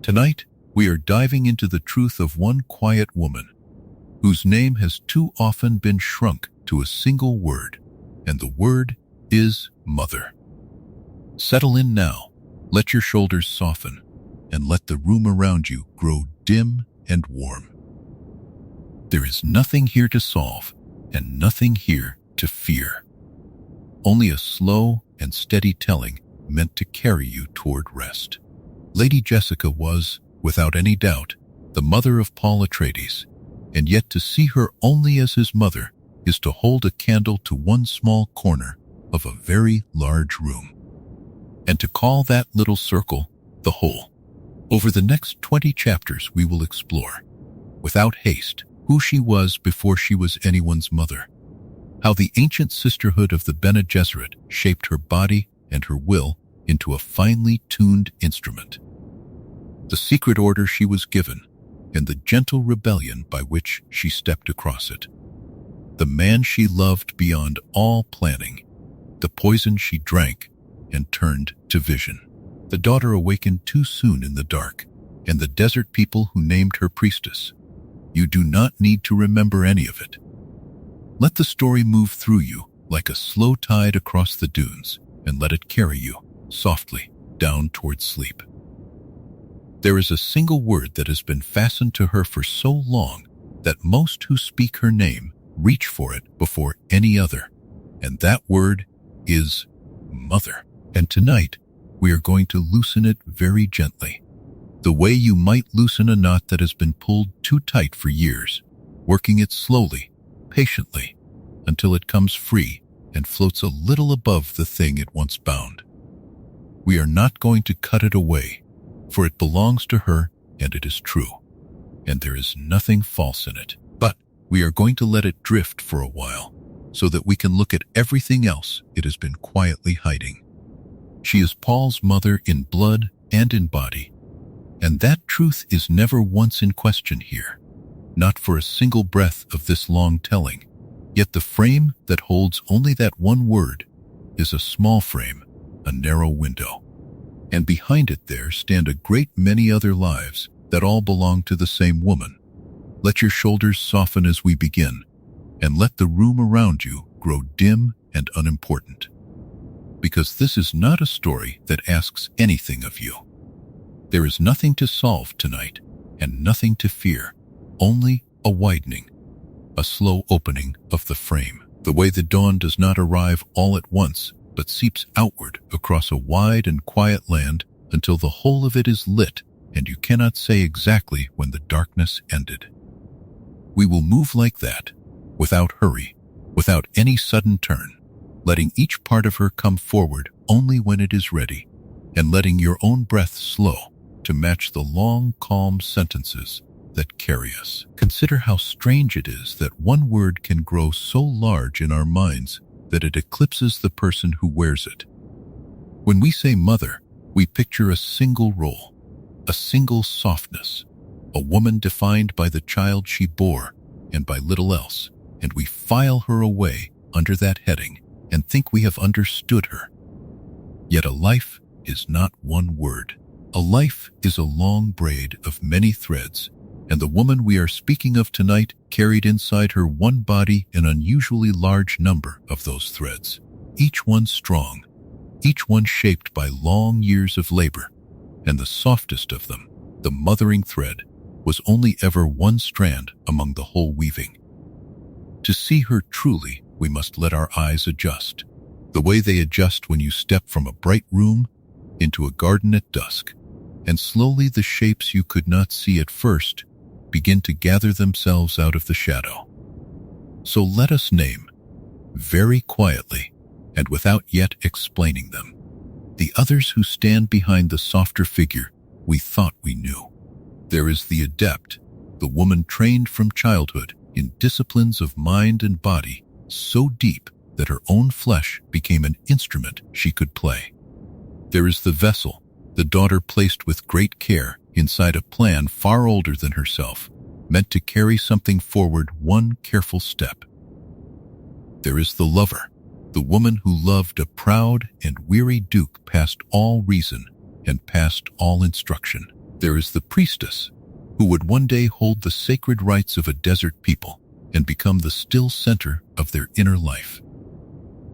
Tonight, we are diving into the truth of one quiet woman, whose name has too often been shrunk to a single word, and the word is Mother. Settle in now, let your shoulders soften, and let the room around you grow dim and warm. There is nothing here to solve, and nothing here to fear. Only a slow and steady telling meant to carry you toward rest. Lady Jessica was, without any doubt, the mother of Paul Atreides, and yet to see her only as his mother is to hold a candle to one small corner of a very large room, and to call that little circle the whole. Over the next 20 chapters we will explore, without haste, who she was before she was anyone's mother, how the ancient sisterhood of the Bene Gesserit shaped her body and her will into a finely tuned instrument, the secret order she was given, and the gentle rebellion by which she stepped across it, the man she loved beyond all planning, the poison she drank and turned to vision, the daughter awakened too soon in the dark, and the desert people who named her priestess. You do not need to remember any of it. Let the story move through you like a slow tide across the dunes, and let it carry you softly down towards sleep. There is a single word that has been fastened to her for so long that most who speak her name reach for it before any other, and that word is Mother. And tonight, we are going to loosen it very gently, the way you might loosen a knot that has been pulled too tight for years, working it slowly, patiently, until it comes free and floats a little above the thing it once bound. We are not going to cut it away, for it belongs to her and it is true, and there is nothing false in it. But we are going to let it drift for a while, so that we can look at everything else it has been quietly hiding. She is Paul's mother in blood and in body, and that truth is never once in question here, not for a single breath of this long telling. Yet the frame that holds only that one word is a small frame, a narrow window, and behind it there stand a great many other lives that all belong to the same woman. Let your shoulders soften as we begin, and let the room around you grow dim and unimportant, because this is not a story that asks anything of you. There is nothing to solve tonight, and nothing to fear, only a widening, a slow opening of the frame, the way the dawn does not arrive all at once, but seeps outward across a wide and quiet land until the whole of it is lit, and you cannot say exactly when the darkness ended. We will move like that, without hurry, without any sudden turn, letting each part of her come forward only when it is ready, and letting your own breath slow to match the long, calm sentences that carry us. Consider how strange it is that one word can grow so large in our minds that it eclipses the person who wears it. When we say mother, we picture a single role, a single softness, a woman defined by the child she bore and by little else, and we file her away under that heading and think we have understood her. Yet a life is not one word. A life is a long braid of many threads, and the woman we are speaking of tonight carried inside her one body an unusually large number of those threads, each one strong, each one shaped by long years of labor, and the softest of them, the mothering thread, was only ever one strand among the whole weaving. To see her truly, we must let our eyes adjust, the way they adjust when you step from a bright room into a garden at dusk, and slowly the shapes you could not see at first begin to gather themselves out of the shadow. So let us name, very quietly and without yet explaining them, the others who stand behind the softer figure we thought we knew. There is the adept, the woman trained from childhood in disciplines of mind and body so deep that her own flesh became an instrument she could play. There is the vessel, the daughter placed with great care inside a plan far older than herself, meant to carry something forward one careful step. There is the lover, the woman who loved a proud and weary duke past all reason and past all instruction. There is the priestess, who would one day hold the sacred rites of a desert people and become the still center of their inner life.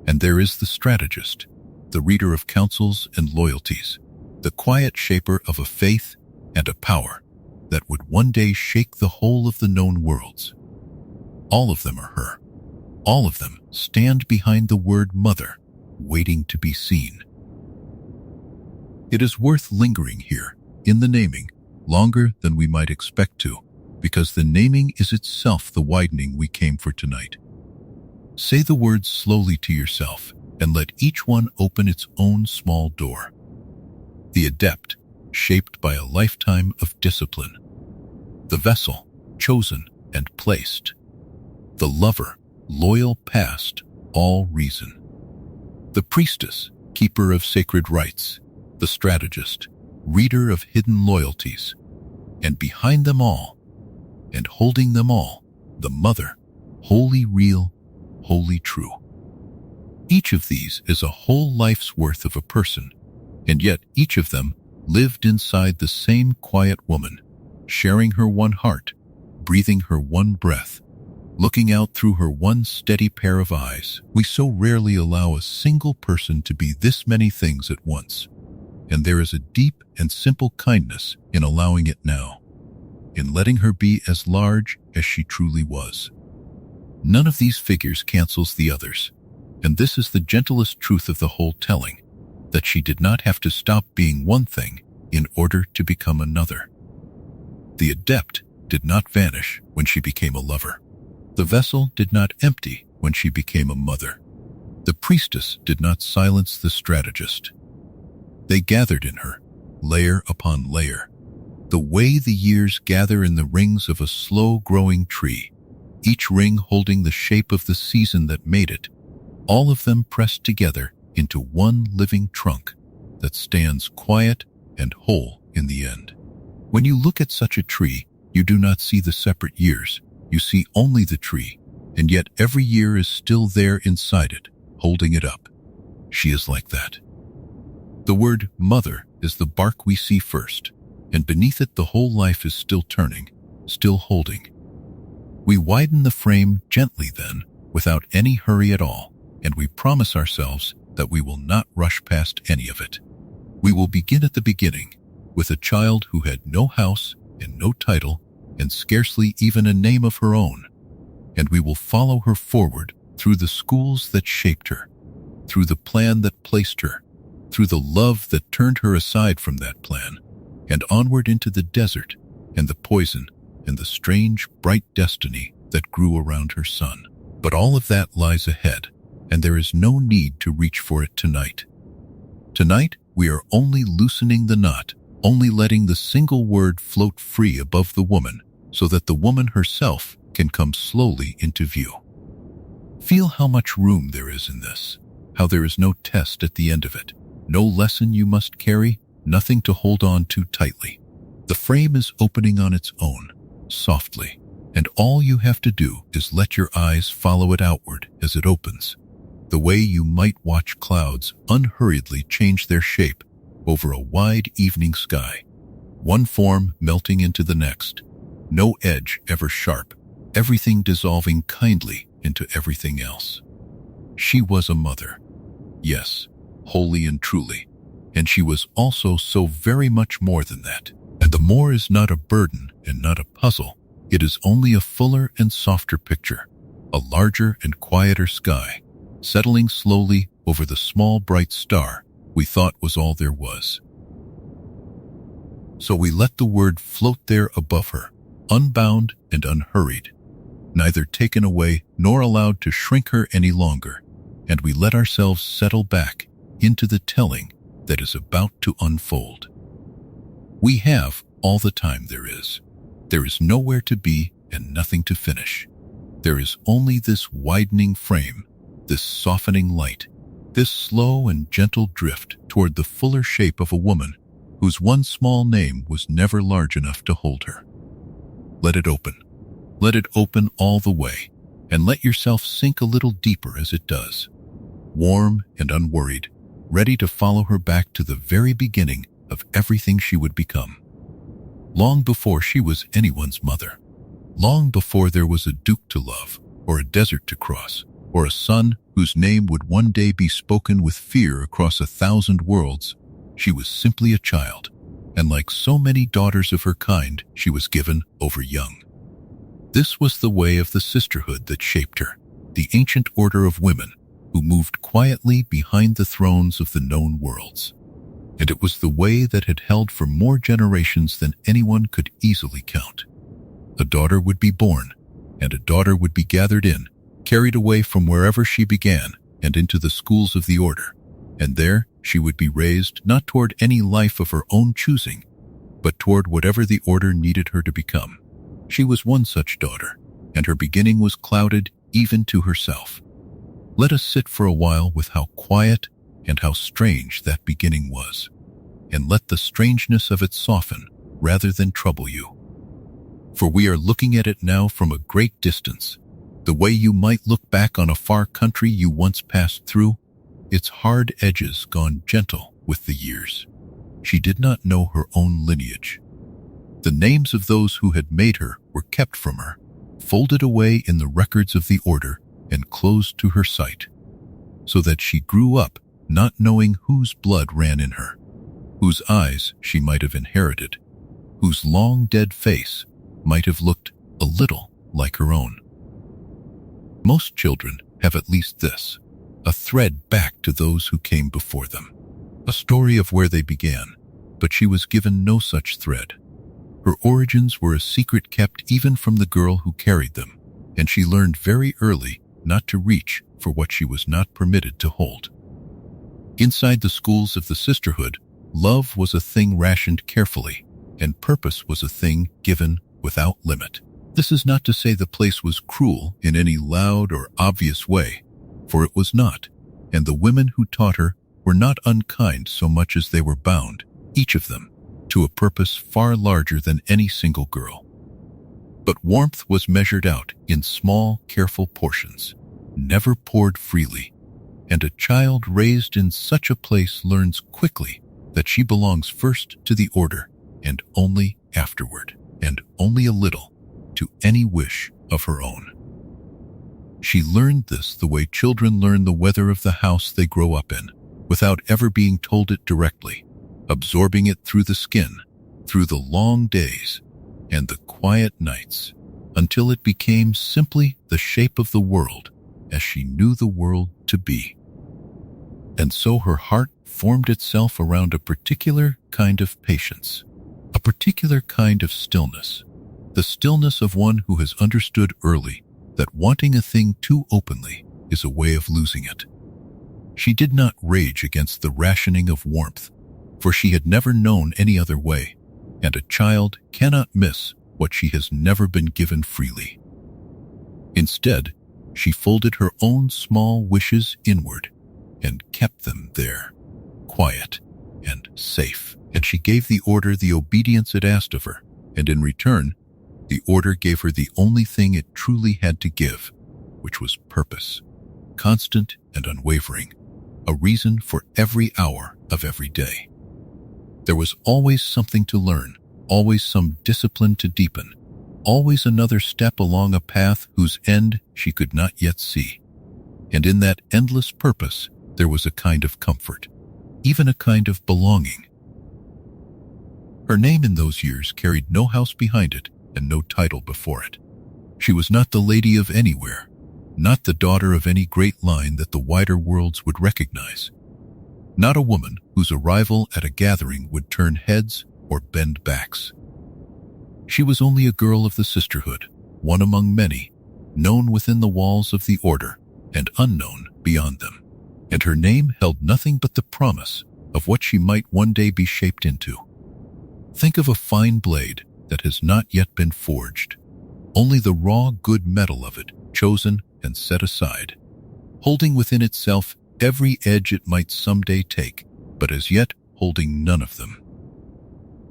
And there is the strategist, the reader of counsels and loyalties, the quiet shaper of a faith and a power that would one day shake the whole of the known worlds. All of them are her. All of them stand behind the word mother, waiting to be seen. It is worth lingering here, in the naming, longer than we might expect to, because the naming is itself the widening we came for tonight. Say the words slowly to yourself, and let each one open its own small door. The adept, shaped by a lifetime of discipline. The vessel, chosen and placed. The lover, loyal past all reason. The priestess, keeper of sacred rites. The strategist, reader of hidden loyalties. And behind them all, and holding them all, the mother, wholly real, wholly true. Each of these is a whole life's worth of a person, and yet each of them lived inside the same quiet woman, sharing her one heart, breathing her one breath, looking out through her one steady pair of eyes. We so rarely allow a single person to be this many things at once, and there is a deep and simple kindness in allowing it now, in letting her be as large as she truly was. None of these figures cancels the others, and this is the gentlest truth of the whole telling, that she did not have to stop being one thing in order to become another. The adept did not vanish when she became a lover. The vessel did not empty when she became a mother. The priestess did not silence the strategist. They gathered in her, layer upon layer, the way the years gather in the rings of a slow-growing tree, each ring holding the shape of the season that made it, all of them pressed together into one living trunk that stands quiet and whole in the end. When you look at such a tree, you do not see the separate years. You see only the tree, and yet every year is still there inside it, holding it up. She is like that. The word mother is the bark we see first, and beneath it the whole life is still turning, still holding. We widen the frame gently then, without any hurry at all, and we promise ourselves that we will not rush past any of it. We will begin at the beginning, with a child who had no house and no title, and scarcely even a name of her own, and we will follow her forward through the schools that shaped her, through the plan that placed her, through the love that turned her aside from that plan, and onward into the desert and the poison and the strange, bright destiny that grew around her son. But all of that lies ahead, and there is no need to reach for it tonight. Tonight, we are only loosening the knot, only letting the single word float free above the woman, so that the woman herself can come slowly into view. Feel how much room there is in this, how there is no test at the end of it, no lesson you must carry, nothing to hold on to tightly. The frame is opening on its own, softly, and all you have to do is let your eyes follow it outward as it opens, the way you might watch clouds unhurriedly change their shape over a wide evening sky, one form melting into the next, no edge ever sharp, everything dissolving kindly into everything else. She was a mother, yes, wholly and truly, and she was also so very much more than that. And the more is not a burden and not a puzzle, it is only a fuller and softer picture, a larger and quieter sky, settling slowly over the small bright star we thought was all there was. So we let the word float there above her, unbound and unhurried, neither taken away nor allowed to shrink her any longer, and we let ourselves settle back into the telling that is about to unfold. We have all the time there is. There is nowhere to be and nothing to finish. There is only this widening frame, this softening light, this slow and gentle drift toward the fuller shape of a woman whose one small name was never large enough to hold her. Let it open. Let it open all the way, and let yourself sink a little deeper as it does, warm and unworried, ready to follow her back to the very beginning of everything she would become. long before she was anyone's mother, long before there was a duke to love, or a desert to cross, or a son whose name would one day be spoken with fear across 1,000 worlds. She was simply a child, and like so many daughters of her kind, she was given over young. This was the way of the sisterhood that shaped her, the ancient order of women who moved quietly behind the thrones of the known worlds. And it was the way that had held for more generations than anyone could easily count. A daughter would be born, and a daughter would be gathered in, carried away from wherever she began and into the schools of the order, and there she would be raised not toward any life of her own choosing, but toward whatever the order needed her to become. She was one such daughter, and her beginning was clouded even to herself. Let us sit for a while with how quiet and how strange that beginning was, and let the strangeness of it soften rather than trouble you. For we are looking at it now from a great distance, the way you might look back on a far country you once passed through, its hard edges gone gentle with the years. She did not know her own lineage. The names of those who had made her were kept from her, folded away in the records of the order and closed to her sight, so that she grew up not knowing whose blood ran in her, whose eyes she might have inherited, whose long dead face might have looked a little like her own. Most children have at least this, a thread back to those who came before them, a story of where they began, but she was given no such thread. Her origins were a secret kept even from the girl who carried them, and she learned very early not to reach for what she was not permitted to hold. Inside the schools of the sisterhood, love was a thing rationed carefully, and purpose was a thing given without limit. This is not to say the place was cruel in any loud or obvious way, for it was not, and the women who taught her were not unkind so much as they were bound, each of them, to a purpose far larger than any single girl. But warmth was measured out in small, careful portions, never poured freely, and a child raised in such a place learns quickly that she belongs first to the order, and only afterward, and only a little, to any wish of her own. She learned this the way children learn the weather of the house they grow up in, without ever being told it directly, absorbing it through the skin, through the long days and the quiet nights, until it became simply the shape of the world as she knew the world to be. And so her heart formed itself around a particular kind of patience, a particular kind of stillness, the stillness of one who has understood early that wanting a thing too openly is a way of losing it. She did not rage against the rationing of warmth, for she had never known any other way, and a child cannot miss what she has never been given freely. Instead, she folded her own small wishes inward and kept them there, quiet and safe, and she gave the order the obedience it asked of her, and in return, the order gave her the only thing it truly had to give, which was purpose, constant and unwavering, a reason for every hour of every day. There was always something to learn, always some discipline to deepen, always another step along a path whose end she could not yet see. And in that endless purpose, there was a kind of comfort, even a kind of belonging. Her name in those years carried no house behind it and no title before it. She was not the lady of anywhere, not the daughter of any great line that the wider worlds would recognize, not a woman whose arrival at a gathering would turn heads or bend backs. She was only a girl of the sisterhood, one among many, known within the walls of the order and unknown beyond them, and her name held nothing but the promise of what she might one day be shaped into. Think of a fine blade that has not yet been forged, only the raw good metal of it chosen and set aside, holding within itself every edge it might someday take, but as yet holding none of them.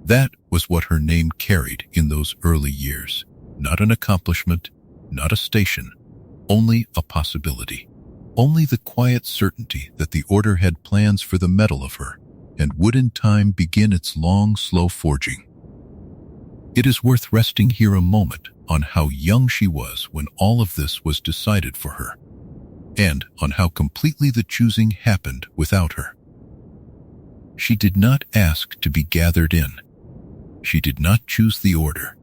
That was what her name carried in those early years, not an accomplishment, not a station, only a possibility, only the quiet certainty that the order had plans for the metal of her and would in time begin its long, slow forging. It is worth resting here a moment on how young she was when all of this was decided for her, and on how completely the choosing happened without her. She did not ask to be gathered in. She did not choose the order.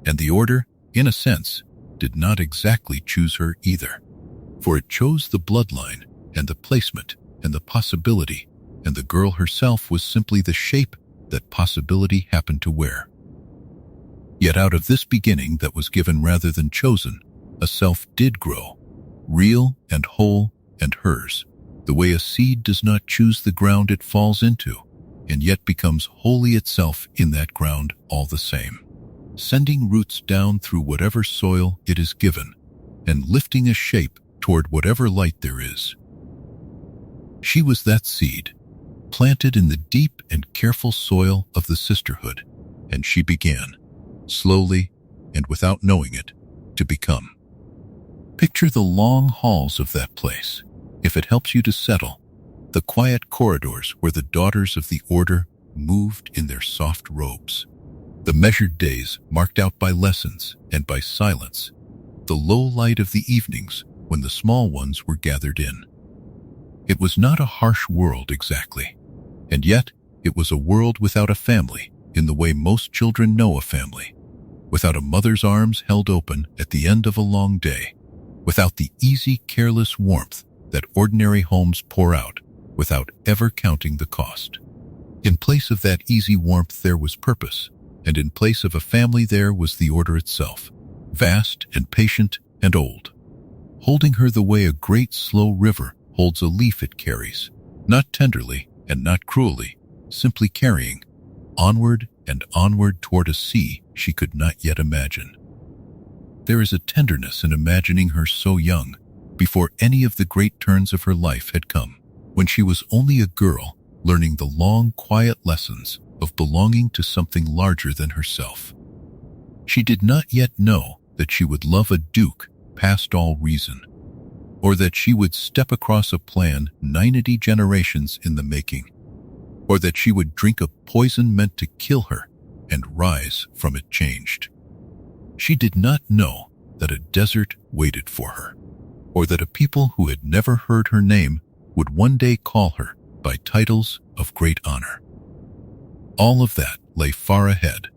And the order, in a sense, did not exactly choose her either. For it chose the bloodline and the placement and the possibility, and the girl herself was simply the shape that possibility happened to wear. Yet out of this beginning that was given rather than chosen, a self did grow, real and whole and hers, the way a seed does not choose the ground it falls into, and yet becomes wholly itself in that ground all the same, sending roots down through whatever soil it is given, and lifting a shape toward whatever light there is. She was that seed, planted in the deep and careful soil of the sisterhood, and she began, slowly and without knowing it, to become. Picture the long halls of that place, if it helps you to settle, the quiet corridors where the daughters of the order moved in their soft robes, the measured days marked out by lessons and by silence, the low light of the evenings when the small ones were gathered in. It was not a harsh world exactly, and yet it was a world without a family in the way most children know a family, without a mother's arms held open at the end of a long day, without the easy, careless warmth that ordinary homes pour out without ever counting the cost. In place of that easy warmth there was purpose, and in place of a family there was the order itself, vast and patient and old, holding her the way a great slow river holds a leaf it carries, not tenderly and not cruelly, simply carrying, onward and onward toward a sea she could not yet imagine. There is a tenderness in imagining her so young, before any of the great turns of her life had come, when she was only a girl learning the long, quiet lessons of belonging to something larger than herself. She did not yet know that she would love a duke past all reason, or that she would step across a plan 90 generations in the making, or that she would drink a poison meant to kill her and rise from it changed. She did not know that a desert waited for her, or that a people who had never heard her name would one day call her by titles of great honor. All of that lay far ahead,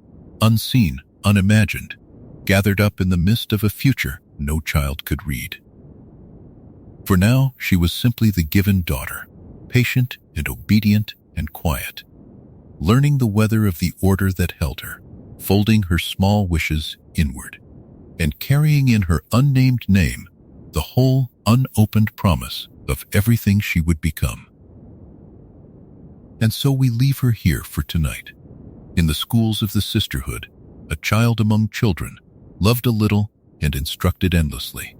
unseen, unimagined, gathered up in the mist of a future no child could read. For now, she was simply the given daughter, patient and obedient and quiet, learning the weather of the order that held her, folding her small wishes inward, and carrying in her unnamed name the whole unopened promise of everything she would become. And so we leave her here for tonight, in the schools of the sisterhood, a child among children, loved a little and instructed endlessly,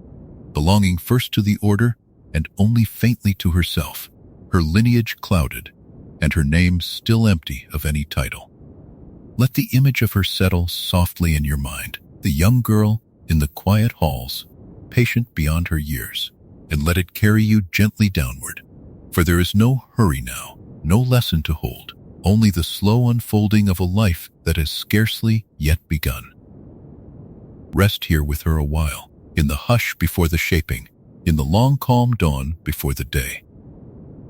belonging first to the order and only faintly to herself, her lineage clouded, and her name still empty of any title. Let the image of her settle softly in your mind, the young girl in the quiet halls, patient beyond her years, and let it carry you gently downward, for there is no hurry now, no lesson to hold, only the slow unfolding of a life that has scarcely yet begun. Rest here with her a while, in the hush before the shaping, in the long calm dawn before the day.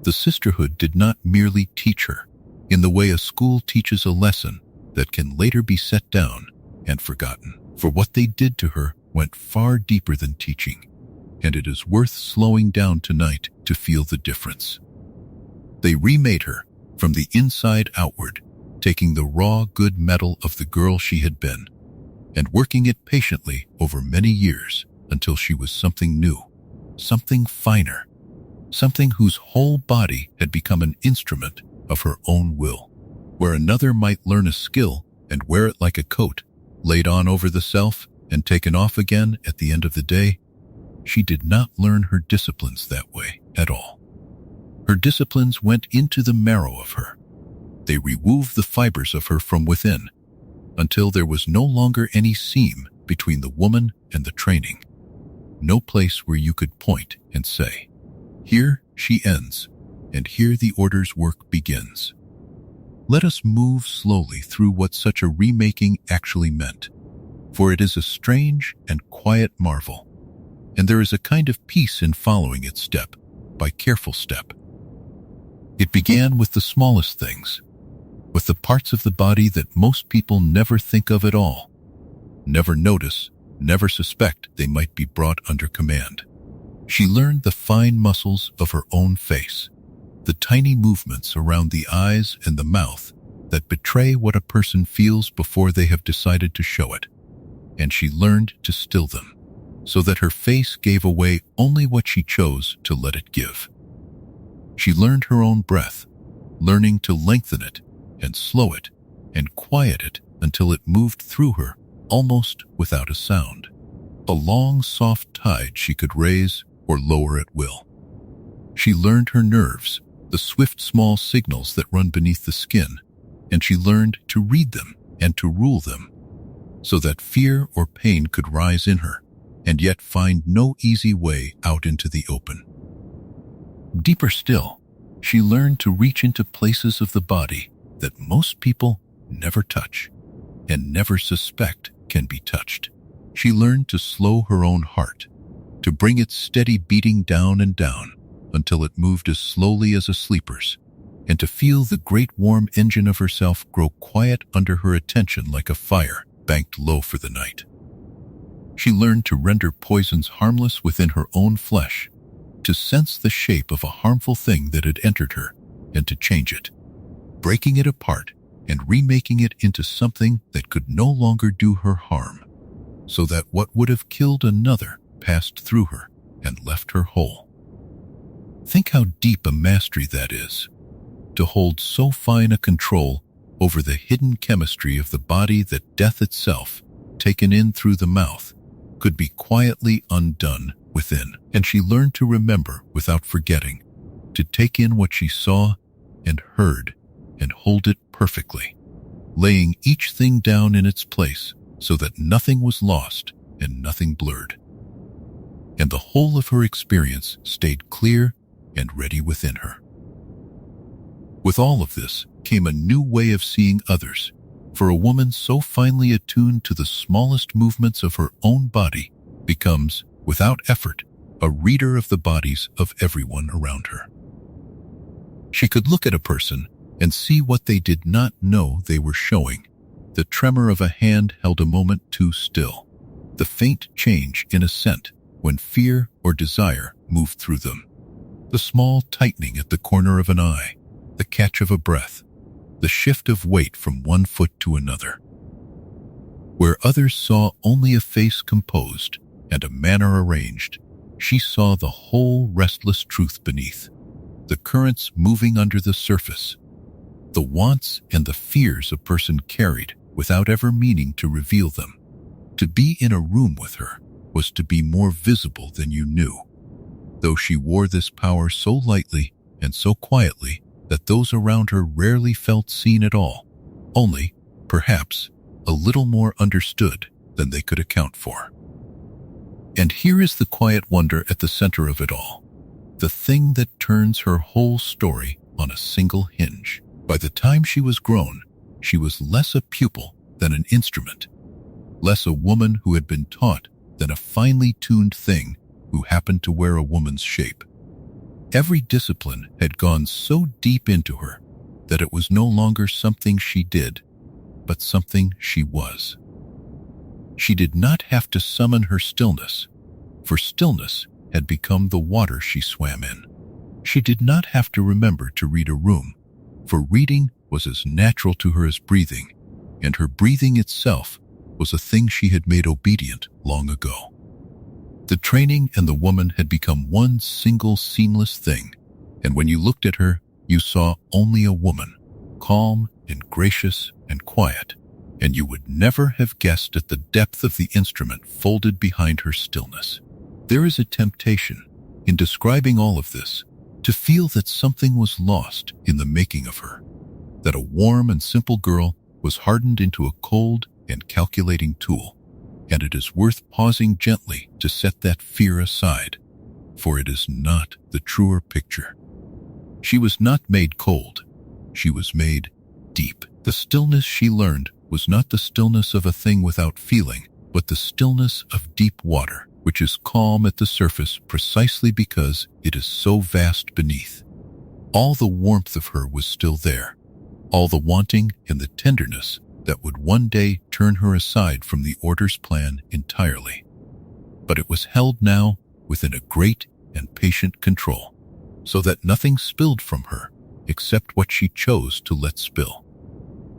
The sisterhood did not merely teach her, in the way a school teaches a lesson that can later be set down and forgotten, for what they did to her went far deeper than teaching, and it is worth slowing down tonight to feel the difference. They remade her from the inside outward, taking the raw good metal of the girl she had been, and working it patiently over many years until she was something new, something finer, something whose whole body had become an instrument of her own will, where another might learn a skill and wear it like a coat, laid on over the self and taken off again at the end of the day. She did not learn her disciplines that way at all. Her disciplines went into the marrow of her. They rewove the fibers of her from within, until there was no longer any seam between the woman and the training, no place where you could point and say, "Here she ends, and here the order's work begins." Let us move slowly through what such a remaking actually meant, for it is a strange and quiet marvel, and there is a kind of peace in following it step by careful step. It began with the smallest things, with the parts of the body that most people never think of at all, never notice, never suspect they might be brought under command. She learned the fine muscles of her own face, the tiny movements around the eyes and the mouth that betray what a person feels before they have decided to show it, and she learned to still them, so that her face gave away only what she chose to let it give. She learned her own breath, learning to lengthen it and slow it and quiet it until it moved through her almost without a sound, a long soft tide she could raise or lower at will. She learned her nerves, the swift small signals that run beneath the skin, and she learned to read them and to rule them, so that fear or pain could rise in her and yet find no easy way out into the open. Deeper still, she learned to reach into places of the body that most people never touch and never suspect can be touched. She learned to slow her own heart, to bring its steady beating down and down until it moved as slowly as a sleeper's, and to feel the great warm engine of herself grow quiet under her attention like a fire banked low for the night. She learned to render poisons harmless within her own flesh, to sense the shape of a harmful thing that had entered her, and to change it, breaking it apart and remaking it into something that could no longer do her harm, so that what would have killed another passed through her and left her whole. Think how deep a mastery that is, to hold so fine a control over the hidden chemistry of the body that death itself, taken in through the mouth, could be quietly undone within. And she learned to remember without forgetting, to take in what she saw and heard and hold it perfectly, laying each thing down in its place so that nothing was lost and nothing blurred. And the whole of her experience stayed clear and ready within her. With all of this came a new way of seeing others, for a woman so finely attuned to the smallest movements of her own body becomes, without effort, a reader of the bodies of everyone around her. She could look at a person and see what they did not know they were showing, the tremor of a hand held a moment too still, the faint change in a scent when fear or desire moved through them, the small tightening at the corner of an eye, the catch of a breath, the shift of weight from one foot to another. Where others saw only a face composed and a manner arranged, she saw the whole restless truth beneath, the currents moving under the surface, the wants and the fears a person carried without ever meaning to reveal them. To be in a room with her was to be more visible than you knew, though she wore this power so lightly and so quietly that those around her rarely felt seen at all, only, perhaps, a little more understood than they could account for. And here is the quiet wonder at the center of it all, the thing that turns her whole story on a single hinge. By the time she was grown, she was less a pupil than an instrument, less a woman who had been taught than a finely tuned thing who happened to wear a woman's shape. Every discipline had gone so deep into her that it was no longer something she did, but something she was. She did not have to summon her stillness, for stillness had become the water she swam in. She did not have to remember to read a room, for reading was as natural to her as breathing, and her breathing itself was a thing she had made obedient long ago. The training and the woman had become one single seamless thing, and when you looked at her, you saw only a woman, calm and gracious and quiet, and you would never have guessed at the depth of the instrument folded behind her stillness. There is a temptation, in describing all of this, to feel that something was lost in the making of her, that a warm and simple girl was hardened into a cold and calculating tool, and it is worth pausing gently to set that fear aside, for it is not the truer picture. She was not made cold, she was made deep. The stillness she learned was not the stillness of a thing without feeling, but the stillness of deep water, which is calm at the surface precisely because it is so vast beneath. All the warmth of her was still there, all the wanting and the tenderness that would one day turn her aside from the Order's plan entirely. But it was held now within a great and patient control, so that nothing spilled from her except what she chose to let spill.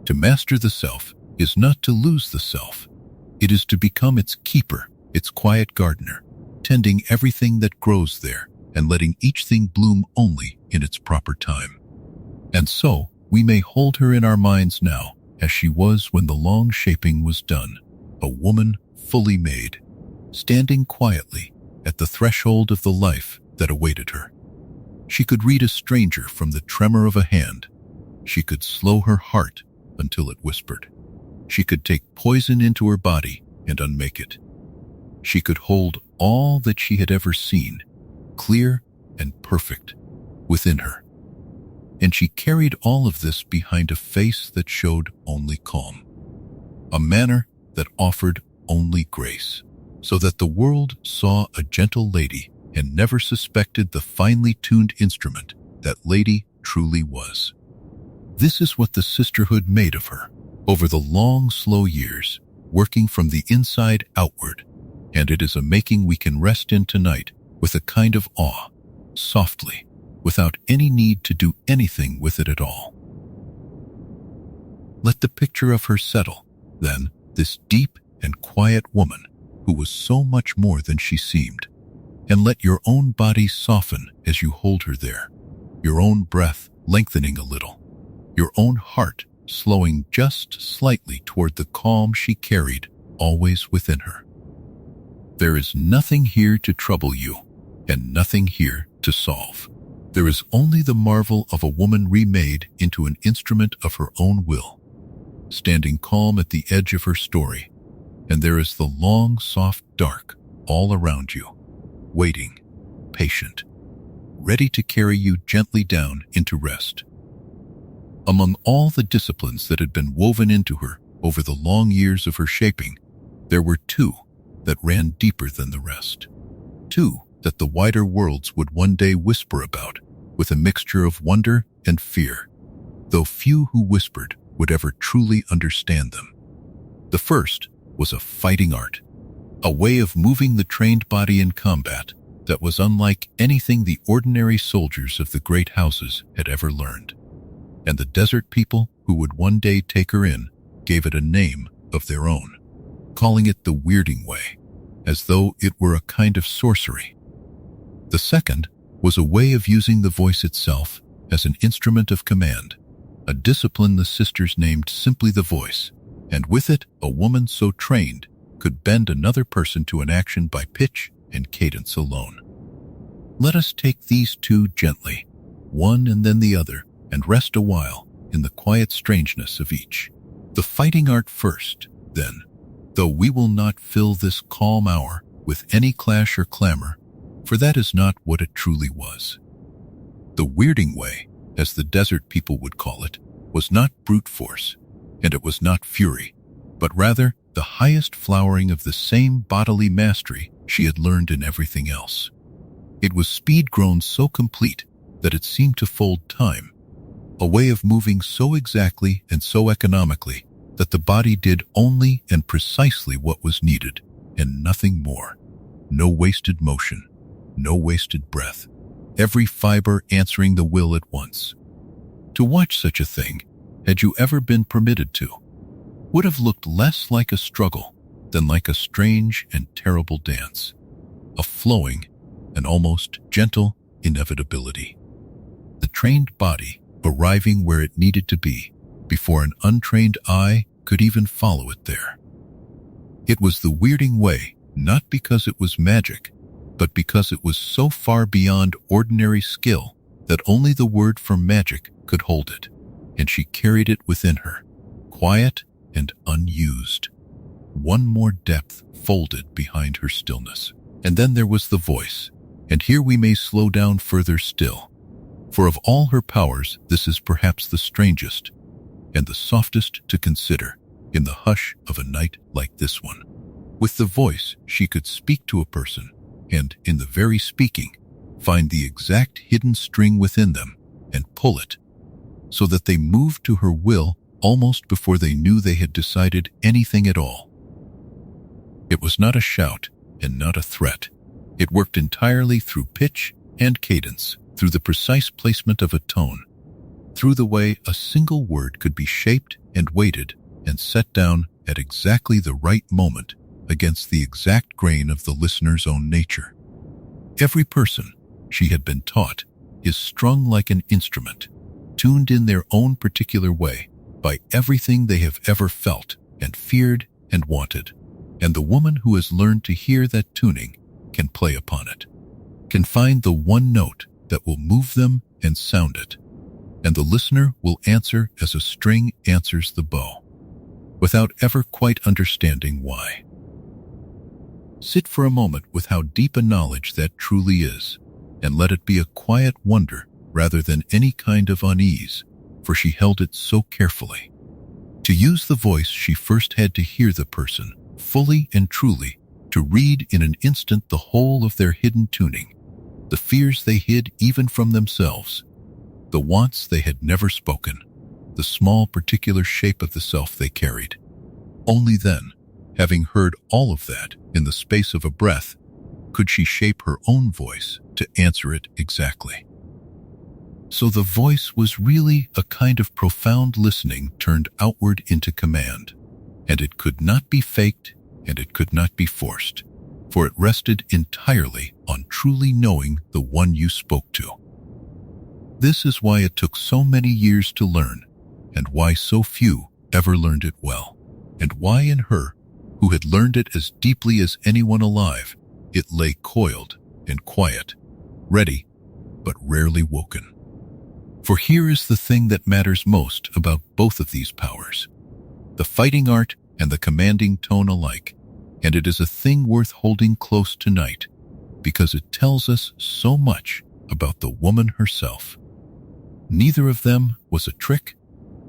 To master the self is not to lose the self. It is to become its keeper, its quiet gardener, tending everything that grows there and letting each thing bloom only in its proper time. And so, we may hold her in our minds now as she was when the long shaping was done, a woman fully made, standing quietly at the threshold of the life that awaited her. She could read a stranger from the tremor of a hand. She could slow her heart until it whispered. She could take poison into her body and unmake it. She could hold all that she had ever seen, clear and perfect, within her. And she carried all of this behind a face that showed only calm, a manner that offered only grace, so that the world saw a gentle lady and never suspected the finely tuned instrument that lady truly was. This is what the sisterhood made of her, over the long, slow years, working from the inside outward, and it is a making we can rest in tonight with a kind of awe, softly, without any need to do anything with it at all. Let the picture of her settle, then, this deep and quiet woman who was so much more than she seemed, and let your own body soften as you hold her there, your own breath lengthening a little, your own heart slowing just slightly toward the calm she carried always within her. There is nothing here to trouble you, and nothing here to solve. There is only the marvel of a woman remade into an instrument of her own will, standing calm at the edge of her story, and there is the long, soft dark all around you, waiting, patient, ready to carry you gently down into rest. Among all the disciplines that had been woven into her over the long years of her shaping, there were two that ran deeper than the rest. Two that the wider worlds would one day whisper about, with a mixture of wonder and fear, though few who whispered would ever truly understand them. The first was a fighting art, a way of moving the trained body in combat that was unlike anything the ordinary soldiers of the great houses had ever learned. And the desert people who would one day take her in gave it a name of their own, calling it the weirding way, as though it were a kind of sorcery. The second was a way of using the voice itself as an instrument of command, a discipline the sisters named simply the voice, and with it a woman so trained could bend another person to an action by pitch and cadence alone. Let us take these two gently, one and then the other, and rest a while in the quiet strangeness of each. The fighting art first, then, though we will not fill this calm hour with any clash or clamor, for that is not what it truly was. The weirding way, as the desert people would call it, was not brute force, and it was not fury, but rather the highest flowering of the same bodily mastery she had learned in everything else. It was speed grown so complete that it seemed to fold time, a way of moving so exactly and so economically that the body did only and precisely what was needed, and nothing more. No wasted motion, no wasted breath, every fiber answering the will at once. To watch such a thing, had you ever been permitted to, would have looked less like a struggle than like a strange and terrible dance, a flowing and almost gentle inevitability. The trained body arriving where it needed to be before an untrained eye could even follow it there. It was the weirding way, not because it was magic, but because it was so far beyond ordinary skill that only the word for magic could hold it, and she carried it within her, quiet and unused. One more depth folded behind her stillness. And then there was the voice, and here we may slow down further still, for of all her powers this is perhaps the strangest, and the softest to consider in the hush of a night like this one. With the voice, she could speak to a person, and, in the very speaking, find the exact hidden string within them and pull it, so that they moved to her will almost before they knew they had decided anything at all. It was not a shout and not a threat. It worked entirely through pitch and cadence, through the precise placement of a tone, through the way a single word could be shaped and weighted and set down at exactly the right moment against the exact grain of the listener's own nature. Every person, she had been taught, is strung like an instrument, tuned in their own particular way by everything they have ever felt and feared and wanted. And the woman who has learned to hear that tuning can play upon it, can find the one note that will move them and sound it. And the listener will answer as a string answers the bow, without ever quite understanding why. Sit for a moment with how deep a knowledge that truly is, and let it be a quiet wonder rather than any kind of unease, for she held it so carefully. To use the voice, she first had to hear the person, fully and truly, to read in an instant the whole of their hidden tuning, the fears they hid even from themselves, the wants they had never spoken, the small particular shape of the self they carried. Only then, having heard all of that in the space of a breath, could she shape her own voice to answer it exactly. So the voice was really a kind of profound listening turned outward into command, and it could not be faked and it could not be forced, for it rested entirely on truly knowing the one you spoke to. This is why it took so many years to learn, and why so few ever learned it well, and why in her, who had learned it as deeply as anyone alive, it lay coiled and quiet, ready, but rarely woken. For here is the thing that matters most about both of these powers, the fighting art and the commanding tone alike, and it is a thing worth holding close tonight, because it tells us so much about the woman herself. Neither of them was a trick,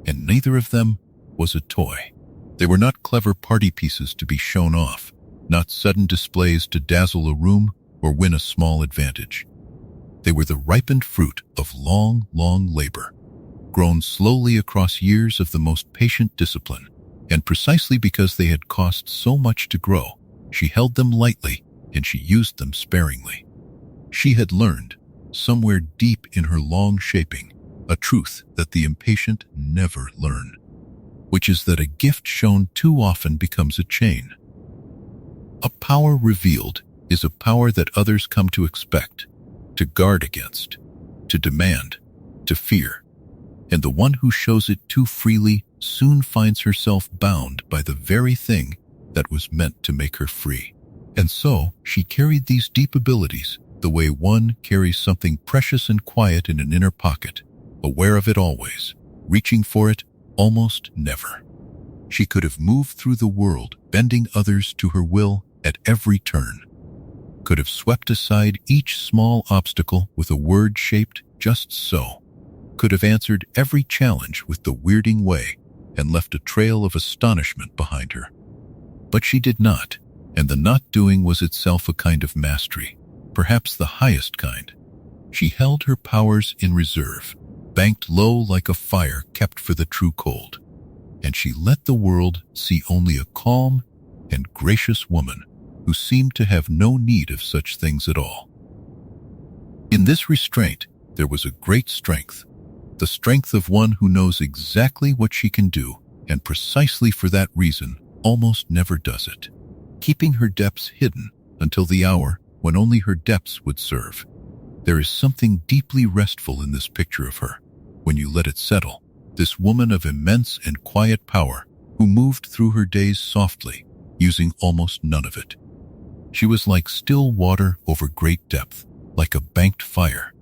and neither of them was a toy. They were not clever party pieces to be shown off, not sudden displays to dazzle a room or win a small advantage. They were the ripened fruit of long, long labor, grown slowly across years of the most patient discipline, and precisely because they had cost so much to grow, she held them lightly and she used them sparingly. She had learned, somewhere deep in her long shaping, a truth that the impatient never learn, which is that a gift shown too often becomes a chain. A power revealed is a power that others come to expect, to guard against, to demand, to fear, and the one who shows it too freely soon finds herself bound by the very thing that was meant to make her free. And so she carried these deep abilities the way one carries something precious and quiet in an inner pocket, aware of it always, reaching for it almost never. She could have moved through the world, bending others to her will at every turn, could have swept aside each small obstacle with a word shaped just so, could have answered every challenge with the weirding way and left a trail of astonishment behind her. But she did not, and the not doing was itself a kind of mastery, perhaps the highest kind. She held her powers in reserve, banked low like a fire kept for the true cold, and she let the world see only a calm and gracious woman who seemed to have no need of such things at all. In this restraint, there was a great strength, the strength of one who knows exactly what she can do, and precisely for that reason almost never does it, keeping her depths hidden until the hour when only her depths would serve. There is something deeply restful in this picture of her, when you let it settle, this woman of immense and quiet power who moved through her days softly, using almost none of it. She was like still water over great depth, like a banked fire,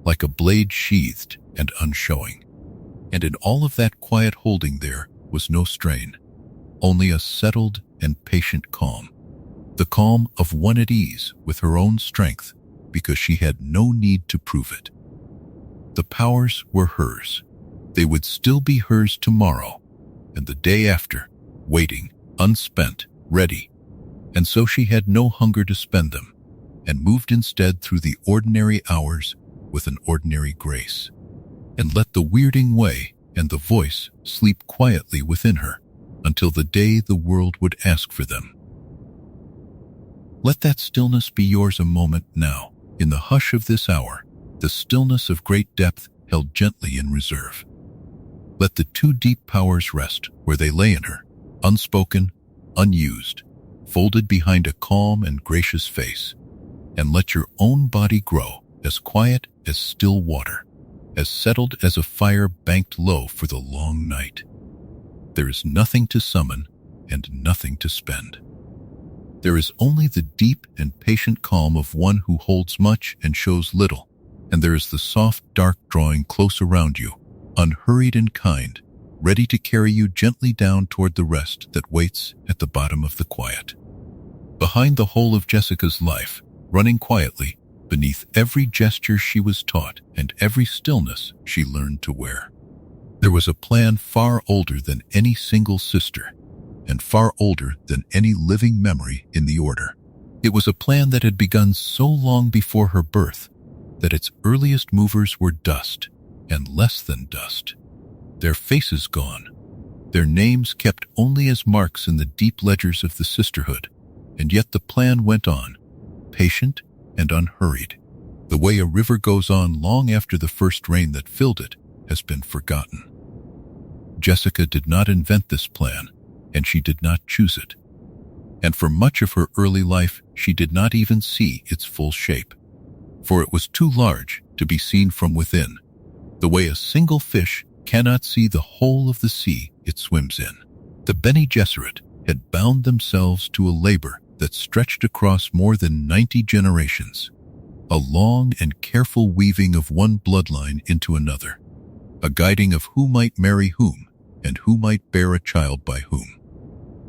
like a blade sheathed and unshowing. And in all of that quiet holding there was no strain, only a settled and patient calm, the calm of one at ease with her own strength, because she had no need to prove it. The powers were hers, They would still be hers tomorrow, and the day after, waiting, unspent, ready. And so she had no hunger to spend them, and moved instead through the ordinary hours with an ordinary grace, and let the weirding way and the voice sleep quietly within her until the day the world would ask for them. Let that stillness be yours a moment now, in the hush of this hour, the stillness of great depth held gently in reserve. Let the two deep powers rest where they lay in her, unspoken, unused, folded behind a calm and gracious face, and let your own body grow as quiet as still water, as settled as a fire banked low for the long night. There is nothing to summon and nothing to spend. There is only the deep and patient calm of one who holds much and shows little, and there is the soft dark drawing close around you, unhurried and kind, ready to carry you gently down toward the rest that waits at the bottom of the quiet. Behind the whole of Jessica's life, running quietly, beneath every gesture she was taught and every stillness she learned to wear, there was a plan far older than any single sister, and far older than any living memory in the order. It was a plan that had begun so long before her birth that its earliest movers were dust, and less than dust. Their faces gone, their names kept only as marks in the deep ledgers of the sisterhood, and yet the plan went on, patient and unhurried. The way a river goes on long after the first rain that filled it has been forgotten. Jessica did not invent this plan, and she did not choose it. And for much of her early life, she did not even see its full shape, for it was too large to be seen from within, the way a single fish cannot see the whole of the sea it swims in. The Bene Gesserit had bound themselves to a labor that stretched across more than 90 generations, a long and careful weaving of one bloodline into another, a guiding of who might marry whom and who might bear a child by whom.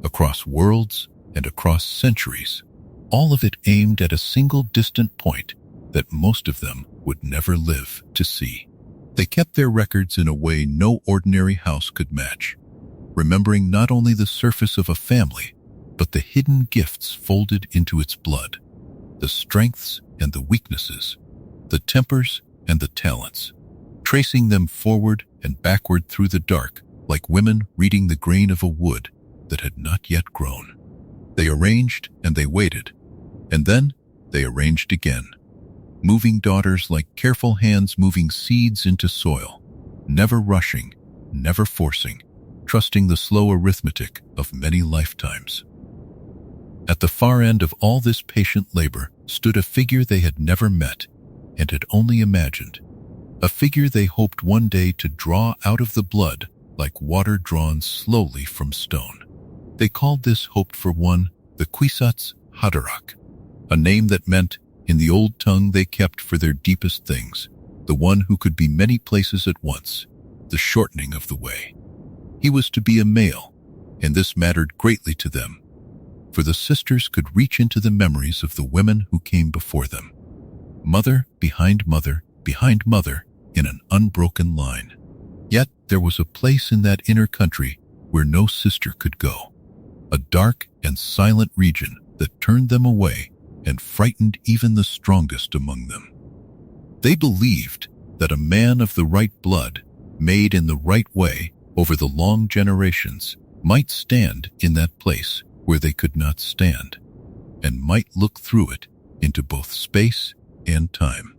Across worlds and across centuries, all of it aimed at a single distant point that most of them would never live to see. They kept their records in a way no ordinary house could match, remembering not only the surface of a family, but the hidden gifts folded into its blood, the strengths and the weaknesses, the tempers and the talents, tracing them forward and backward through the dark like women reading the grain of a wood that had not yet grown. They arranged and they waited, and then they arranged again, moving daughters like careful hands moving seeds into soil, never rushing, never forcing, trusting the slow arithmetic of many lifetimes. At the far end of all this patient labor stood a figure they had never met and had only imagined, a figure they hoped one day to draw out of the blood like water drawn slowly from stone. They called this hoped-for one the Kwisatz Haderach, a name that meant, in the old tongue they kept for their deepest things, the one who could be many places at once, the shortening of the way. He was to be a male, and this mattered greatly to them, for the sisters could reach into the memories of the women who came before them, mother behind mother behind mother in an unbroken line. Yet there was a place in that inner country where no sister could go, a dark and silent region that turned them away and frightened even the strongest among them. They believed that a man of the right blood, made in the right way over the long generations, might stand in that place where they could not stand, and might look through it into both space and time,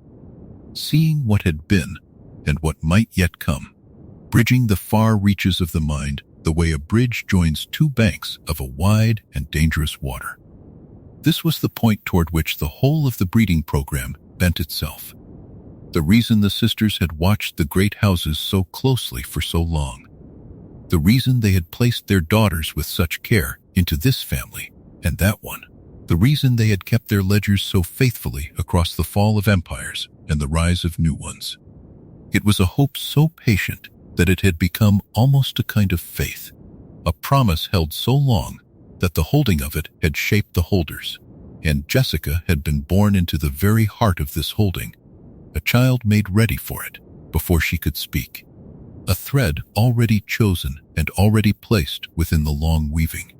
seeing what had been and what might yet come, bridging the far reaches of the mind the way a bridge joins two banks of a wide and dangerous water. This was the point toward which the whole of the breeding program bent itself, the reason the sisters had watched the great houses so closely for so long, the reason they had placed their daughters with such care into this family and that one, the reason they had kept their ledgers so faithfully across the fall of empires and the rise of new ones. It was a hope so patient that it had become almost a kind of faith, a promise held so long that the holding of it had shaped the holders, and Jessica had been born into the very heart of this holding, a child made ready for it before she could speak. a thread already chosen and already placed within the long weaving.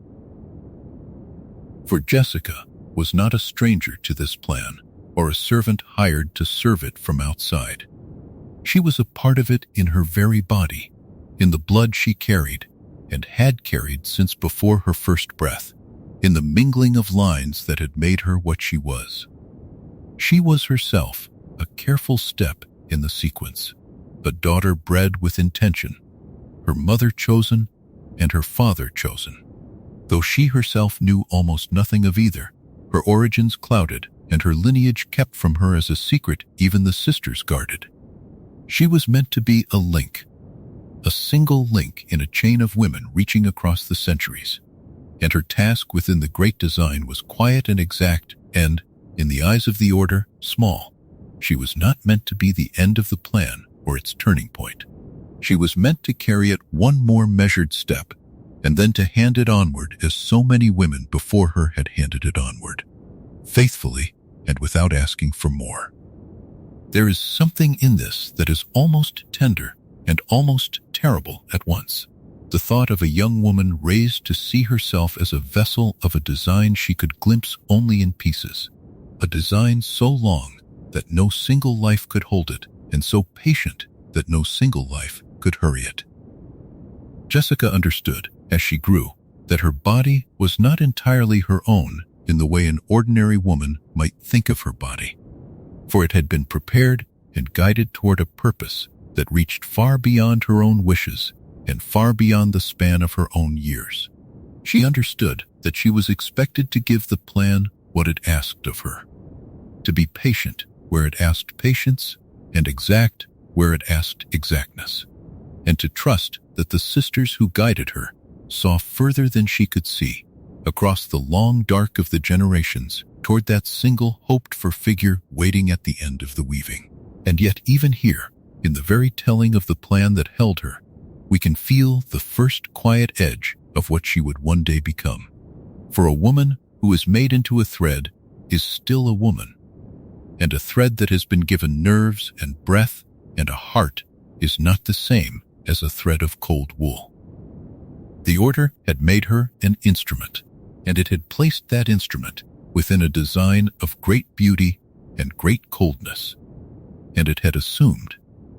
For Jessica was not a stranger to this plan, or a servant hired to serve it from outside. She was a part of it in her very body, in the blood she carried, and had carried since before her first breath, in the mingling of lines that had made her what she was. She was herself a careful step in the sequence, a daughter bred with intention, her mother chosen and her father chosen. Though she herself knew almost nothing of either, her origins clouded and her lineage kept from her as a secret even the sisters guarded. She was meant to be a link, a single link in a chain of women reaching across the centuries, and her task within the great design was quiet and exact and, in the eyes of the Order, small. She was not meant to be the end of the plan or its turning point. She was meant to carry it one more measured step, and then to hand it onward as so many women before her had handed it onward, faithfully and without asking for more. There is something in this that is almost tender and almost terrible at once. The thought of a young woman raised to see herself as a vessel of a design she could glimpse only in pieces, a design so long that no single life could hold it, and so patient that no single life could hurry it. Jessica understood, as she grew, that her body was not entirely her own in the way an ordinary woman might think of her body, for it had been prepared and guided toward a purpose that reached far beyond her own wishes and far beyond the span of her own years. She understood that she was expected to give the plan what it asked of her, to be patient where it asked patience and exact where it asked exactness, and to trust that the sisters who guided her saw further than she could see, across the long dark of the generations, toward that single hoped-for figure waiting at the end of the weaving. And yet even here, in the very telling of the plan that held her, we can feel the first quiet edge of what she would one day become. For a woman who is made into a thread is still a woman, and a thread that has been given nerves and breath and a heart is not the same as a thread of cold wool. The Order had made her an instrument, and it had placed that instrument within a design of great beauty and great coldness, and it had assumed,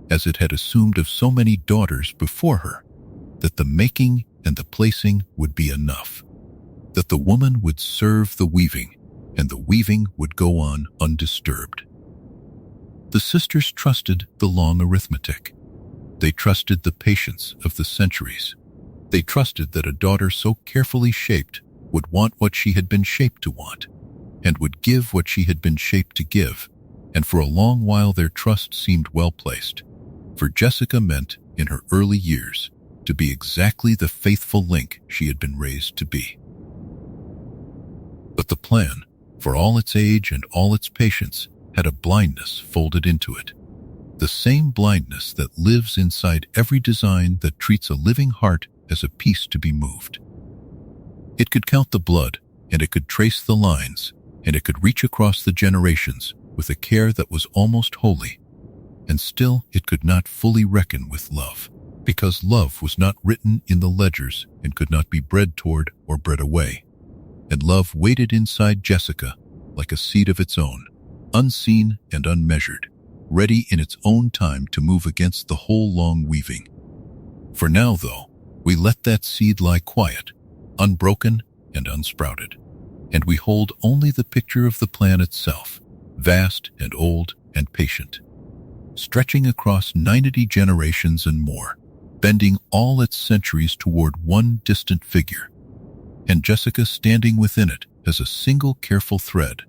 as it had assumed of so many daughters before her, that the making and the placing would be enough, that the woman would serve the weaving, and the weaving would go on undisturbed. The sisters trusted the long arithmetic. They trusted the patience of the centuries. They trusted that a daughter so carefully shaped would want what she had been shaped to want, and would give what she had been shaped to give, and for a long while their trust seemed well placed, for Jessica meant, in her early years, to be exactly the faithful link she had been raised to be. But the plan, for all its age and all its patience, had a blindness folded into it, the same blindness that lives inside every design that treats a living heart as a piece to be moved. It could count the blood, and it could trace the lines, and it could reach across the generations with a care that was almost holy, and still it could not fully reckon with love, because love was not written in the ledgers and could not be bred toward or bred away. And love waited inside Jessica like a seed of its own, unseen and unmeasured, ready in its own time to move against the whole long weaving. For now, though, we let that seed lie quiet, unbroken and unsprouted, and we hold only the picture of the plan itself, vast and old and patient, stretching across 90 generations and more, bending all its centuries toward one distant figure, and Jessica standing within it as a single careful thread,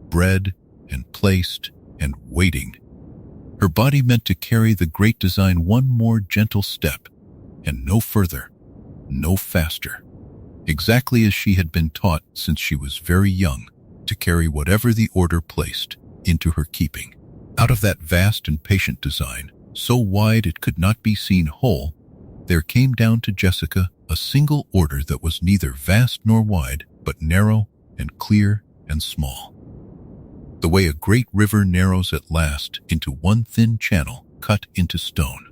bred and placed and waiting, her body meant to carry the great design one more gentle step, and no further, no faster, exactly as she had been taught since she was very young to carry whatever the Order placed into her keeping. Out of that vast and patient design, so wide it could not be seen whole, there came down to Jessica a single order that was neither vast nor wide, but narrow and clear and small. The way a great river narrows at last into one thin channel cut into stone.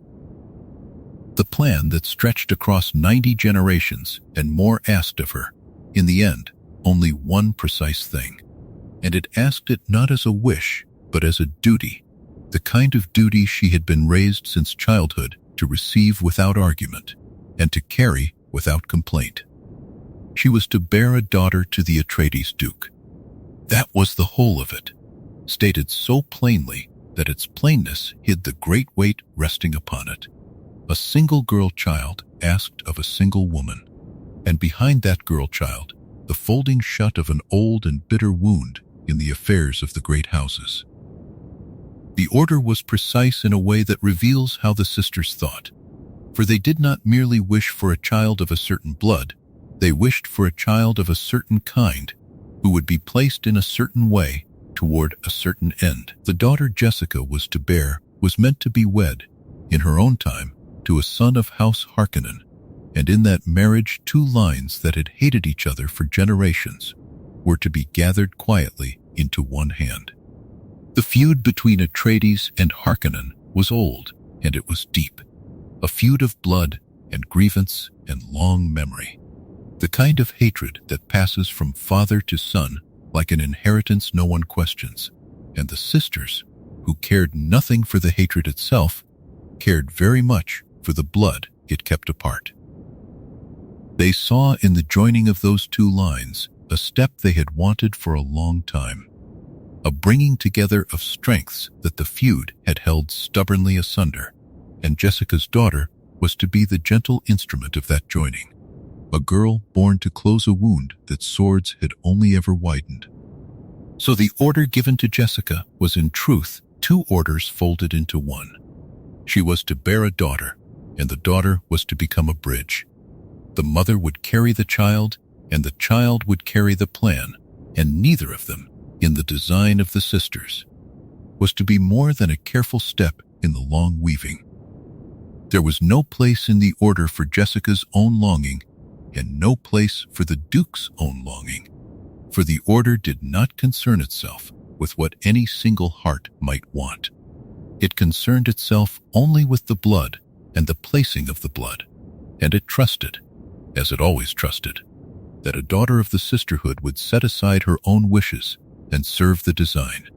The plan that stretched across 90 generations and more asked of her, in the end, only one precise thing. And it asked it not as a wish, but as a duty, the kind of duty she had been raised since childhood to receive without argument and to carry without complaint. She was to bear a daughter to the Atreides Duke. That was the whole of it, stated so plainly that its plainness hid the great weight resting upon it. A single girl child asked of a single woman, and behind that girl child, the folding shut of an old and bitter wound in the affairs of the great houses. The order was precise in a way that reveals how the sisters thought, for they did not merely wish for a child of a certain blood, they wished for a child of a certain kind, who would be placed in a certain way toward a certain end. The daughter Jessica was to bear was meant to be wed, in her own time, to a son of House Harkonnen, and in that marriage 2 lines that had hated each other for generations were to be gathered quietly into one hand. The feud between Atreides and Harkonnen was old, and it was deep, a feud of blood and grievance and long memory, the kind of hatred that passes from father to son like an inheritance no one questions, and the sisters, who cared nothing for the hatred itself, cared very much for the blood it kept apart. They saw in the joining of those 2 lines a step they had wanted for a long time, a bringing together of strengths that the feud had held stubbornly asunder, and Jessica's daughter was to be the gentle instrument of that joining, a girl born to close a wound that swords had only ever widened. So the order given to Jessica was in truth 2 orders folded into one. She was to bear a daughter, and the daughter was to become a bridge. The mother would carry the child, and the child would carry the plan, and neither of them, in the design of the sisters, was to be more than a careful step in the long weaving. There was no place in the order for Jessica's own longing, and no place for the Duke's own longing, for the order did not concern itself with what any single heart might want. It concerned itself only with the blood and the placing of the blood, and it trusted, as it always trusted, that a daughter of the sisterhood would set aside her own wishes and serve the design,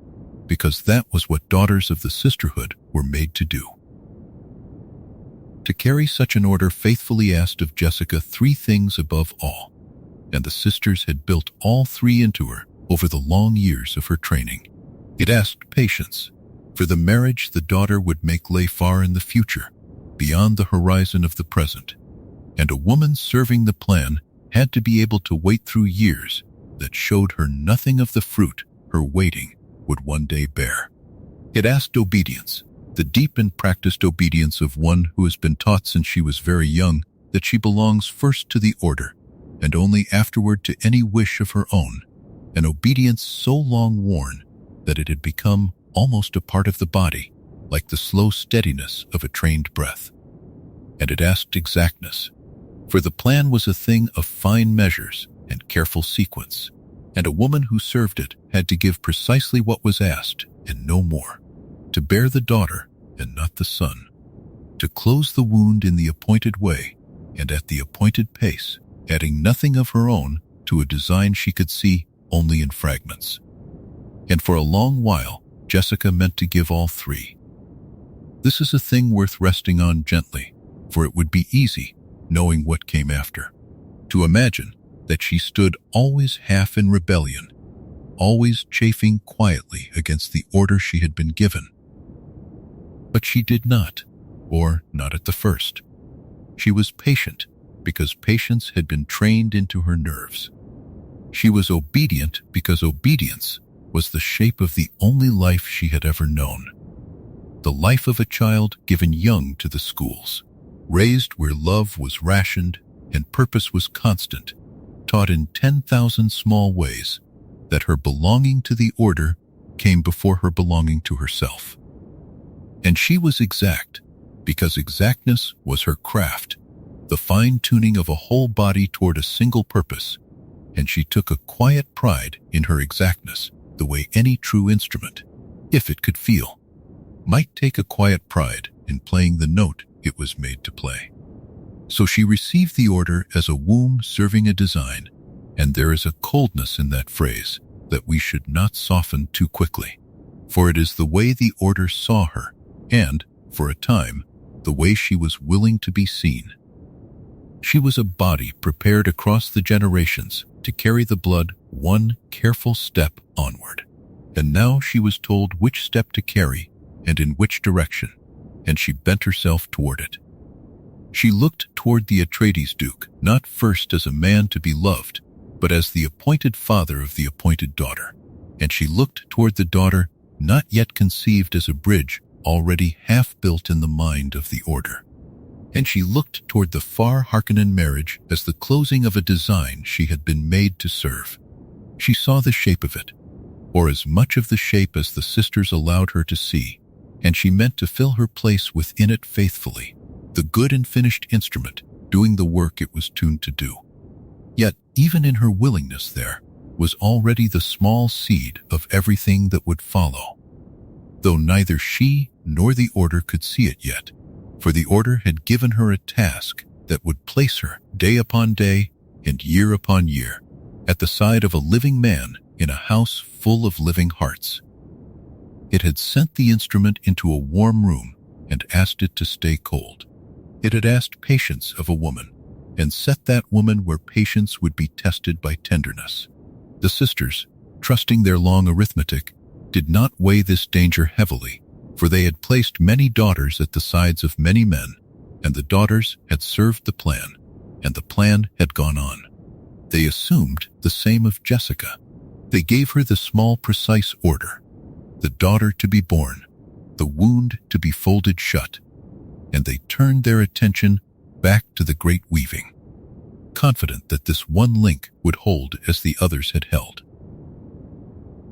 because that was what daughters of the sisterhood were made to do. To carry such an order faithfully asked of Jessica 3 things above all, and the sisters had built all 3 into her over the long years of her training. It asked patience, for the marriage the daughter would make lay far in the future, beyond the horizon of the present, and a woman serving the plan had to be able to wait through years that showed her nothing of the fruit her waiting would one day bear. It asked obedience, the deep and practiced obedience of one who has been taught since she was very young that she belongs first to the order, and only afterward to any wish of her own, an obedience so long worn that it had become almost a part of the body, like the slow steadiness of a trained breath. And it asked exactness, for the plan was a thing of fine measures and careful sequence, and a woman who served it had to give precisely what was asked and no more, to bear the daughter and not the son, to close the wound in the appointed way and at the appointed pace, adding nothing of her own to a design she could see only in fragments. And for a long while, Jessica meant to give all 3. This is a thing worth resting on gently, for it would be easy, knowing what came after, to imagine that she stood always half in rebellion, always chafing quietly against the order she had been given. But she did not, or not at the first. She was patient, because patience had been trained into her nerves. She was obedient because obedience was the shape of the only life she had ever known. The life of a child given young to the schools, raised where love was rationed and purpose was constant, taught in 10,000 small ways that her belonging to the order came before her belonging to herself. And she was exact, because exactness was her craft, the fine-tuning of a whole body toward a single purpose, and she took a quiet pride in her exactness, the way any true instrument, if it could feel, might take a quiet pride in playing the note it was made to play. So she received the order as a womb serving a design, and there is a coldness in that phrase that we should not soften too quickly, for it is the way the order saw her, and, for a time, the way she was willing to be seen. She was a body prepared across the generations to carry the blood one careful step onward. And now she was told which step to carry and in which direction, and she bent herself toward it. She looked toward the Atreides Duke, not first as a man to be loved, but as the appointed father of the appointed daughter. And she looked toward the daughter, not yet conceived as a bridge, already half built in the mind of the order. And she looked toward the far Harkonnen marriage as the closing of a design she had been made to serve. She saw the shape of it, or as much of the shape as the sisters allowed her to see, and she meant to fill her place within it faithfully, the good and finished instrument, doing the work it was tuned to do. Yet, even in her willingness there, was already the small seed of everything that would follow. Though neither she nor the order could see it yet, for the order had given her a task that would place her, day upon day and year upon year, at the side of a living man in a house full of living hearts. It had sent the instrument into a warm room and asked it to stay cold. It had asked patience of a woman, and set that woman where patience would be tested by tenderness. The sisters, trusting their long arithmetic, did not weigh this danger heavily, for they had placed many daughters at the sides of many men, and the daughters had served the plan, and the plan had gone on. They assumed the same of Jessica. They gave her the small precise order, the daughter to be born, the wound to be folded shut, and they turned their attention back to the great weaving, confident that this one link would hold as the others had held.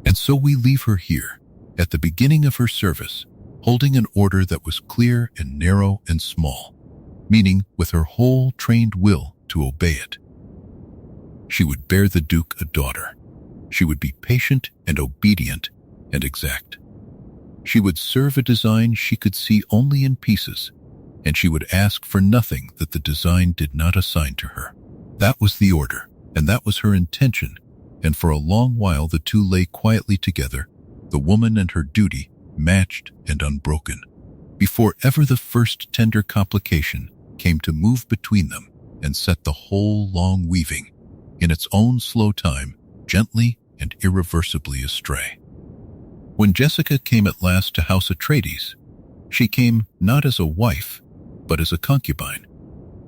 And so we leave her here, at the beginning of her service, holding an order that was clear and narrow and small, meaning with her whole trained will to obey it. She would bear the Duke a daughter. She would be patient and obedient and exact. She would serve a design she could see only in pieces, and she would ask for nothing that the design did not assign to her. That was the order, and that was her intention, and for a long while the two lay quietly together, the woman and her duty matched and unbroken, before ever the first tender complication came to move between them and set the whole long weaving, in its own slow time, gently and irreversibly astray. When Jessica came at last to House Atreides, she came not as a wife, but as a concubine,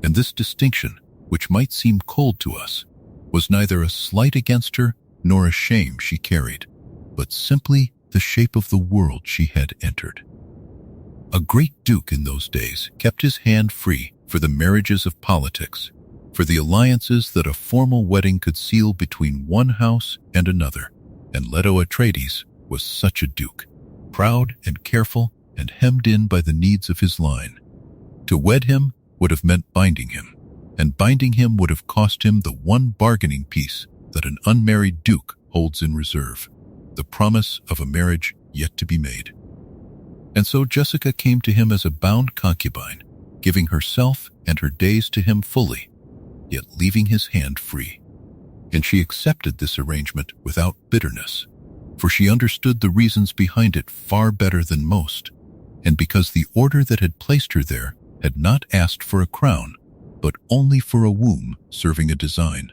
and this distinction, which might seem cold to us, was neither a slight against her nor a shame she carried, but simply the shape of the world she had entered. A great duke in those days kept his hand free for the marriages of politics, for the alliances that a formal wedding could seal between one house and another, and Leto Atreides was such a duke, proud and careful and hemmed in by the needs of his line. To wed him would have meant binding him, and binding him would have cost him the one bargaining piece that an unmarried duke holds in reserve, the promise of a marriage yet to be made. And so Jessica came to him as a bound concubine, giving herself and her days to him fully, yet leaving his hand free. And she accepted this arrangement without bitterness, for she understood the reasons behind it far better than most, and because the order that had placed her there had not asked for a crown, but only for a womb serving a design.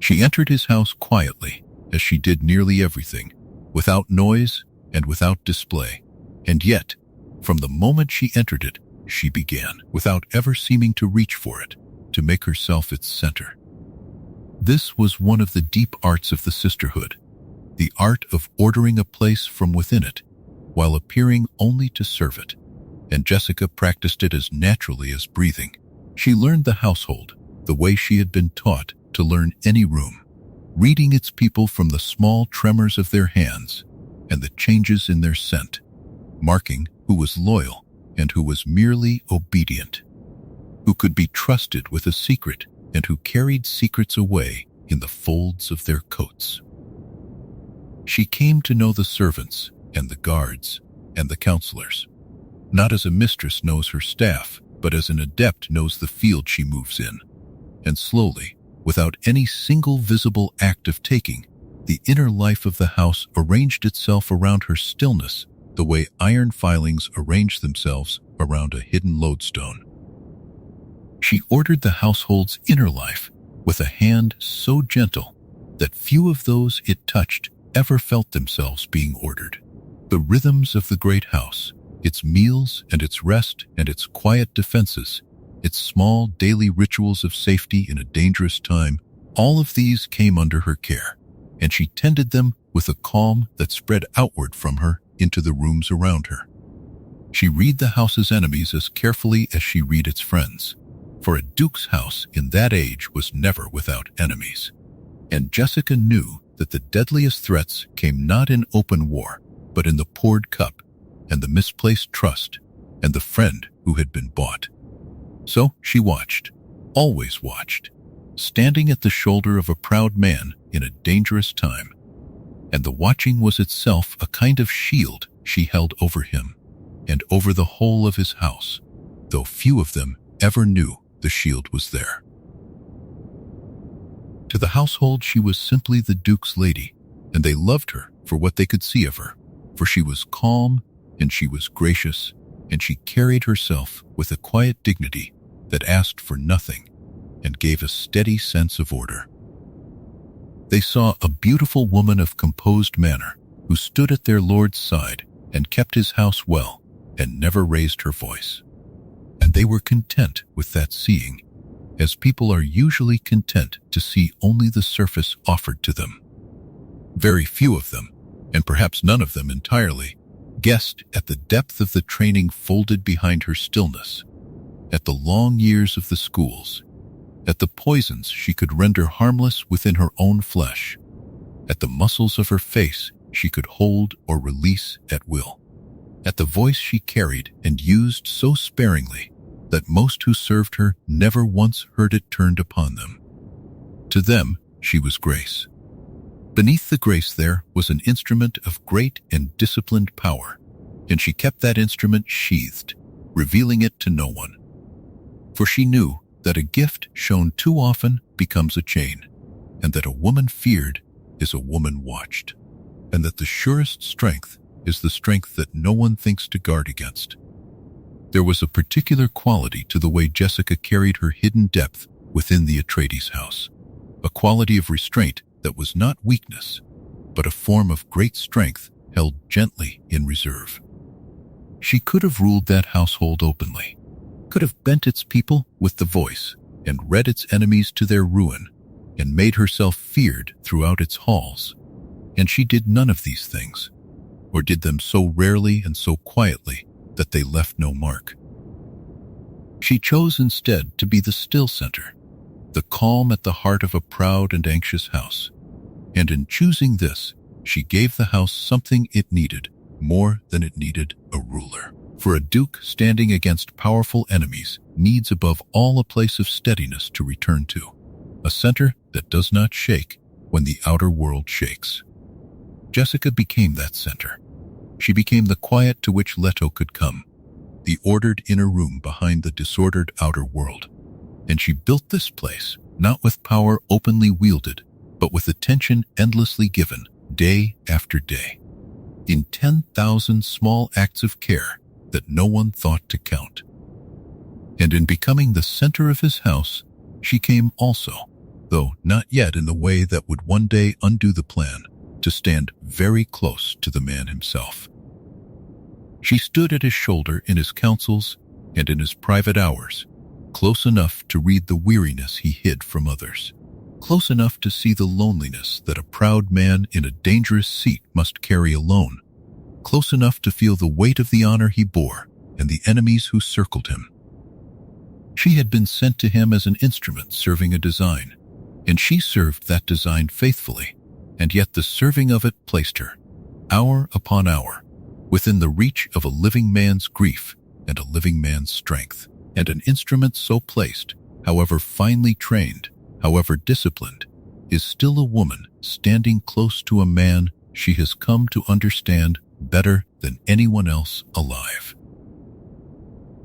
She entered his house quietly, as she did nearly everything, without noise and without display, and yet, from the moment she entered it, she began, without ever seeming to reach for it, to make herself its center. This was one of the deep arts of the sisterhood, the art of ordering a place from within it, while appearing only to serve it, and Jessica practiced it as naturally as breathing. She learned the household, the way she had been taught to learn any room, reading its people from the small tremors of their hands and the changes in their scent, marking who was loyal and who was merely obedient, who could be trusted with a secret and who carried secrets away in the folds of their coats. She came to know the servants and the guards and the counselors, not as a mistress knows her staff, but as an adept knows the field she moves in. And slowly, without any single visible act of taking, the inner life of the house arranged itself around her stillness, the way iron filings arrange themselves around a hidden lodestone. She ordered the household's inner life with a hand so gentle that few of those it touched ever felt themselves being ordered. The rhythms of the great house, its meals and its rest and its quiet defenses, its small daily rituals of safety in a dangerous time, all of these came under her care, and she tended them with a calm that spread outward from her into the rooms around her. She read the house's enemies as carefully as she read its friends, for a duke's house in that age was never without enemies. And Jessica knew that the deadliest threats came not in open war, but in the poured cup, and the misplaced trust, and the friend who had been bought. So she watched, always watched, standing at the shoulder of a proud man in a dangerous time. And the watching was itself a kind of shield she held over him, and over the whole of his house, though few of them ever knew the shield was there. To the household she was simply the Duke's lady, and they loved her for what they could see of her, for she was calm, and she was gracious, and she carried herself with a quiet dignity that asked for nothing and gave a steady sense of order. They saw a beautiful woman of composed manner who stood at their lord's side and kept his house well and never raised her voice. And they were content with that seeing, as people are usually content to see only the surface offered to them. Very few of them, and perhaps none of them entirely, guessed at the depth of the training folded behind her stillness, at the long years of the schools, at the poisons she could render harmless within her own flesh, at the muscles of her face she could hold or release at will, at the voice she carried and used so sparingly that most who served her never once heard it turned upon them. To them, she was grace. Beneath the grace there was an instrument of great and disciplined power, and she kept that instrument sheathed, revealing it to no one. For she knew that a gift shown too often becomes a chain, and that a woman feared is a woman watched, and that the surest strength is the strength that no one thinks to guard against. There was a particular quality to the way Jessica carried her hidden depth within the Atreides house, a quality of restraint that was not weakness, but a form of great strength held gently in reserve. She could have ruled that household openly, could have bent its people with the voice and read its enemies to their ruin, and made herself feared throughout its halls. And she did none of these things, or did them so rarely and so quietly that they left no mark. She chose instead to be the still center, the calm at the heart of a proud and anxious house. And in choosing this, she gave the house something it needed more than it needed a ruler. For a duke standing against powerful enemies needs above all a place of steadiness to return to, a center that does not shake when the outer world shakes. Jessica became that center. She became the quiet to which Leto could come, the ordered inner room behind the disordered outer world. And she built this place, not with power openly wielded, but with attention endlessly given, day after day, in 10,000 small acts of care that no one thought to count. And in becoming the center of his house, she came also, though not yet in the way that would one day undo the plan, to stand very close to the man himself. She stood at his shoulder in his councils and in his private hours, close enough to read the weariness he hid from others, close enough to see the loneliness that a proud man in a dangerous seat must carry alone, close enough to feel the weight of the honor he bore and the enemies who circled him. She had been sent to him as an instrument serving a design, and she served that design faithfully, and yet the serving of it placed her, hour upon hour, within the reach of a living man's grief and a living man's strength. And an instrument so placed, however finely trained, however disciplined, is still a woman standing close to a man she has come to understand better than anyone else alive.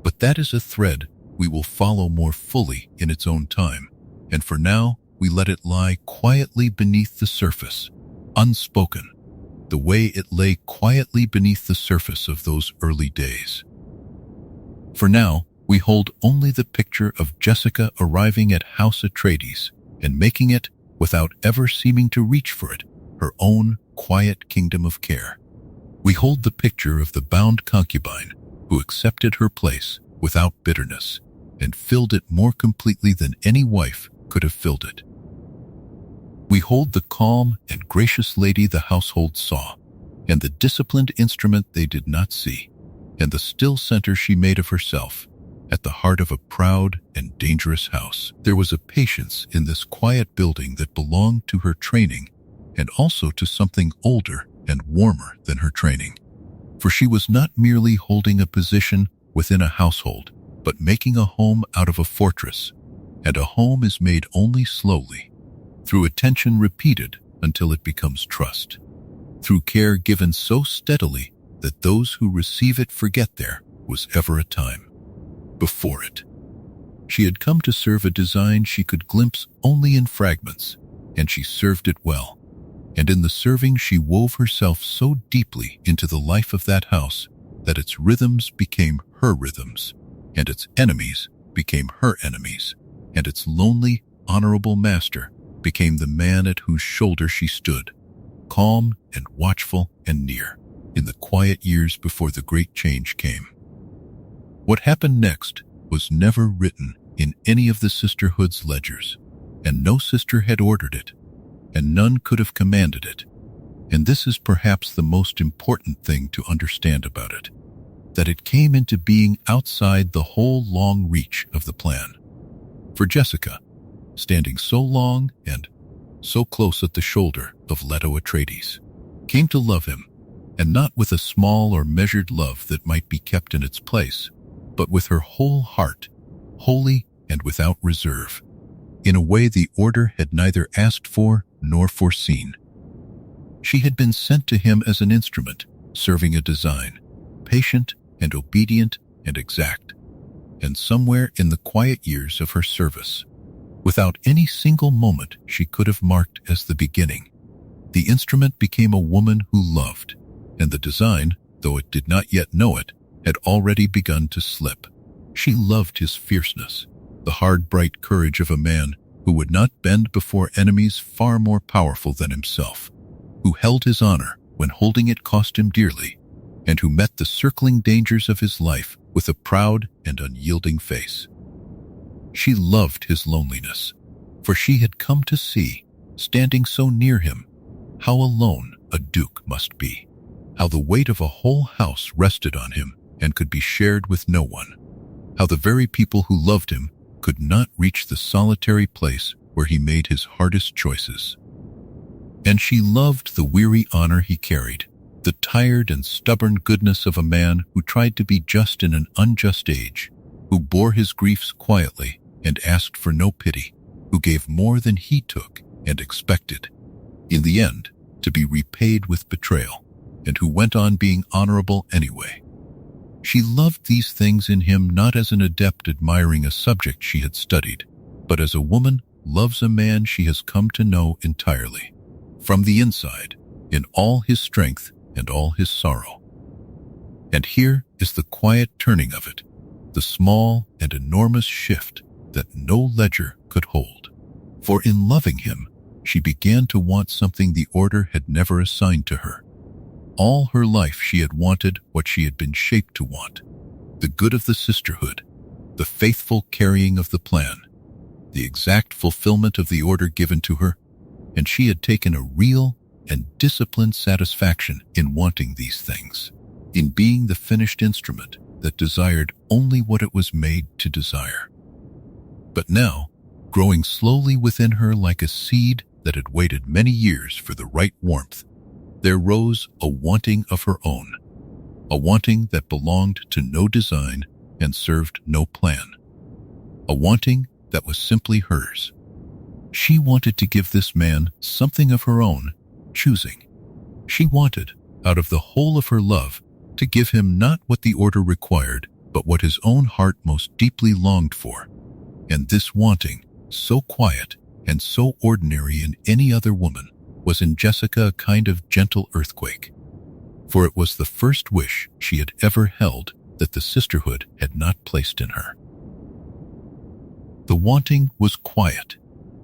But that is a thread we will follow more fully in its own time, and for now, we let it lie quietly beneath the surface, unspoken, the way it lay quietly beneath the surface of those early days. For now, we hold only the picture of Jessica arriving at House Atreides and making it, without ever seeming to reach for it, her own quiet kingdom of care. We hold the picture of the bound concubine who accepted her place without bitterness and filled it more completely than any wife could have filled it. We hold the calm and gracious lady the household saw, and the disciplined instrument they did not see, and the still center she made of herself. At the heart of a proud and dangerous house, there was a patience in this quiet building that belonged to her training and also to something older and warmer than her training. For she was not merely holding a position within a household, but making a home out of a fortress, and a home is made only slowly, through attention repeated until it becomes trust, through care given so steadily that those who receive it forget there was ever a time before it. She had come to serve a design she could glimpse only in fragments, and she served it well. And in the serving she wove herself so deeply into the life of that house that its rhythms became her rhythms, and its enemies became her enemies, and its lonely, honorable master became the man at whose shoulder she stood, calm and watchful and near, in the quiet years before the great change came. What happened next was never written in any of the sisterhood's ledgers, and no sister had ordered it, and none could have commanded it. And this is perhaps the most important thing to understand about it, that it came into being outside the whole long reach of the plan. For Jessica, standing so long and so close at the shoulder of Leto Atreides, came to love him, and not with a small or measured love that might be kept in its place, but with her whole heart, wholly and without reserve, in a way the order had neither asked for nor foreseen. She had been sent to him as an instrument, serving a design, patient and obedient and exact, and somewhere in the quiet years of her service, without any single moment she could have marked as the beginning, the instrument became a woman who loved, and the design, though it did not yet know it, had already begun to slip. She loved his fierceness, the hard, bright courage of a man who would not bend before enemies far more powerful than himself, who held his honor when holding it cost him dearly, and who met the circling dangers of his life with a proud and unyielding face. She loved his loneliness, for she had come to see, standing so near him, how alone a duke must be, how the weight of a whole house rested on him and could be shared with no one, how the very people who loved him could not reach the solitary place where he made his hardest choices. And she loved the weary honor he carried, the tired and stubborn goodness of a man who tried to be just in an unjust age, who bore his griefs quietly and asked for no pity, who gave more than he took and expected, in the end, to be repaid with betrayal, and who went on being honorable anyway. She loved these things in him not as an adept admiring a subject she had studied, but as a woman loves a man she has come to know entirely, from the inside, in all his strength and all his sorrow. And here is the quiet turning of it, the small and enormous shift that no ledger could hold. For in loving him, she began to want something the order had never assigned to her. All her life she had wanted what she had been shaped to want, the good of the sisterhood, the faithful carrying of the plan, the exact fulfillment of the order given to her, and she had taken a real and disciplined satisfaction in wanting these things, in being the finished instrument that desired only what it was made to desire. But now, growing slowly within her like a seed that had waited many years for the right warmth, there rose a wanting of her own, a wanting that belonged to no design and served no plan, a wanting that was simply hers. She wanted to give this man something of her own choosing. She wanted, out of the whole of her love, to give him not what the order required, but what his own heart most deeply longed for. And this wanting, so quiet and so ordinary in any other woman, was in Jessica a kind of gentle earthquake. For it was the first wish she had ever held that the sisterhood had not placed in her. The wanting was quiet,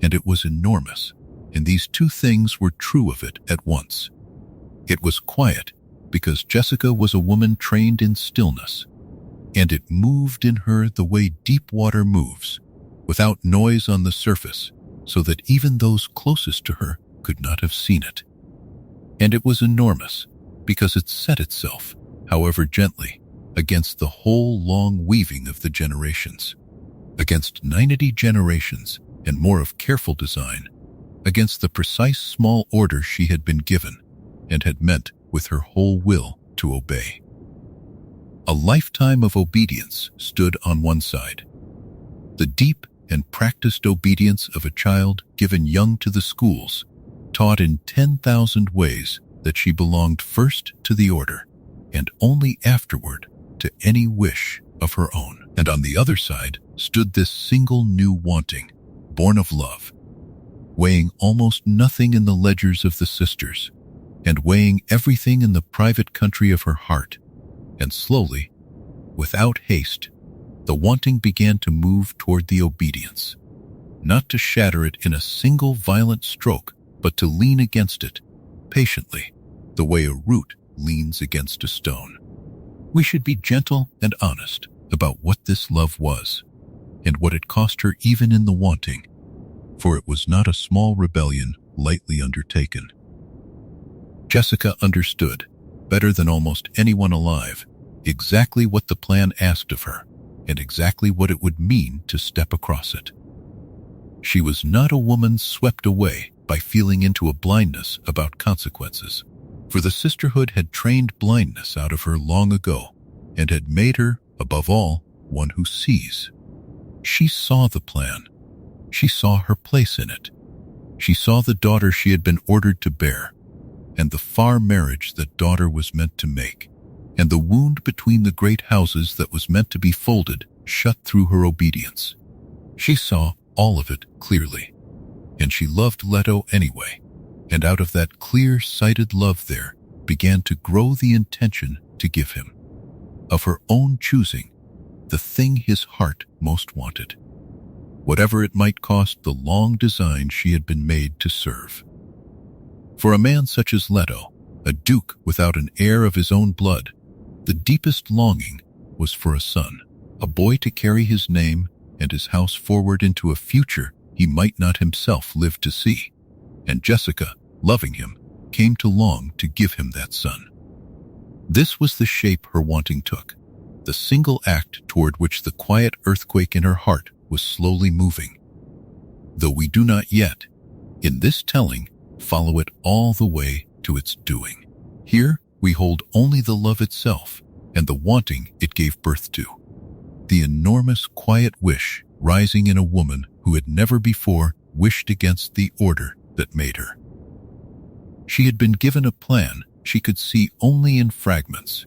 and it was enormous, and these two things were true of it at once. It was quiet because Jessica was a woman trained in stillness, and it moved in her the way deep water moves, without noise on the surface, so that even those closest to her could not have seen it. And it was enormous because it set itself, however gently, against the whole long weaving of the generations, against 90 generations and more of careful design, against the precise small order she had been given and had meant with her whole will to obey. A lifetime of obedience stood on one side. The deep and practiced obedience of a child given young to the schools, taught in 10,000 ways that she belonged first to the order, and only afterward to any wish of her own. And on the other side stood this single new wanting, born of love, weighing almost nothing in the ledgers of the sisters, and weighing everything in the private country of her heart. And slowly, without haste, the wanting began to move toward the obedience, not to shatter it in a single violent stroke, but to lean against it, patiently, the way a root leans against a stone. We should be gentle and honest about what this love was, and what it cost her even in the wanting, for it was not a small rebellion lightly undertaken. Jessica understood, better than almost anyone alive, exactly what the plan asked of her, and exactly what it would mean to step across it. She was not a woman swept away by feeling into a blindness about consequences, for the sisterhood had trained blindness out of her long ago, and had made her, above all, one who sees. She saw the plan. She saw her place in it. She saw the daughter she had been ordered to bear, and the far marriage that daughter was meant to make, and the wound between the great houses that was meant to be folded shut through her obedience. She saw all of it clearly, and she loved Leto anyway, and out of that clear-sighted love there began to grow the intention to give him, of her own choosing, the thing his heart most wanted, whatever it might cost the long design she had been made to serve. For a man such as Leto, a duke without an heir of his own blood, the deepest longing was for a son, a boy to carry his name and his house forward into a future he might not himself live to see. And Jessica, loving him, came to long to give him that son. This was the shape her wanting took, the single act toward which the quiet earthquake in her heart was slowly moving. Though we do not yet, in this telling, follow it all the way to its doing. Here we hold only the love itself and the wanting it gave birth to, the enormous quiet wish rising in a woman who had never before wished against the order that made her. She had been given a plan she could see only in fragments,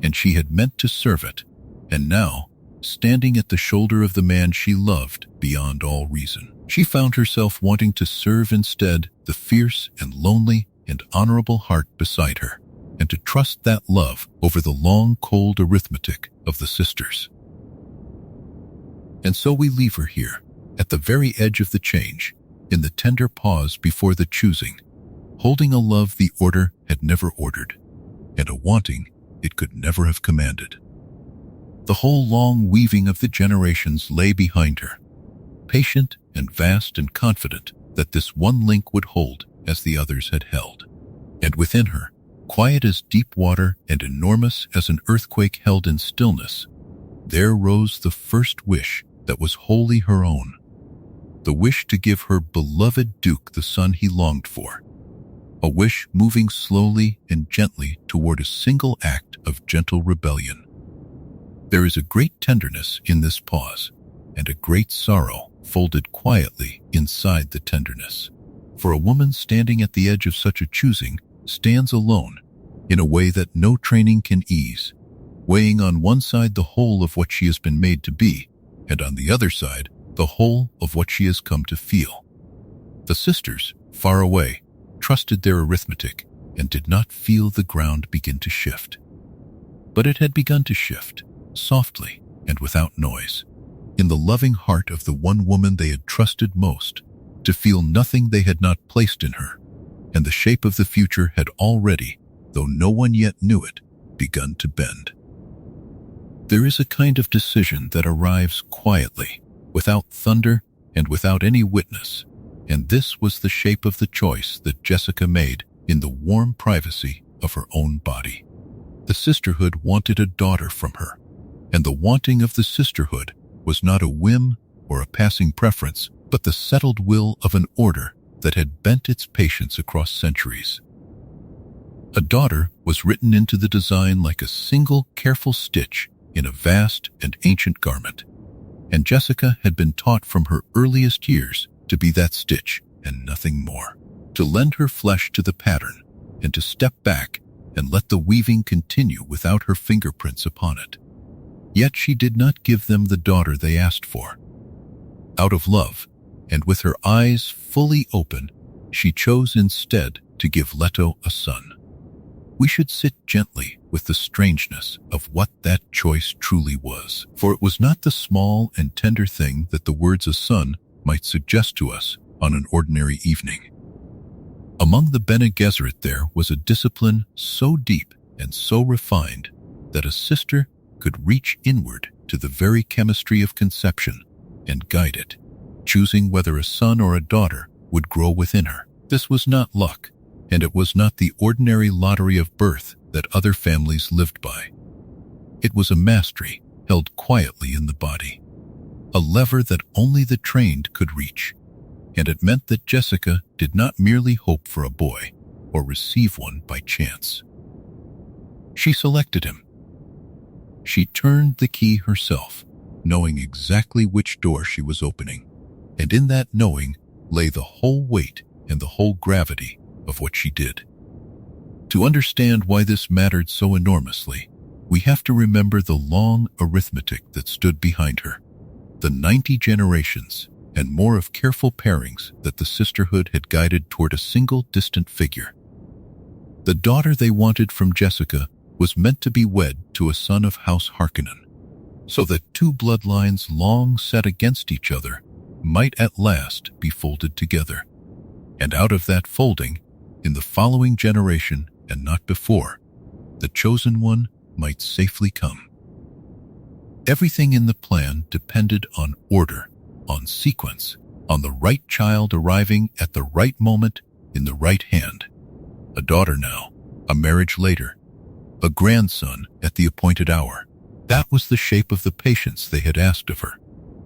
and she had meant to serve it, and now, standing at the shoulder of the man she loved beyond all reason, she found herself wanting to serve instead the fierce and lonely and honorable heart beside her, and to trust that love over the long, cold arithmetic of the sisters. And so we leave her here, at the very edge of the change, in the tender pause before the choosing, holding a love the order had never ordered, and a wanting it could never have commanded. The whole long weaving of the generations lay behind her, patient and vast and confident that this one link would hold as the others had held. And within her, quiet as deep water and enormous as an earthquake held in stillness, there rose the first wish that was wholly her own, the wish to give her beloved Duke the son he longed for, a wish moving slowly and gently toward a single act of gentle rebellion. There is a great tenderness in this pause, and a great sorrow folded quietly inside the tenderness. For a woman standing at the edge of such a choosing stands alone in a way that no training can ease, weighing on one side the whole of what she has been made to be, and on the other side, the whole of what she has come to feel. The sisters, far away, trusted their arithmetic and did not feel the ground begin to shift. But it had begun to shift, softly and without noise, in the loving heart of the one woman they had trusted most, to feel nothing they had not placed in her, and the shape of the future had already, though no one yet knew it, begun to bend. There is a kind of decision that arrives quietly, without thunder and without any witness, and this was the shape of the choice that Jessica made in the warm privacy of her own body. The sisterhood wanted a daughter from her, and the wanting of the sisterhood was not a whim or a passing preference, but the settled will of an order that had bent its patience across centuries. A daughter was written into the design like a single careful stitch in a vast and ancient garment, and Jessica had been taught from her earliest years to be that stitch and nothing more, to lend her flesh to the pattern and to step back and let the weaving continue without her fingerprints upon it. Yet she did not give them the daughter they asked for. Out of love, and with her eyes fully open, she chose instead to give Leto a son. We should sit gently with the strangeness of what that choice truly was, for it was not the small and tender thing that the words "a son" might suggest to us on an ordinary evening. Among the Bene Gesserit there was a discipline so deep and so refined that a sister could reach inward to the very chemistry of conception and guide it, choosing whether a son or a daughter would grow within her. This was not luck, and it was not the ordinary lottery of birth that other families lived by. It was a mastery held quietly in the body, a lever that only the trained could reach, and it meant that Jessica did not merely hope for a boy or receive one by chance. She selected him. She turned the key herself, knowing exactly which door she was opening, and in that knowing lay the whole weight and the whole gravity of what she did. To understand why this mattered so enormously, we have to remember the long arithmetic that stood behind her, the 90 generations and more of careful pairings that the sisterhood had guided toward a single distant figure. The daughter they wanted from Jessica was meant to be wed to a son of House Harkonnen, so that two bloodlines long set against each other might at last be folded together. And out of that folding, in the following generation and not before, the chosen one might safely come. Everything in the plan depended on order, on sequence, on the right child arriving at the right moment in the right hand. A daughter now, a marriage later, a grandson at the appointed hour. That was the shape of the patience they had asked of her,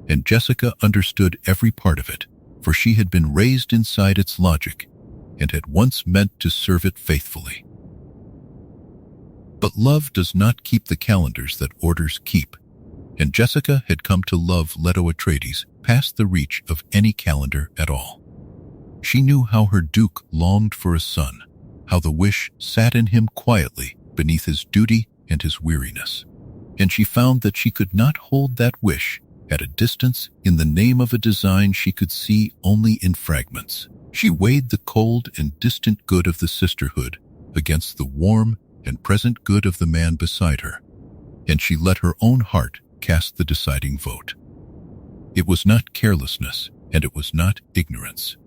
and Jessica understood every part of it, for she had been raised inside its logic and had once meant to serve it faithfully. But love does not keep the calendars that orders keep, and Jessica had come to love Leto Atreides past the reach of any calendar at all. She knew how her Duke longed for a son, how the wish sat in him quietly beneath his duty and his weariness, and she found that she could not hold that wish at a distance in the name of a design she could see only in fragments. She weighed the cold and distant good of the sisterhood against the warm and present good of the man beside her, and she let her own heart cast the deciding vote. It was not carelessness, and it was not ignorance.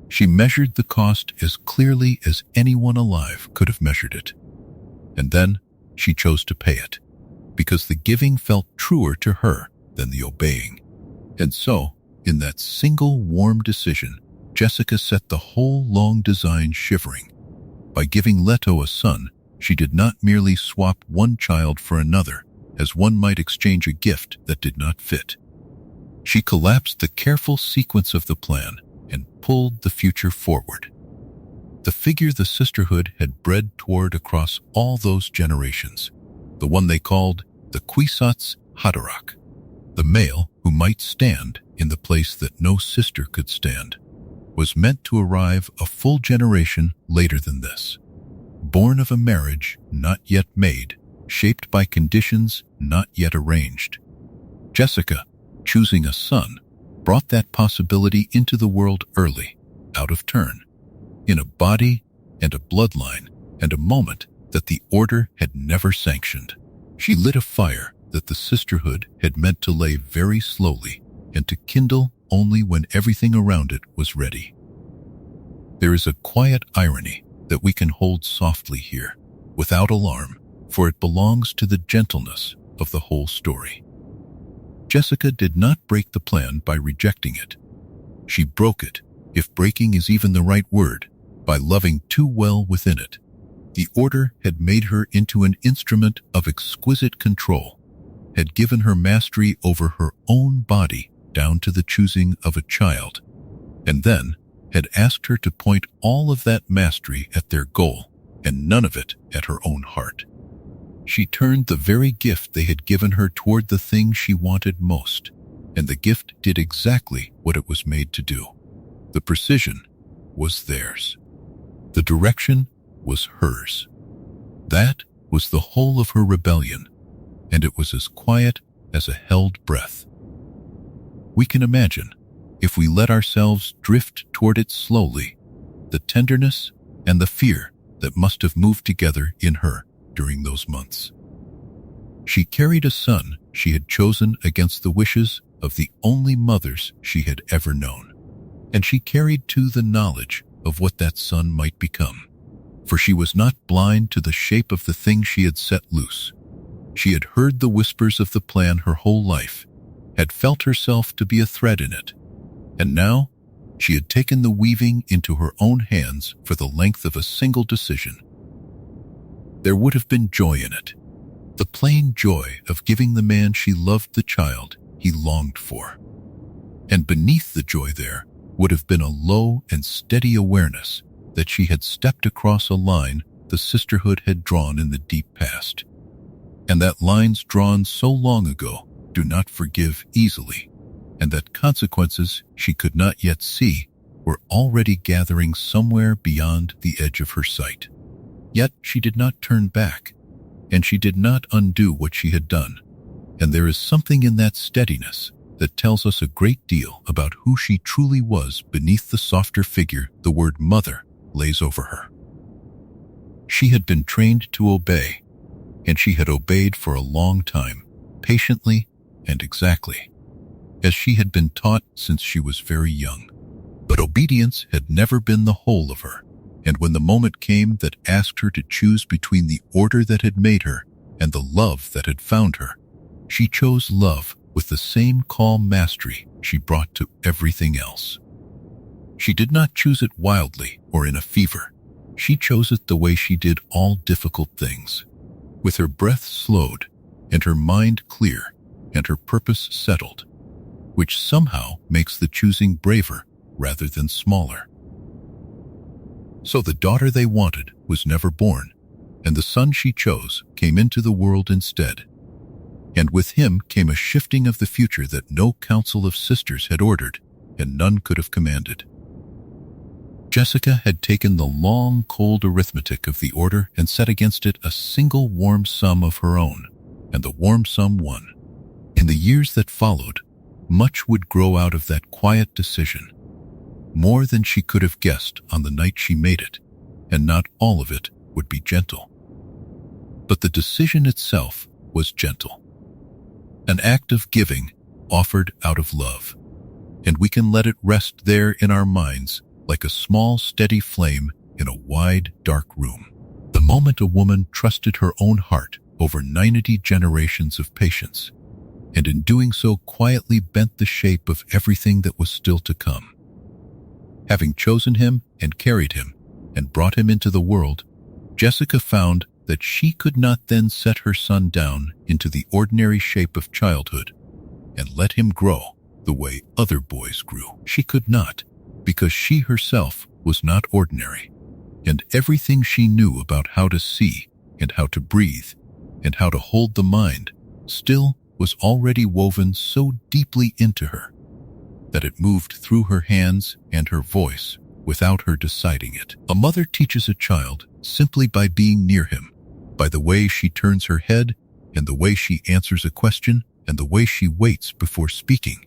She measured the cost as clearly as anyone alive could have measured it. And then she chose to pay it, because the giving felt truer to her than the obeying. And so, in that single warm decision, Jessica set the whole long design shivering. By giving Leto a son, she did not merely swap one child for another, as one might exchange a gift that did not fit. She collapsed the careful sequence of the plan and pulled the future forward. The figure the sisterhood had bred toward across all those generations, the one they called the Kwisatz Haderach, the male who might stand in the place that no sister could stand, was meant to arrive a full generation later than this. Born of a marriage not yet made, shaped by conditions not yet arranged. Jessica, choosing a son, brought that possibility into the world early, out of turn, in a body and a bloodline and a moment that the Order had never sanctioned. She lit a fire that the sisterhood had meant to lay very slowly and to kindle only when everything around it was ready. There is a quiet irony that we can hold softly here, without alarm, for it belongs to the gentleness of the whole story. Jessica did not break the plan by rejecting it. She broke it, if breaking is even the right word, by loving too well within it. The Order had made her into an instrument of exquisite control, had given her mastery over her own body down to the choosing of a child, and then had asked her to point all of that mastery at their goal, and none of it at her own heart. She turned the very gift they had given her toward the thing she wanted most, and the gift did exactly what it was made to do. The precision was theirs. The direction was hers. That was the whole of her rebellion, and it was as quiet as a held breath. We can imagine, if we let ourselves drift toward it slowly, the tenderness and the fear that must have moved together in her during those months. She carried a son she had chosen against the wishes of the only mothers she had ever known, and she carried too the knowledge of what that son might become, for she was not blind to the shape of the thing she had set loose. She had heard the whispers of the plan her whole life, had felt herself to be a thread in it, and now she had taken the weaving into her own hands for the length of a single decision. There would have been joy in it, the plain joy of giving the man she loved the child he longed for. And beneath the joy there would have been a low and steady awareness that she had stepped across a line the sisterhood had drawn in the deep past, and that lines drawn so long ago do not forgive easily, and that consequences she could not yet see were already gathering somewhere beyond the edge of her sight. Yet she did not turn back, and she did not undo what she had done, and there is something in that steadiness that tells us a great deal about who she truly was beneath the softer figure the word mother lays over her. She had been trained to obey, and she had obeyed for a long time, patiently and exactly, as she had been taught since she was very young. But obedience had never been the whole of her, and when the moment came that asked her to choose between the order that had made her and the love that had found her, she chose love with the same calm mastery she brought to everything else. She did not choose it wildly or in a fever. She chose it the way she did all difficult things, with her breath slowed and her mind clear and her purpose settled, which somehow makes the choosing braver rather than smaller. So the daughter they wanted was never born, and the son she chose came into the world instead. And with him came a shifting of the future that no council of sisters had ordered, and none could have commanded. Jessica had taken the long, cold arithmetic of the order and set against it a single warm sum of her own, and the warm sum won. In the years that followed, much would grow out of that quiet decision, more than she could have guessed on the night she made it, and not all of it would be gentle. But the decision itself was gentle, an act of giving offered out of love, and we can let it rest there in our minds like a small, steady flame in a wide, dark room. The moment a woman trusted her own heart over 90 generations of patience, and in doing so quietly bent the shape of everything that was still to come. Having chosen him and carried him and brought him into the world, Jessica found that she could not then set her son down into the ordinary shape of childhood and let him grow the way other boys grew. She could not, because she herself was not ordinary, and everything she knew about how to see and how to breathe and how to hold the mind still was already woven so deeply into her that it moved through her hands and her voice without her deciding it. A mother teaches a child simply by being near him, by the way she turns her head, and the way she answers a question, and the way she waits before speaking.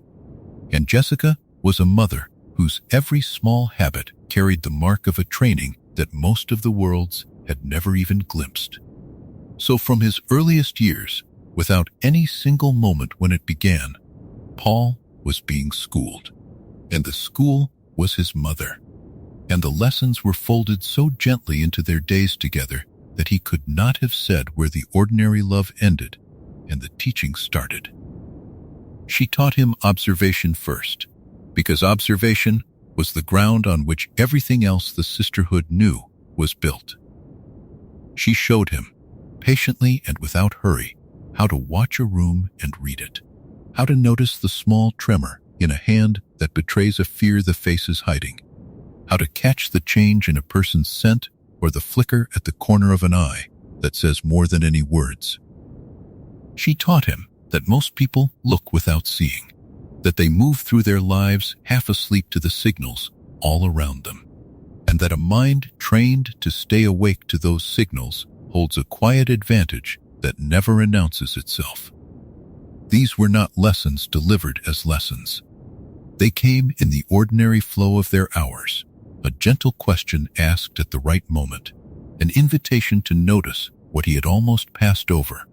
And Jessica was a mother whose every small habit carried the mark of a training that most of the worlds had never even glimpsed. So from his earliest years, without any single moment when it began, Paul was being schooled. And the school was his mother. And the lessons were folded so gently into their days together that he could not have said where the ordinary love ended and the teaching started. She taught him observation first, because observation was the ground on which everything else the sisterhood knew was built. She showed him, patiently and without hurry, how to watch a room and read it, how to notice the small tremor in a hand that betrays a fear the face is hiding, how to catch the change in a person's scent or the flicker at the corner of an eye that says more than any words. She taught him that most people look without seeing, that they move through their lives half asleep to the signals all around them, and that a mind trained to stay awake to those signals holds a quiet advantage that never announces itself. These were not lessons delivered as lessons. They came in the ordinary flow of their hours, a gentle question asked at the right moment, an invitation to notice what he had almost passed over,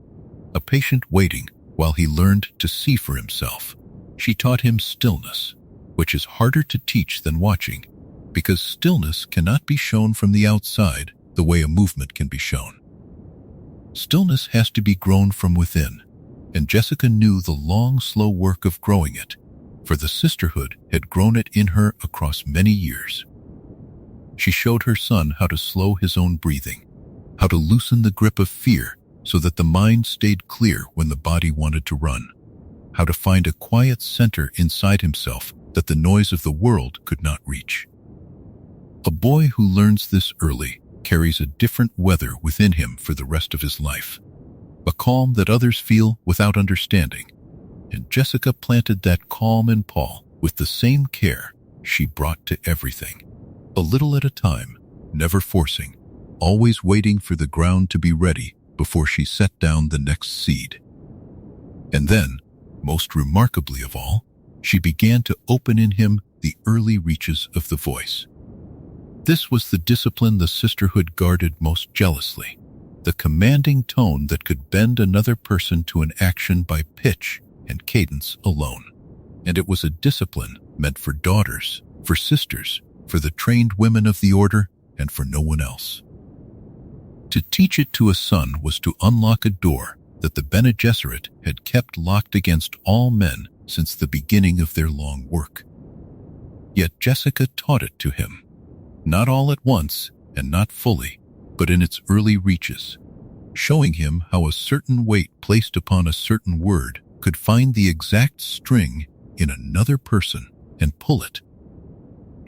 a patient waiting while he learned to see for himself. She taught him stillness, which is harder to teach than watching, because stillness cannot be shown from the outside the way a movement can be shown. Stillness has to be grown from within, and Jessica knew the long, slow work of growing it, for the sisterhood had grown it in her across many years. She showed her son how to slow his own breathing, how to loosen the grip of fear so that the mind stayed clear when the body wanted to run, how to find a quiet center inside himself that the noise of the world could not reach. A boy who learns this early carries a different weather within him for the rest of his life, a calm that others feel without understanding, and Jessica planted that calm in Paul with the same care she brought to everything, a little at a time, never forcing, always waiting for the ground to be ready before she set down the next seed. And then, most remarkably of all, she began to open in him the early reaches of the voice. This was the discipline the sisterhood guarded most jealously, the commanding tone that could bend another person to an action by pitch and cadence alone. And it was a discipline meant for daughters, for sisters, for the trained women of the order, and for no one else. To teach it to a son was to unlock a door that the Bene Gesserit had kept locked against all men since the beginning of their long work. Yet Jessica taught it to him, not all at once and not fully, but in its early reaches, showing him how a certain weight placed upon a certain word could find the exact string in another person and pull it.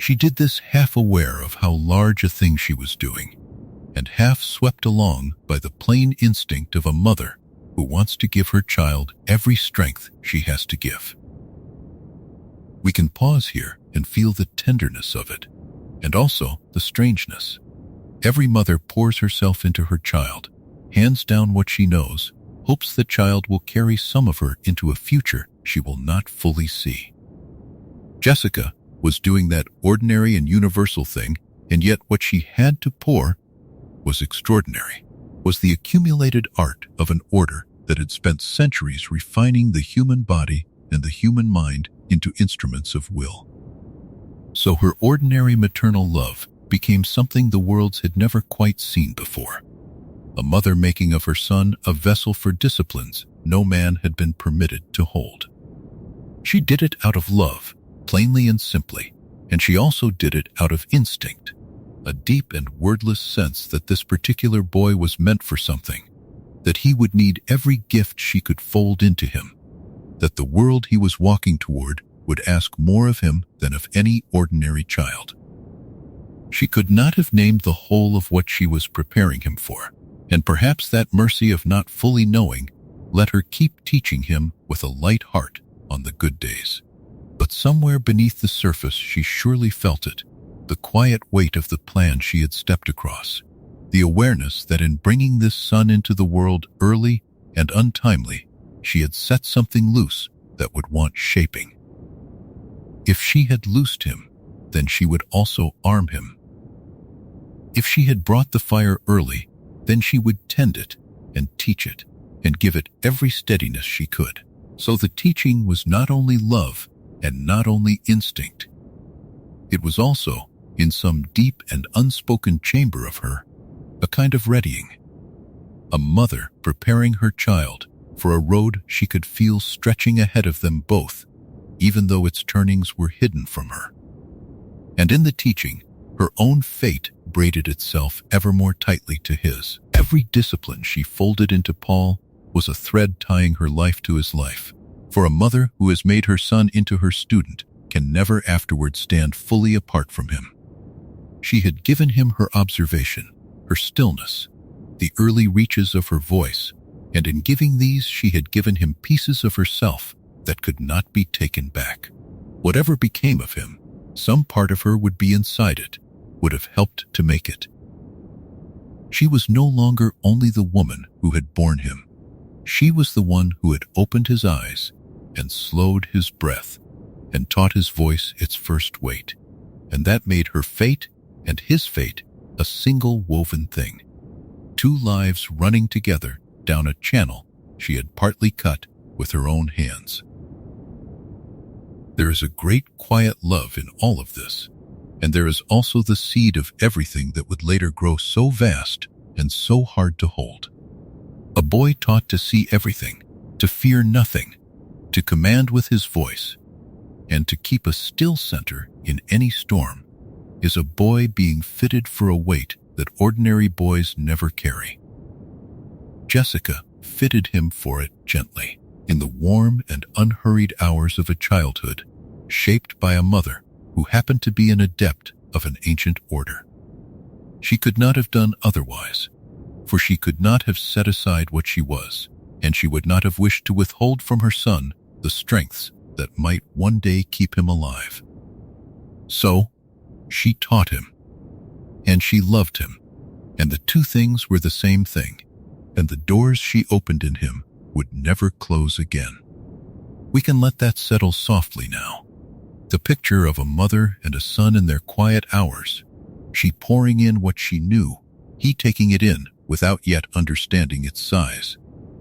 She did this half aware of how large a thing she was doing, and half swept along by the plain instinct of a mother who wants to give her child every strength she has to give. We can pause here and feel the tenderness of it, and also the strangeness. Every mother pours herself into her child, hands down what she knows, hopes the child will carry some of her into a future she will not fully see. Jessica was doing that ordinary and universal thing, and yet what she had to pour was extraordinary, was the accumulated art of an order that had spent centuries refining the human body and the human mind into instruments of will. So her ordinary maternal love became something the worlds had never quite seen before, a mother making of her son a vessel for disciplines no man had been permitted to hold. She did it out of love, plainly and simply, and she also did it out of instinct, a deep and wordless sense that this particular boy was meant for something, that he would need every gift she could fold into him, that the world he was walking toward would ask more of him than of any ordinary child. She could not have named the whole of what she was preparing him for, and perhaps that mercy of not fully knowing let her keep teaching him with a light heart on the good days. But somewhere beneath the surface she surely felt it, the quiet weight of the plan she had stepped across, The awareness that in bringing this son into the world early and untimely, she had set something loose that would want shaping. If she had loosed him, then she would also arm him. If she had brought the fire early, then she would tend it and teach it and give it every steadiness she could. So the teaching was not only love and not only instinct. It was also, in some deep and unspoken chamber of her, a kind of readying. A mother preparing her child for a road she could feel stretching ahead of them both, even though its turnings were hidden from her. And in the teaching, her own fate braided itself ever more tightly to his. Every discipline she folded into Paul was a thread tying her life to his life. For a mother who has made her son into her student can never afterward stand fully apart from him. She had given him her observation, her stillness, the early reaches of her voice, and in giving these she had given him pieces of herself that could not be taken back. Whatever became of him, some part of her would be inside it, would have helped to make it. She was no longer only the woman who had borne him. She was the one who had opened his eyes and slowed his breath and taught his voice its first weight. And that made her fate and his fate a single woven thing. Two lives running together down a channel she had partly cut with her own hands. There is a great quiet love in all of this, and there is also the seed of everything that would later grow so vast and so hard to hold. A boy taught to see everything, to fear nothing, to command with his voice, and to keep a still center in any storm, is a boy being fitted for a weight that ordinary boys never carry. Jessica fitted him for it gently, in the warm and unhurried hours of a childhood, shaped by a mother who happened to be an adept of an ancient order. She could not have done otherwise, for she could not have set aside what she was, and she would not have wished to withhold from her son the strengths that might one day keep him alive. So, she taught him, and she loved him, and the two things were the same thing, and the doors she opened in him would never close again. We can let that settle softly now. The picture of a mother and a son in their quiet hours, she pouring in what she knew, he taking it in without yet understanding its size.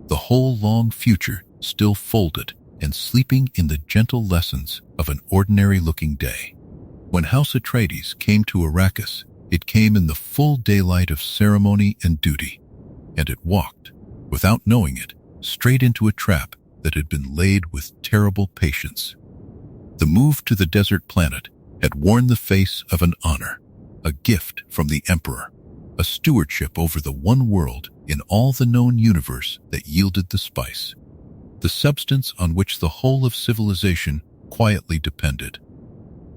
The whole long future still folded and sleeping in the gentle lessons of an ordinary-looking day. When House Atreides came to Arrakis, it came in the full daylight of ceremony and duty, and it walked, without knowing it, straight into a trap that had been laid with terrible patience. The move to the desert planet had worn the face of an honor, a gift from the Emperor, a stewardship over the one world in all the known universe that yielded the spice, the substance on which the whole of civilization quietly depended.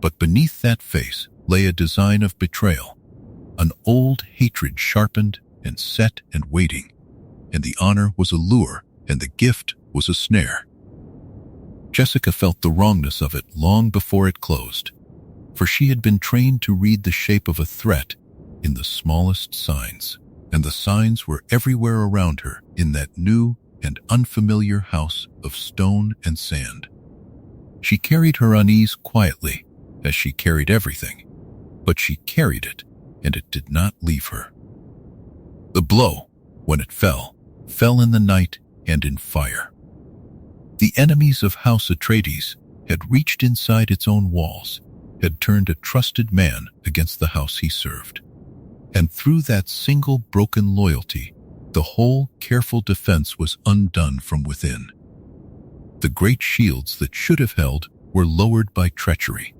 But beneath that face lay a design of betrayal, an old hatred sharpened and set and waiting, and the honor was a lure and the gift was a snare. Jessica felt the wrongness of it long before it closed, for she had been trained to read the shape of a threat in the smallest signs, and the signs were everywhere around her in that new and unfamiliar house of stone and sand. She carried her unease quietly, as she carried everything, but she carried it, and it did not leave her. The blow, when it fell in the night and in fire. The enemies of House Atreides had reached inside its own walls, had turned a trusted man against the house he served. And through that single broken loyalty, the whole careful defense was undone from within. The great shields that should have held were lowered by treachery,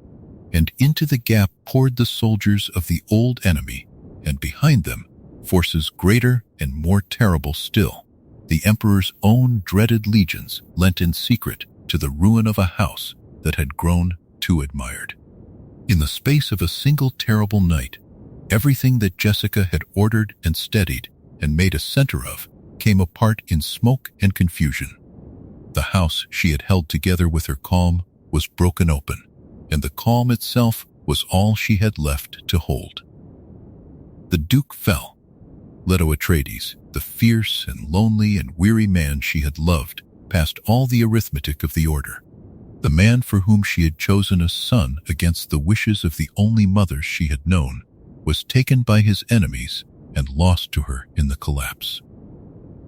and into the gap poured the soldiers of the old enemy, and behind them, forces greater and more terrible still, the Emperor's own dreaded legions lent in secret to the ruin of a house that had grown too admired. In the space of a single terrible night, everything that Jessica had ordered and steadied and made a center of came apart in smoke and confusion. The house she had held together with her calm was broken open, and the calm itself was all she had left to hold. The Duke fell, Leto Atreides, the fierce and lonely and weary man she had loved, passed all the arithmetic of the Order. The man for whom she had chosen a son against the wishes of the only mother she had known was taken by his enemies and lost to her in the collapse.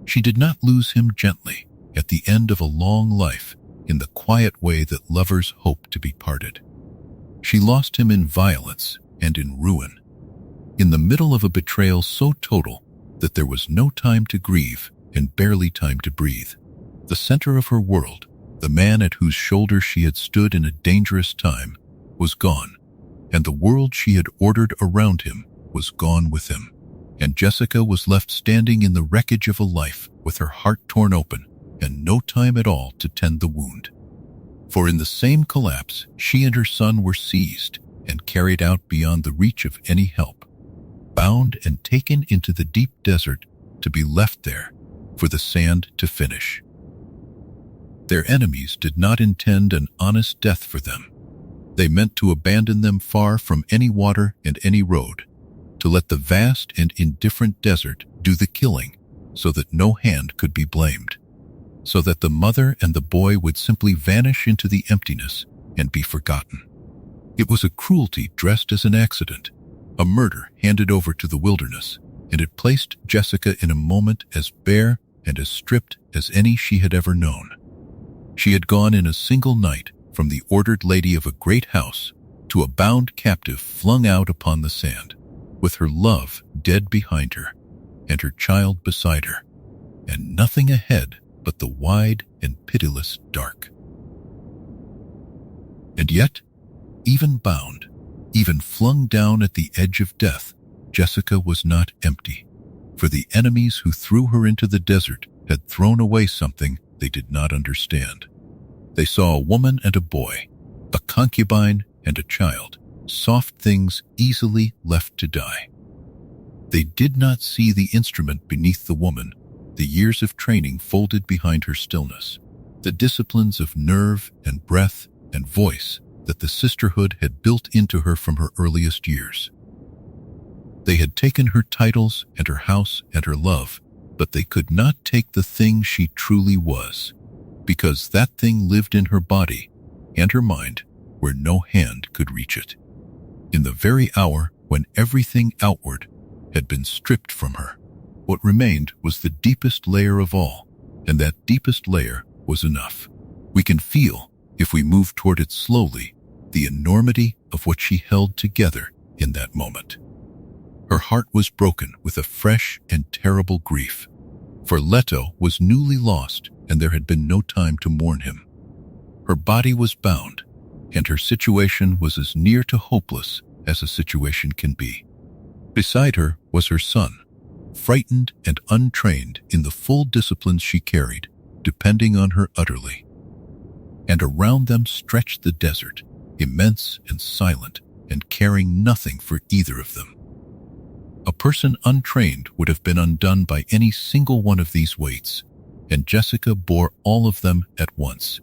She did not lose him gently at the end of a long life in the quiet way that lovers hope to be parted. She lost him in violence and in ruin, in the middle of a betrayal so total that there was no time to grieve and barely time to breathe. The center of her world, the man at whose shoulder she had stood in a dangerous time, was gone, and the world she had ordered around him was gone with him, and Jessica was left standing in the wreckage of a life with her heart torn open and no time at all to tend the wound. For in the same collapse, she and her son were seized and carried out beyond the reach of any help, bound and taken into the deep desert to be left there for the sand to finish. Their enemies did not intend an honest death for them. They meant to abandon them far from any water and any road, to let the vast and indifferent desert do the killing so that no hand could be blamed, so that the mother and the boy would simply vanish into the emptiness and be forgotten. It was a cruelty dressed as an accident, a murder handed over to the wilderness, and it placed Jessica in a moment as bare and as stripped as any she had ever known. She had gone in a single night from the ordered lady of a great house to a bound captive flung out upon the sand, with her love dead behind her and her child beside her, and nothing ahead but the wide and pitiless dark. And yet, even bound, even flung down at the edge of death, Jessica was not empty, for the enemies who threw her into the desert had thrown away something they did not understand. They saw a woman and a boy, a concubine and a child, soft things easily left to die. They did not see the instrument beneath the woman, the years of training folded behind her stillness, the disciplines of nerve and breath and voice that the sisterhood had built into her from her earliest years. They had taken her titles and her house and her love, but they could not take the thing she truly was, because that thing lived in her body and her mind where no hand could reach it. In the very hour when everything outward had been stripped from her, what remained was the deepest layer of all, and that deepest layer was enough. We can feel, if we move toward it slowly, the enormity of what she held together in that moment. Her heart was broken with a fresh and terrible grief, for Leto was newly lost and there had been no time to mourn him. Her body was bound, and her situation was as near to hopeless as a situation can be. Beside her was her son, frightened and untrained in the full disciplines she carried, depending on her utterly. And around them stretched the desert, immense and silent, and caring nothing for either of them. A person untrained would have been undone by any single one of these weights, and Jessica bore all of them at once,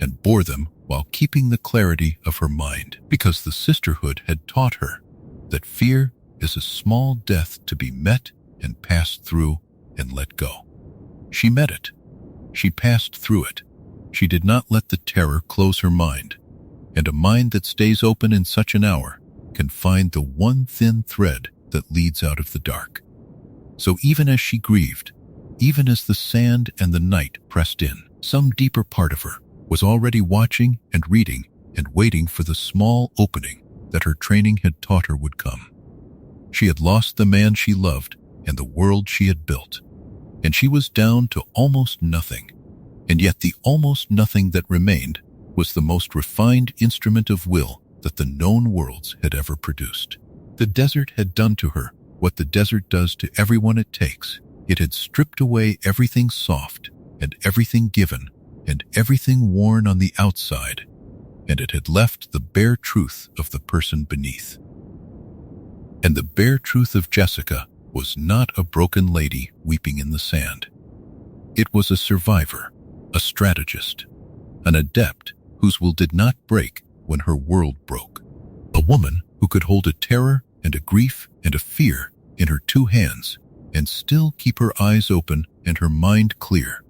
and bore them while keeping the clarity of her mind, because the sisterhood had taught her that fear is a small death to be met and passed through and let go. She met it. She passed through it. She did not let the terror close her mind, and a mind that stays open in such an hour can find the one thin thread that leads out of the dark. So even as she grieved, even as the sand and the night pressed in, some deeper part of her was already watching and reading and waiting for the small opening that her training had taught her would come. She had lost the man she loved and the world she had built, and she was down to almost nothing, and yet the almost nothing that remained was the most refined instrument of will that the known worlds had ever produced. The desert had done to her what the desert does to everyone it takes. It had stripped away everything soft and everything given and everything worn on the outside, and it had left the bare truth of the person beneath. And the bare truth of Jessica was not a broken lady weeping in the sand. It was a survivor, a strategist, an adept whose will did not break when her world broke, a woman who could hold a terror and a grief and a fear in her two hands and still keep her eyes open and her mind clear.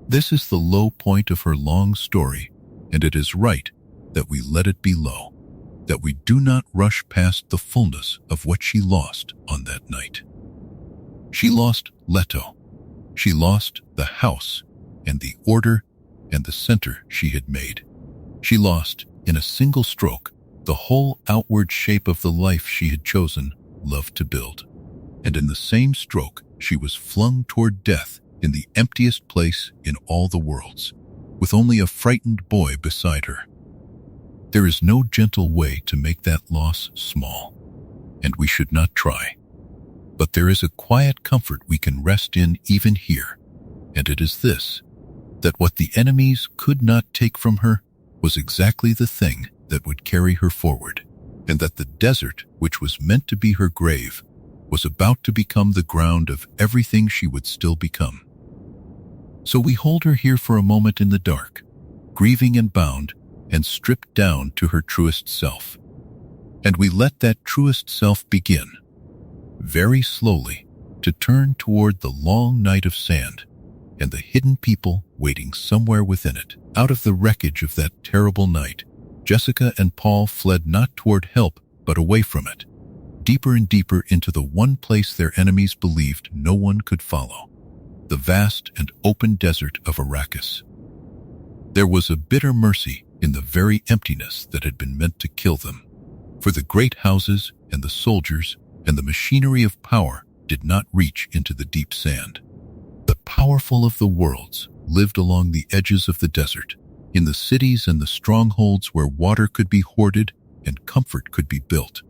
This is the low point of her long story, and it is right that we let it be low, that we do not rush past the fullness of what she lost on that night. She lost Leto. She lost the house and the order and the center she had made. She lost, in a single stroke, the whole outward shape of the life she had chosen, love to build. And in the same stroke, she was flung toward death in the emptiest place in all the worlds, with only a frightened boy beside her. There is no gentle way to make that loss small, and we should not try. But there is a quiet comfort we can rest in even here, and it is this, that what the enemies could not take from her was exactly the thing that would carry her forward, and that the desert, which was meant to be her grave, was about to become the ground of everything she would still become. So we hold her here for a moment in the dark, grieving and bound, and stripped down to her truest self. And we let that truest self begin, very slowly, to turn toward the long night of sand and the hidden people waiting somewhere within it. Out of the wreckage of that terrible night, Jessica and Paul fled not toward help, but away from it, deeper and deeper into the one place their enemies believed no one could follow, the vast and open desert of Arrakis. There was a bitter mercy in the very emptiness that had been meant to kill them, for the great houses and the soldiers and the machinery of power did not reach into the deep sand. The powerful of the worlds lived along the edges of the desert, in the cities and the strongholds where water could be hoarded and comfort could be built,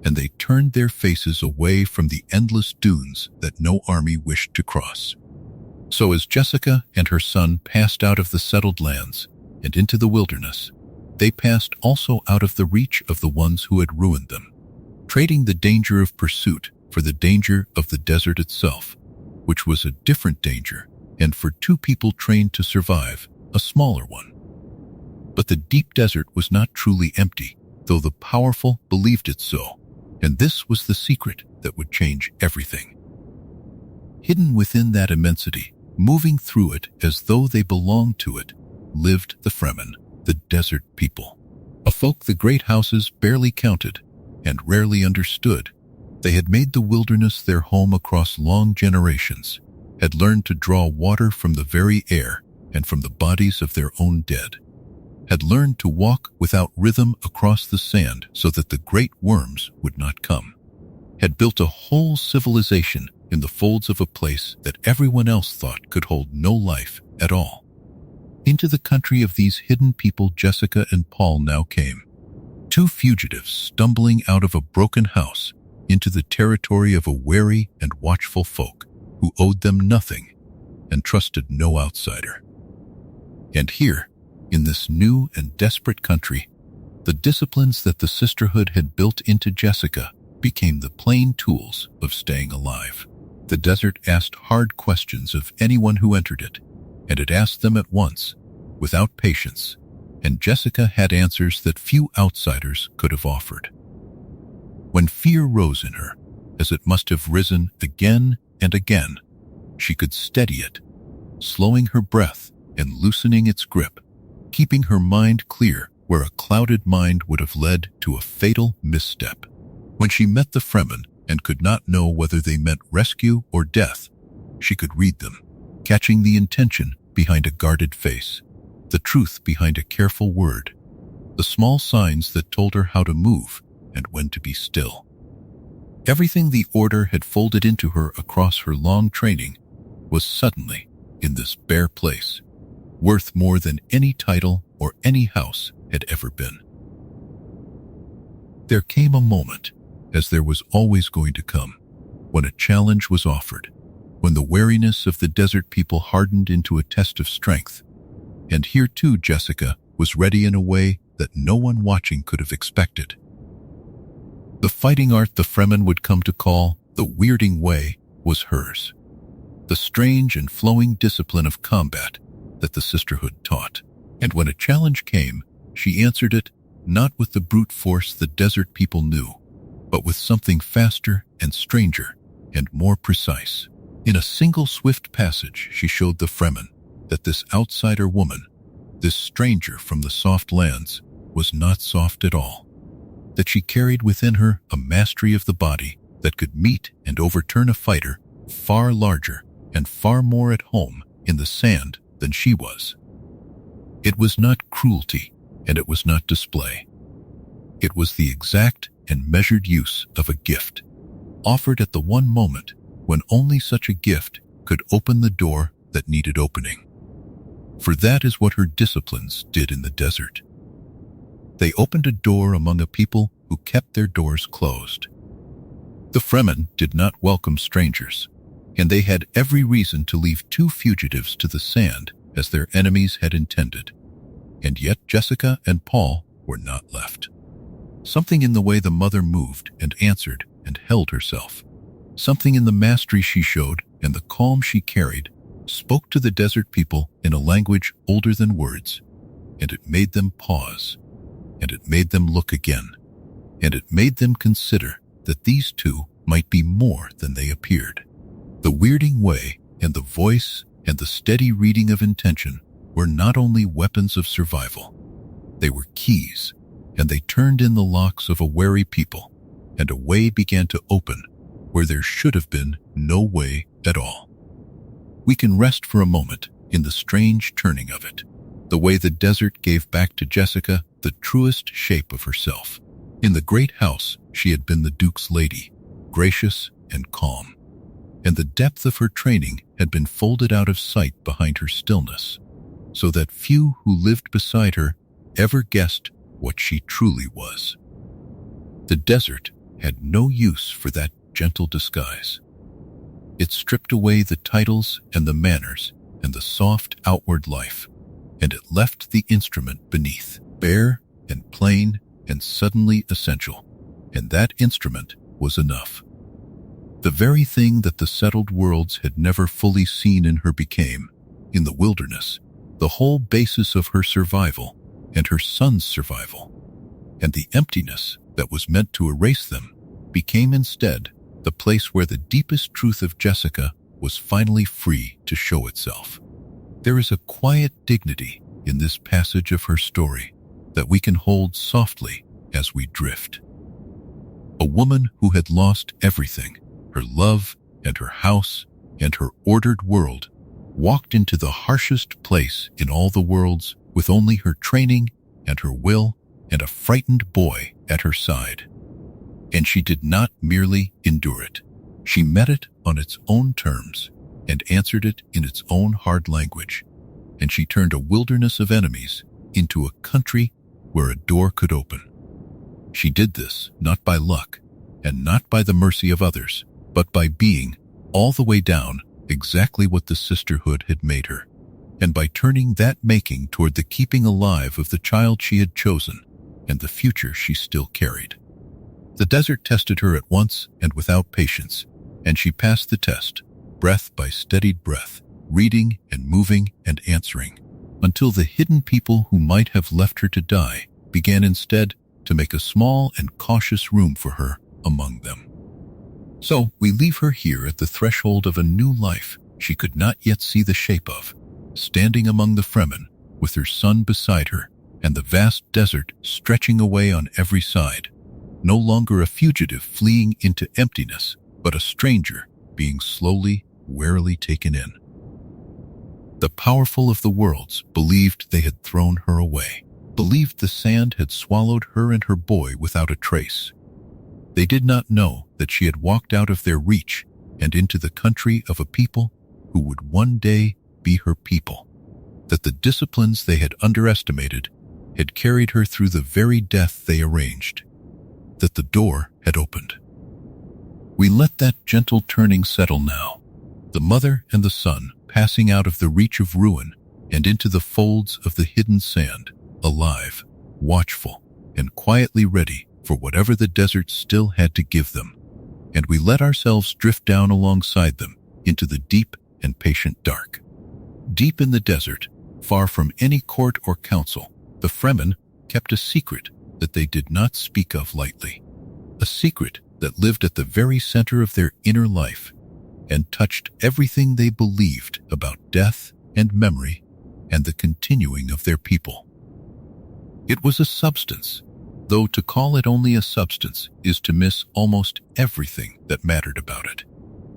and they turned their faces away from the endless dunes that no army wished to cross. So as Jessica and her son passed out of the settled lands and into the wilderness, they passed also out of the reach of the ones who had ruined them, trading the danger of pursuit for the danger of the desert itself, which was a different danger, and for two people trained to survive, a smaller one. But the deep desert was not truly empty, though the powerful believed it so, and this was the secret that would change everything. Hidden within that immensity, moving through it as though they belonged to it, lived the Fremen, the desert people, a folk the great houses barely counted and rarely understood. They had made the wilderness their home across long generations, had learned to draw water from the very air and from the bodies of their own dead, had learned to walk without rhythm across the sand so that the great worms would not come, had built a whole civilization in the folds of a place that everyone else thought could hold no life at all. Into the country of these hidden people Jessica and Paul now came, two fugitives stumbling out of a broken house into the territory of a wary and watchful folk who owed them nothing and trusted no outsider. And here, in this new and desperate country, the disciplines that the sisterhood had built into Jessica became the plain tools of staying alive. The desert asked hard questions of anyone who entered it, and it asked them at once, without patience, and Jessica had answers that few outsiders could have offered. When fear rose in her, as it must have risen again and again, she could steady it, slowing her breath and loosening its grip, keeping her mind clear where a clouded mind would have led to a fatal misstep. When she met the Fremen and could not know whether they meant rescue or death, she could read them, catching the intention behind a guarded face, the truth behind a careful word, the small signs that told her how to move and when to be still. Everything the Order had folded into her across her long training was suddenly, in this bare place, worth more than any title or any house had ever been. There came a moment, as there was always going to come, when a challenge was offered, when the wariness of the desert people hardened into a test of strength. And here too Jessica was ready in a way that no one watching could have expected. The fighting art the Fremen would come to call the weirding way was hers, the strange and flowing discipline of combat that the sisterhood taught. And when a challenge came, she answered it not with the brute force the desert people knew, but with something faster and stranger and more precise. In a single swift passage, she showed the Fremen that this outsider woman, this stranger from the soft lands, was not soft at all. That she carried within her a mastery of the body that could meet and overturn a fighter far larger and far more at home in the sand than she was. It was not cruelty, and it was not display. It was the exact and measured use of a gift, offered at the one moment when only such a gift could open the door that needed opening. For that is what her disciplines did in the desert. They opened a door among a people who kept their doors closed. The Fremen did not welcome strangers, and they had every reason to leave two fugitives to the sand as their enemies had intended. And yet Jessica and Paul were not left. Something in the way the mother moved and answered and held herself, something in the mastery she showed and the calm she carried, spoke to the desert people in a language older than words, and it made them pause, and it made them look again, and it made them consider that these two might be more than they appeared. The weirding way and the voice and the steady reading of intention were not only weapons of survival, they were keys, and they turned in the locks of a wary people, and a way began to open where there should have been no way at all. We can rest for a moment in the strange turning of it, the way the desert gave back to Jessica the truest shape of herself. In the great house, she had been the Duke's lady, gracious and calm, and the depth of her training had been folded out of sight behind her stillness, so that few who lived beside her ever guessed what she truly was. The desert had no use for that gentle disguise. It stripped away the titles and the manners and the soft outward life, and it left the instrument beneath, bare and plain and suddenly essential, and that instrument was enough. The very thing that the settled worlds had never fully seen in her became, in the wilderness, the whole basis of her survival and her son's survival, and the emptiness that was meant to erase them became instead the place where the deepest truth of Jessica was finally free to show itself. There is a quiet dignity in this passage of her story that we can hold softly as we drift. A woman who had lost everything, her love and her house and her ordered world, walked into the harshest place in all the worlds with only her training and her will and a frightened boy at her side. And she did not merely endure it. She met it on its own terms and answered it in its own hard language. And she turned a wilderness of enemies into a country where a door could open. She did this not by luck and not by the mercy of others, but by being, all the way down, exactly what the sisterhood had made her, and by turning that making toward the keeping alive of the child she had chosen and the future she still carried. The desert tested her at once and without patience, and she passed the test, breath by steadied breath, reading and moving and answering, until the hidden people who might have left her to die began instead to make a small and cautious room for her among them. So we leave her here at the threshold of a new life she could not yet see the shape of, standing among the Fremen, with her son beside her, and the vast desert stretching away on every side, no longer a fugitive fleeing into emptiness, but a stranger being slowly, warily taken in. The powerful of the worlds believed they had thrown her away, believed the sand had swallowed her and her boy without a trace. They did not know that she had walked out of their reach and into the country of a people who would one day be her people, that the disciplines they had underestimated had carried her through the very death they arranged, that the door had opened. We let that gentle turning settle now, the mother and the son passing out of the reach of ruin and into the folds of the hidden sand, alive, watchful, and quietly ready for whatever the desert still had to give them, and we let ourselves drift down alongside them into the deep and patient dark. Deep in the desert, far from any court or council, the Fremen kept a secret that they did not speak of lightly, a secret that lived at the very center of their inner life and touched everything they believed about death and memory and the continuing of their people. It was a substance, though to call it only a substance is to miss almost everything that mattered about it,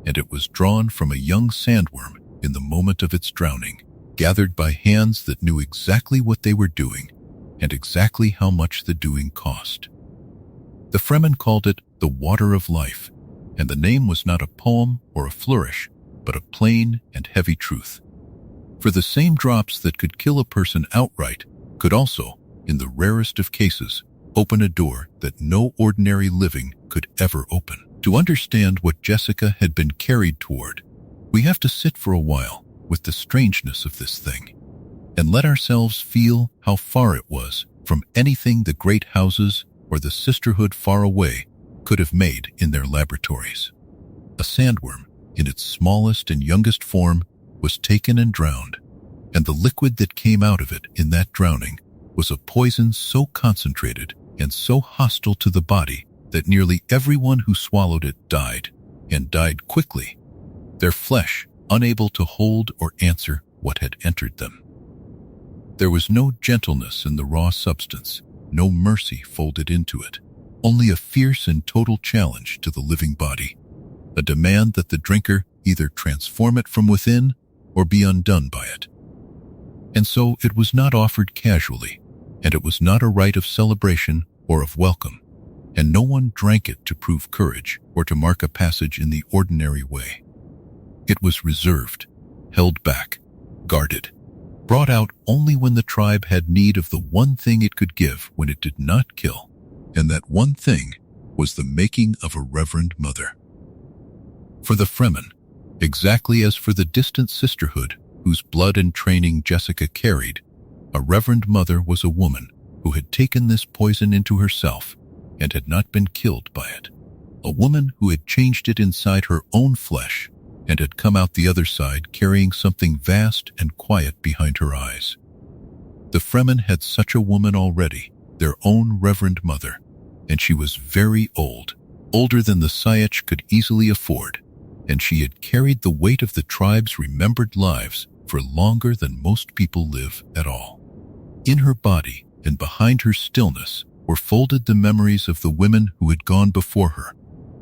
and it was drawn from a young sandworm in the moment of its drowning, gathered by hands that knew exactly what they were doing and exactly how much the doing cost. The Fremen called it the water of life, and the name was not a poem or a flourish, but a plain and heavy truth. For the same drops that could kill a person outright could also, in the rarest of cases, open a door that no ordinary living could ever open. To understand what Jessica had been carried toward, we have to sit for a while with the strangeness of this thing and let ourselves feel how far it was from anything the great houses or the sisterhood far away could have made in their laboratories. A sandworm, in its smallest and youngest form, was taken and drowned, and the liquid that came out of it in that drowning was a poison so concentrated and so hostile to the body that nearly everyone who swallowed it died, and died quickly, their flesh unable to hold or answer what had entered them. There was no gentleness in the raw substance, no mercy folded into it, only a fierce and total challenge to the living body, a demand that the drinker either transform it from within or be undone by it. And so it was not offered casually, and it was not a rite of celebration or of welcome, and no one drank it to prove courage or to mark a passage in the ordinary way. It was reserved, held back, guarded, brought out only when the tribe had need of the one thing it could give when it did not kill, and that one thing was the making of a Reverend Mother. For the Fremen, exactly as for the distant sisterhood whose blood and training Jessica carried, a Reverend Mother was a woman who had taken this poison into herself and had not been killed by it, a woman who had changed it inside her own flesh and had come out the other side carrying something vast and quiet behind her eyes. The Fremen had such a woman already, their own Reverend Mother, and she was very old, older than the Sayach could easily afford, and she had carried the weight of the tribe's remembered lives for longer than most people live at all. In her body and behind her stillness were folded the memories of the women who had gone before her,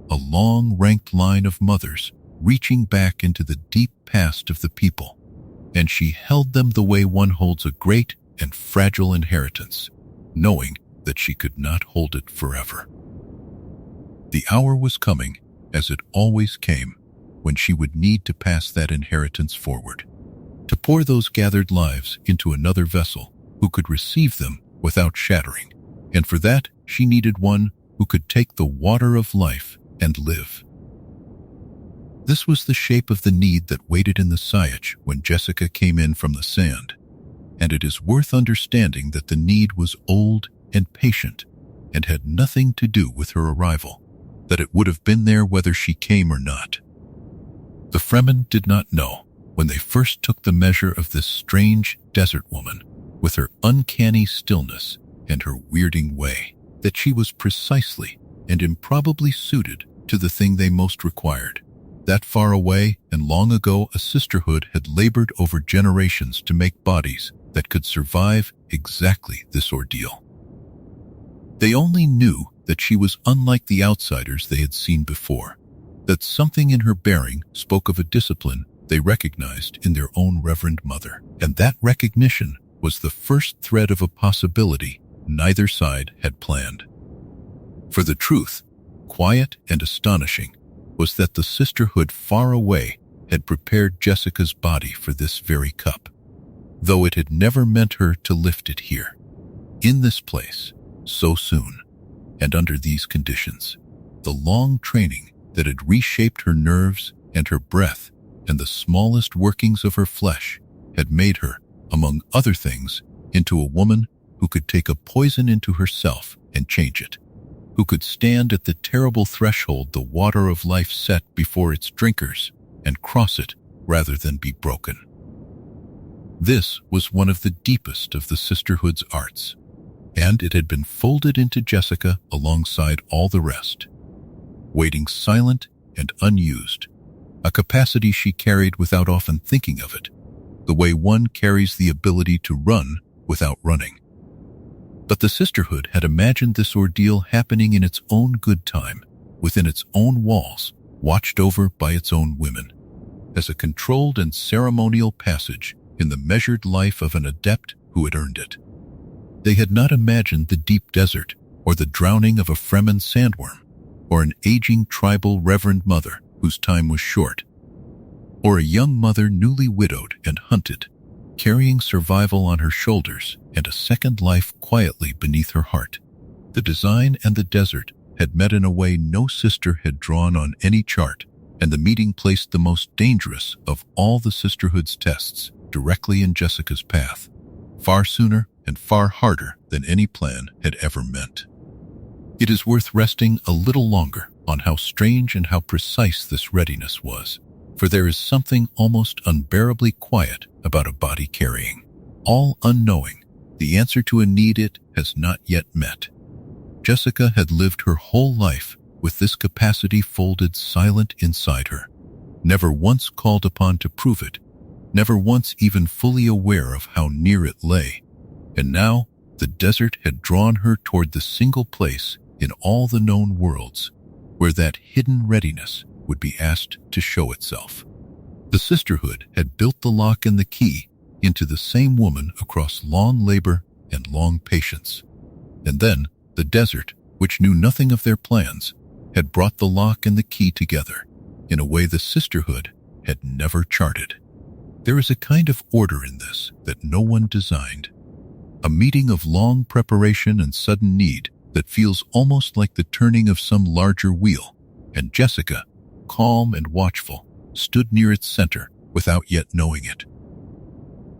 a long ranked line of mothers reaching back into the deep past of the people, and she held them the way one holds a great and fragile inheritance, knowing that she could not hold it forever. The hour was coming, as it always came, when she would need to pass that inheritance forward, to pour those gathered lives into another vessel who could receive them without shattering, and for that she needed one who could take the water of life and live. This was the shape of the need that waited in the Sayach when Jessica came in from the sand, and it is worth understanding that the need was old and patient and had nothing to do with her arrival, that it would have been there whether she came or not. The Fremen did not know, when they first took the measure of this strange desert woman, with her uncanny stillness and her weirding way, that she was precisely and improbably suited to the thing they most required. That far away and long ago a sisterhood had labored over generations to make bodies that could survive exactly this ordeal. They only knew that she was unlike the outsiders they had seen before, that something in her bearing spoke of a discipline they recognized in their own Reverend Mother, and that recognition was the first thread of a possibility neither side had planned. For the truth, quiet and astonishing, was that the sisterhood far away had prepared Jessica's body for this very cup, though it had never meant her to lift it here, in this place, so soon, and under these conditions. The long training that had reshaped her nerves and her breath and the smallest workings of her flesh had made her, among other things, into a woman who could take a poison into herself and change it, who could stand at the terrible threshold the water of life set before its drinkers and cross it rather than be broken. This was one of the deepest of the sisterhood's arts, and it had been folded into Jessica alongside all the rest. waiting silent and unused, a capacity she carried without often thinking of it, the way one carries the ability to run without running. But the sisterhood had imagined this ordeal happening in its own good time, within its own walls, watched over by its own women, as a controlled and ceremonial passage in the measured life of an adept who had earned it. They had not imagined the deep desert, or the drowning of a Fremen sandworm, or an aging tribal Reverend Mother whose time was short, or a young mother newly widowed and hunted, carrying survival on her shoulders and a second life quietly beneath her heart. The design and the desert had met in a way no sister had drawn on any chart, and the meeting placed the most dangerous of all the sisterhood's tests directly in Jessica's path, far sooner and far harder than any plan had ever meant. It is worth resting a little longer on how strange and how precise this readiness was, for there is something almost unbearably quiet about a body carrying, all unknowing, the answer to a need it has not yet met. Jessica had lived her whole life with this capacity folded silent inside her, never once called upon to prove it, never once even fully aware of how near it lay. And now the desert had drawn her toward the single place in all the known worlds where that hidden readiness would be asked to show itself. The sisterhood had built the lock and the key into the same woman across long labor and long patience. And then the desert, which knew nothing of their plans, had brought the lock and the key together in a way the sisterhood had never charted. There is a kind of order in this that no one designed, a meeting of long preparation and sudden need that feels almost like the turning of some larger wheel, and Jessica, calm and watchful, stood near its center without yet knowing it.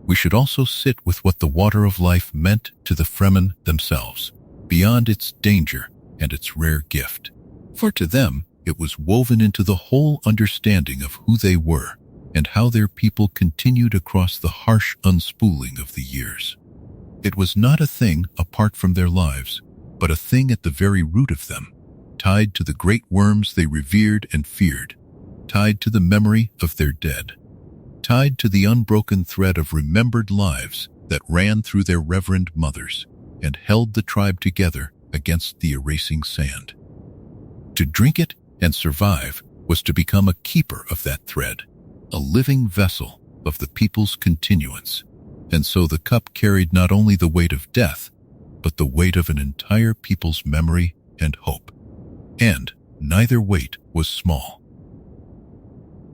We should also sit with what the water of life meant to the Fremen themselves, beyond its danger and its rare gift. For to them, it was woven into the whole understanding of who they were and how their people continued across the harsh unspooling of the years. It was not a thing apart from their lives, but a thing at the very root of them, tied to the great worms they revered and feared, tied to the memory of their dead, tied to the unbroken thread of remembered lives that ran through their Reverend Mothers and held the tribe together against the erasing sand. To drink it and survive was to become a keeper of that thread, a living vessel of the people's continuance, and so the cup carried not only the weight of death, but the weight of an entire people's memory and hope. And neither weight was small.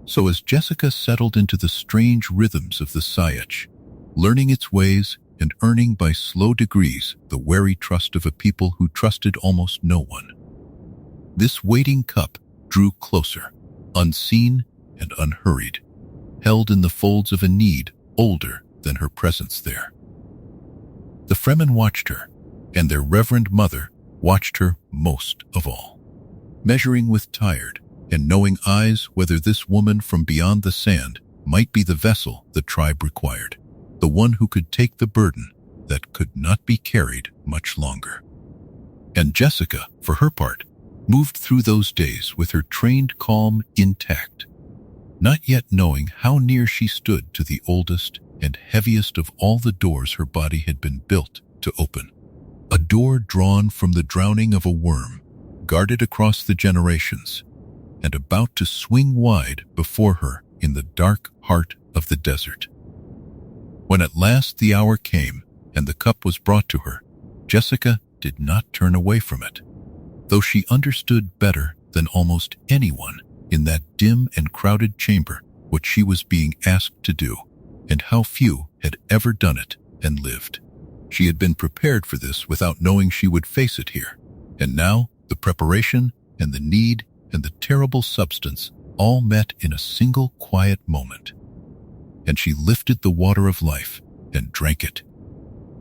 So as Jessica settled into the strange rhythms of the Sayach, learning its ways and earning by slow degrees the wary trust of a people who trusted almost no one, this waiting cup drew closer, unseen and unhurried, held in the folds of a need older than her presence there. The Fremen watched her, and their Reverend Mother watched her most of all, measuring with tired and knowing eyes whether this woman from beyond the sand might be the vessel the tribe required, the one who could take the burden that could not be carried much longer. And Jessica, for her part, moved through those days with her trained calm intact, not yet knowing how near she stood to the oldest and heaviest of all the doors her body had been built to open. A door drawn from the drowning of a worm, guarded across the generations, and about to swing wide before her in the dark heart of the desert. When at last the hour came and the cup was brought to her, Jessica did not turn away from it, though she understood better than almost anyone in that dim and crowded chamber what she was being asked to do, and how few had ever done it and lived. She had been prepared for this without knowing she would face it here, and now the preparation and the need and the terrible substance all met in a single quiet moment. And she lifted the water of life and drank it,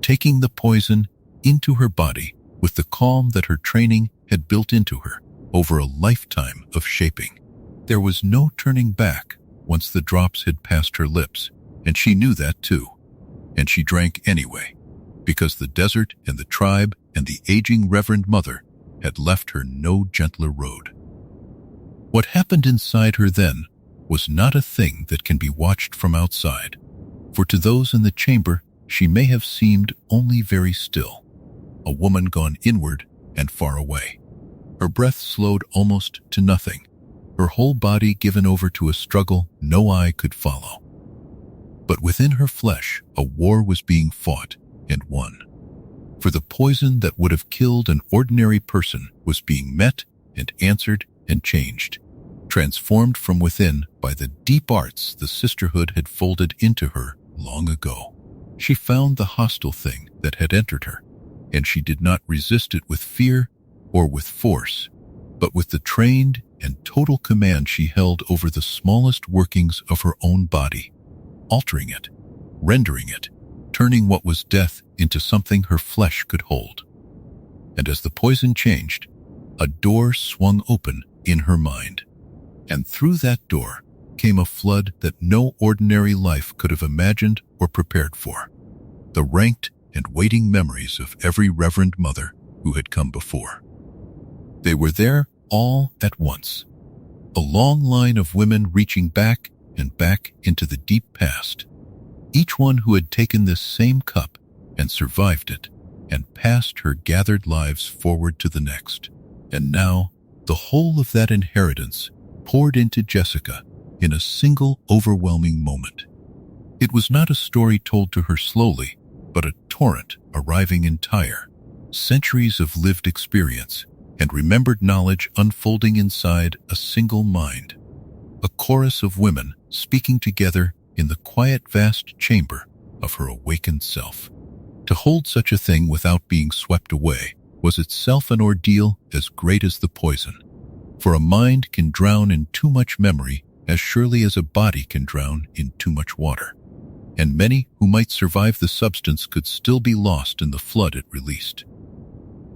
taking the poison into her body with the calm that her training had built into her over a lifetime of shaping. There was no turning back once the drops had passed her lips, and she knew that too. And she drank anyway, because the desert and the tribe and the aging Reverend Mother had left her no gentler road. What happened inside her then was not a thing that can be watched from outside, for to those in the chamber she may have seemed only very still, a woman gone inward and far away. Her breath slowed almost to nothing, her whole body given over to a struggle no eye could follow. But within her flesh, a war was being fought and won. For the poison that would have killed an ordinary person was being met and answered and changed, transformed from within by the deep arts the sisterhood had folded into her long ago. She found the hostile thing that had entered her, and she did not resist it with fear or with force, but with the trained and total command she held over the smallest workings of her own body, altering it, rendering it, turning what was death into something her flesh could hold. And as the poison changed, a door swung open in her mind, and through that door came a flood that no ordinary life could have imagined or prepared for. The ranked and waiting memories of every Reverend Mother who had come before. They were there all at once, a long line of women reaching back and back into the deep past, each one who had taken this same cup and survived it and passed her gathered lives forward to the next. And now, the whole of that inheritance poured into Jessica in a single overwhelming moment. It was not a story told to her slowly, but a torrent arriving entire, centuries of lived experience and remembered knowledge unfolding inside a single mind. A chorus of women speaking together in the quiet vast chamber of her awakened self. To hold such a thing without being swept away was itself an ordeal as great as the poison. For a mind can drown in too much memory as surely as a body can drown in too much water. And many who might survive the substance could still be lost in the flood it released.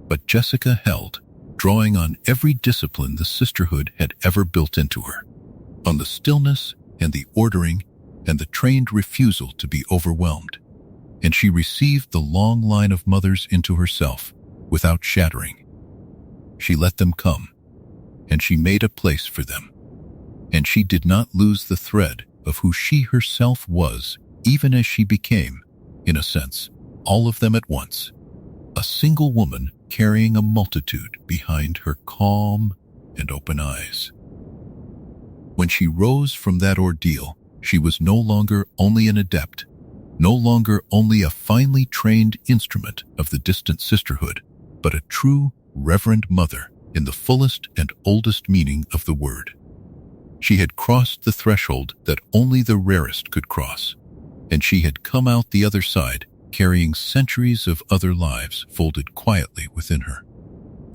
But Jessica held, drawing on every discipline the sisterhood had ever built into her, on the stillness and the ordering and the trained refusal to be overwhelmed. And she received the long line of mothers into herself without shattering. She let them come, and she made a place for them. And she did not lose the thread of who she herself was, even as she became, in a sense, all of them at once, a single woman carrying a multitude behind her calm and open eyes. When she rose from that ordeal, she was no longer only an adept, no longer only a finely trained instrument of the distant sisterhood, but a true Reverend Mother in the fullest and oldest meaning of the word. She had crossed the threshold that only the rarest could cross, and she had come out the other side carrying centuries of other lives folded quietly within her.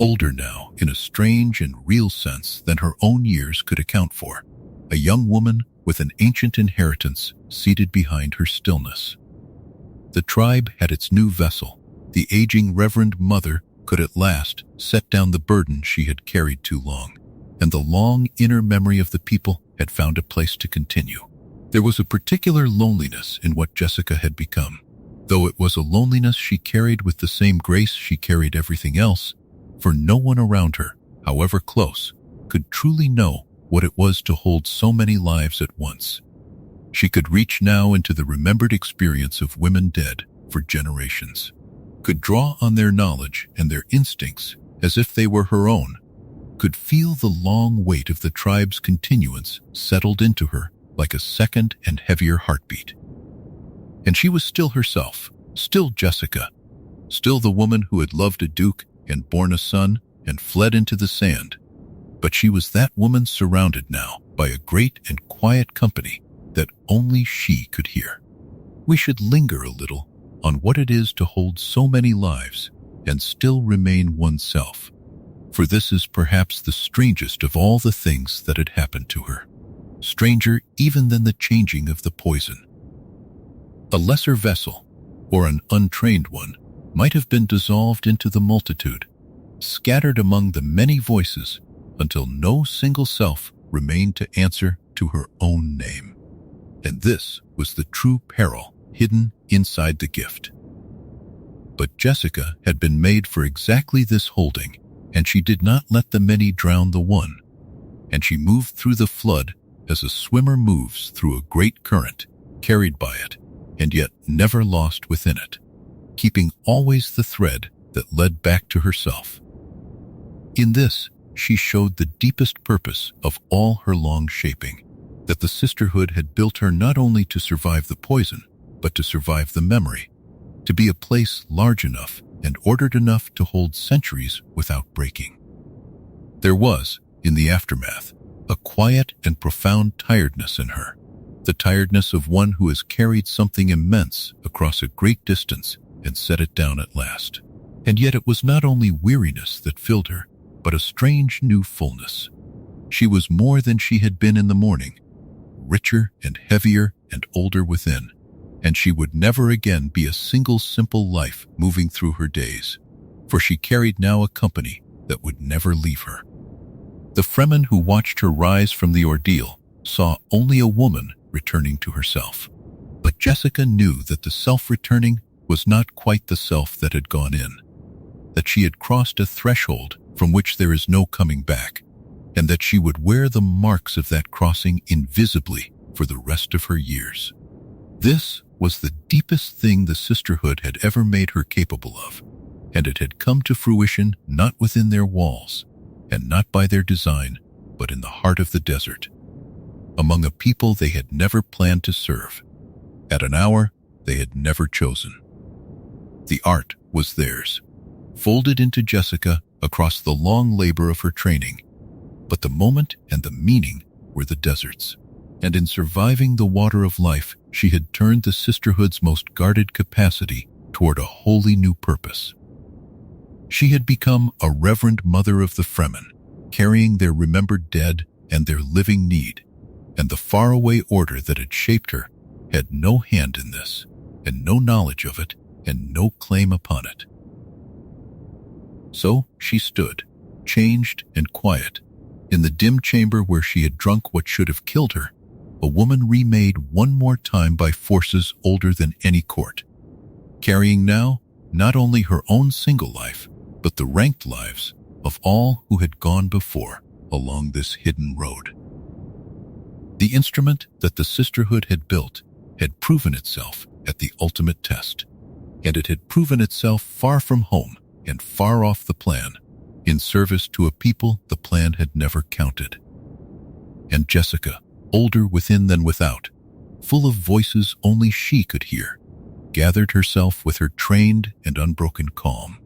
Older now in a strange and real sense than her own years could account for, a young woman with an ancient inheritance seated behind her stillness. The tribe had its new vessel. The aging Reverend Mother could at last set down the burden she had carried too long, and the long inner memory of the people had found a place to continue. There was a particular loneliness in what Jessica had become, though it was a loneliness she carried with the same grace she carried everything else, for no one around her, however close, could truly know what it was to hold so many lives at once. She could reach now into the remembered experience of women dead for generations, could draw on their knowledge and their instincts as if they were her own, could feel the long weight of the tribe's continuance settled into her like a second and heavier heartbeat. And she was still herself, still Jessica, still the woman who had loved a duke and borne a son and fled into the sand. But she was that woman surrounded now by a great and quiet company that only she could hear. We should linger a little on what it is to hold so many lives and still remain oneself, for this is perhaps the strangest of all the things that had happened to her, stranger even than the changing of the poison. A lesser vessel, or an untrained one, might have been dissolved into the multitude, scattered among the many voices until no single self remained to answer to her own name. And this was the true peril hidden inside the gift. But Jessica had been made for exactly this holding, and she did not let the many drown the one. and she moved through the flood as a swimmer moves through a great current, carried by it, and yet never lost within it, keeping always the thread that led back to herself. In this, she showed the deepest purpose of all her long shaping, that the sisterhood had built her not only to survive the poison, but to survive the memory, to be a place large enough and ordered enough to hold centuries without breaking. There was, in the aftermath, a quiet and profound tiredness in her, the tiredness of one who has carried something immense across a great distance and set it down at last. And yet it was not only weariness that filled her, but a strange new fullness. She was more than she had been in the morning, richer and heavier and older within, and she would never again be a single simple life moving through her days, for she carried now a company that would never leave her. The Fremen who watched her rise from the ordeal saw only a woman returning to herself. But Jessica knew that the self returning was not quite the self that had gone in, that she had crossed a threshold from which there is no coming back, and that she would wear the marks of that crossing invisibly for the rest of her years. This was the deepest thing the sisterhood had ever made her capable of, and it had come to fruition not within their walls, and not by their design, but in the heart of the desert, among a people they had never planned to serve, at an hour they had never chosen. The art was theirs, folded into Jessica across the long labor of her training, but the moment and the meaning were the desert's. And in surviving the water of life, she had turned the sisterhood's most guarded capacity toward a wholly new purpose. She had become a Reverend Mother of the Fremen, carrying their remembered dead and their living need, and the faraway order that had shaped her had no hand in this, and no knowledge of it, and no claim upon it. So she stood, changed and quiet, in the dim chamber where she had drunk what should have killed her, a woman remade one more time by forces older than any court, carrying now not only her own single life, but the ranked lives of all who had gone before along this hidden road. The instrument that the sisterhood had built had proven itself at the ultimate test, and it had proven itself far from home and far off the plan, in service to a people the plan had never counted. And Jessica, older within than without, full of voices only she could hear, gathered herself with her trained and unbroken calm,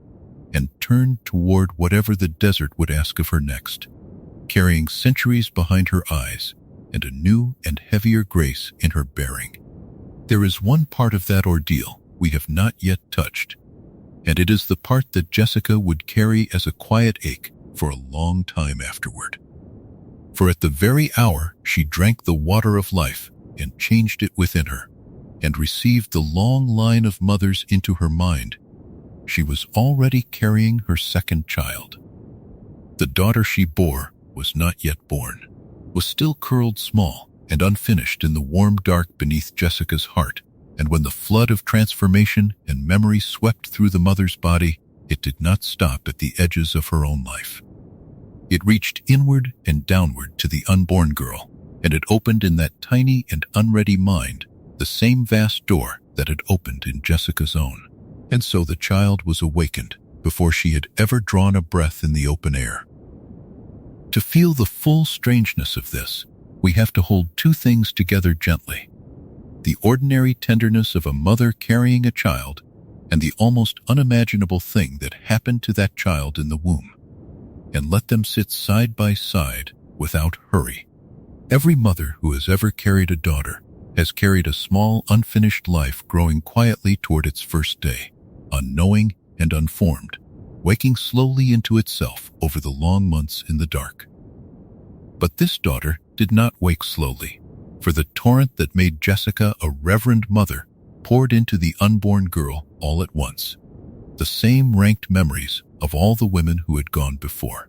and turned toward whatever the desert would ask of her next, carrying centuries behind her eyes and a new and heavier grace in her bearing. There is one part of that ordeal we have not yet touched, and it is the part that Jessica would carry as a quiet ache for a long time afterward. For at the very hour she drank the water of life and changed it within her, and received the long line of mothers into her mind, she was already carrying her second child. The daughter she bore was not yet born, was still curled small and unfinished in the warm dark beneath Jessica's heart, and when the flood of transformation and memory swept through the mother's body, it did not stop at the edges of her own life. It reached inward and downward to the unborn girl, and it opened in that tiny and unready mind the same vast door that had opened in Jessica's own. And so the child was awakened before she had ever drawn a breath in the open air. To feel the full strangeness of this, we have to hold two things together gently: the ordinary tenderness of a mother carrying a child, and the almost unimaginable thing that happened to that child in the womb, and let them sit side by side without hurry. Every mother who has ever carried a daughter has carried a small, unfinished life growing quietly toward its first day, unknowing and unformed, waking slowly into itself over the long months in the dark. But this daughter did not wake slowly, for the torrent that made Jessica a Reverend Mother poured into the unborn girl all at once. The same ranked memories of all the women who had gone before,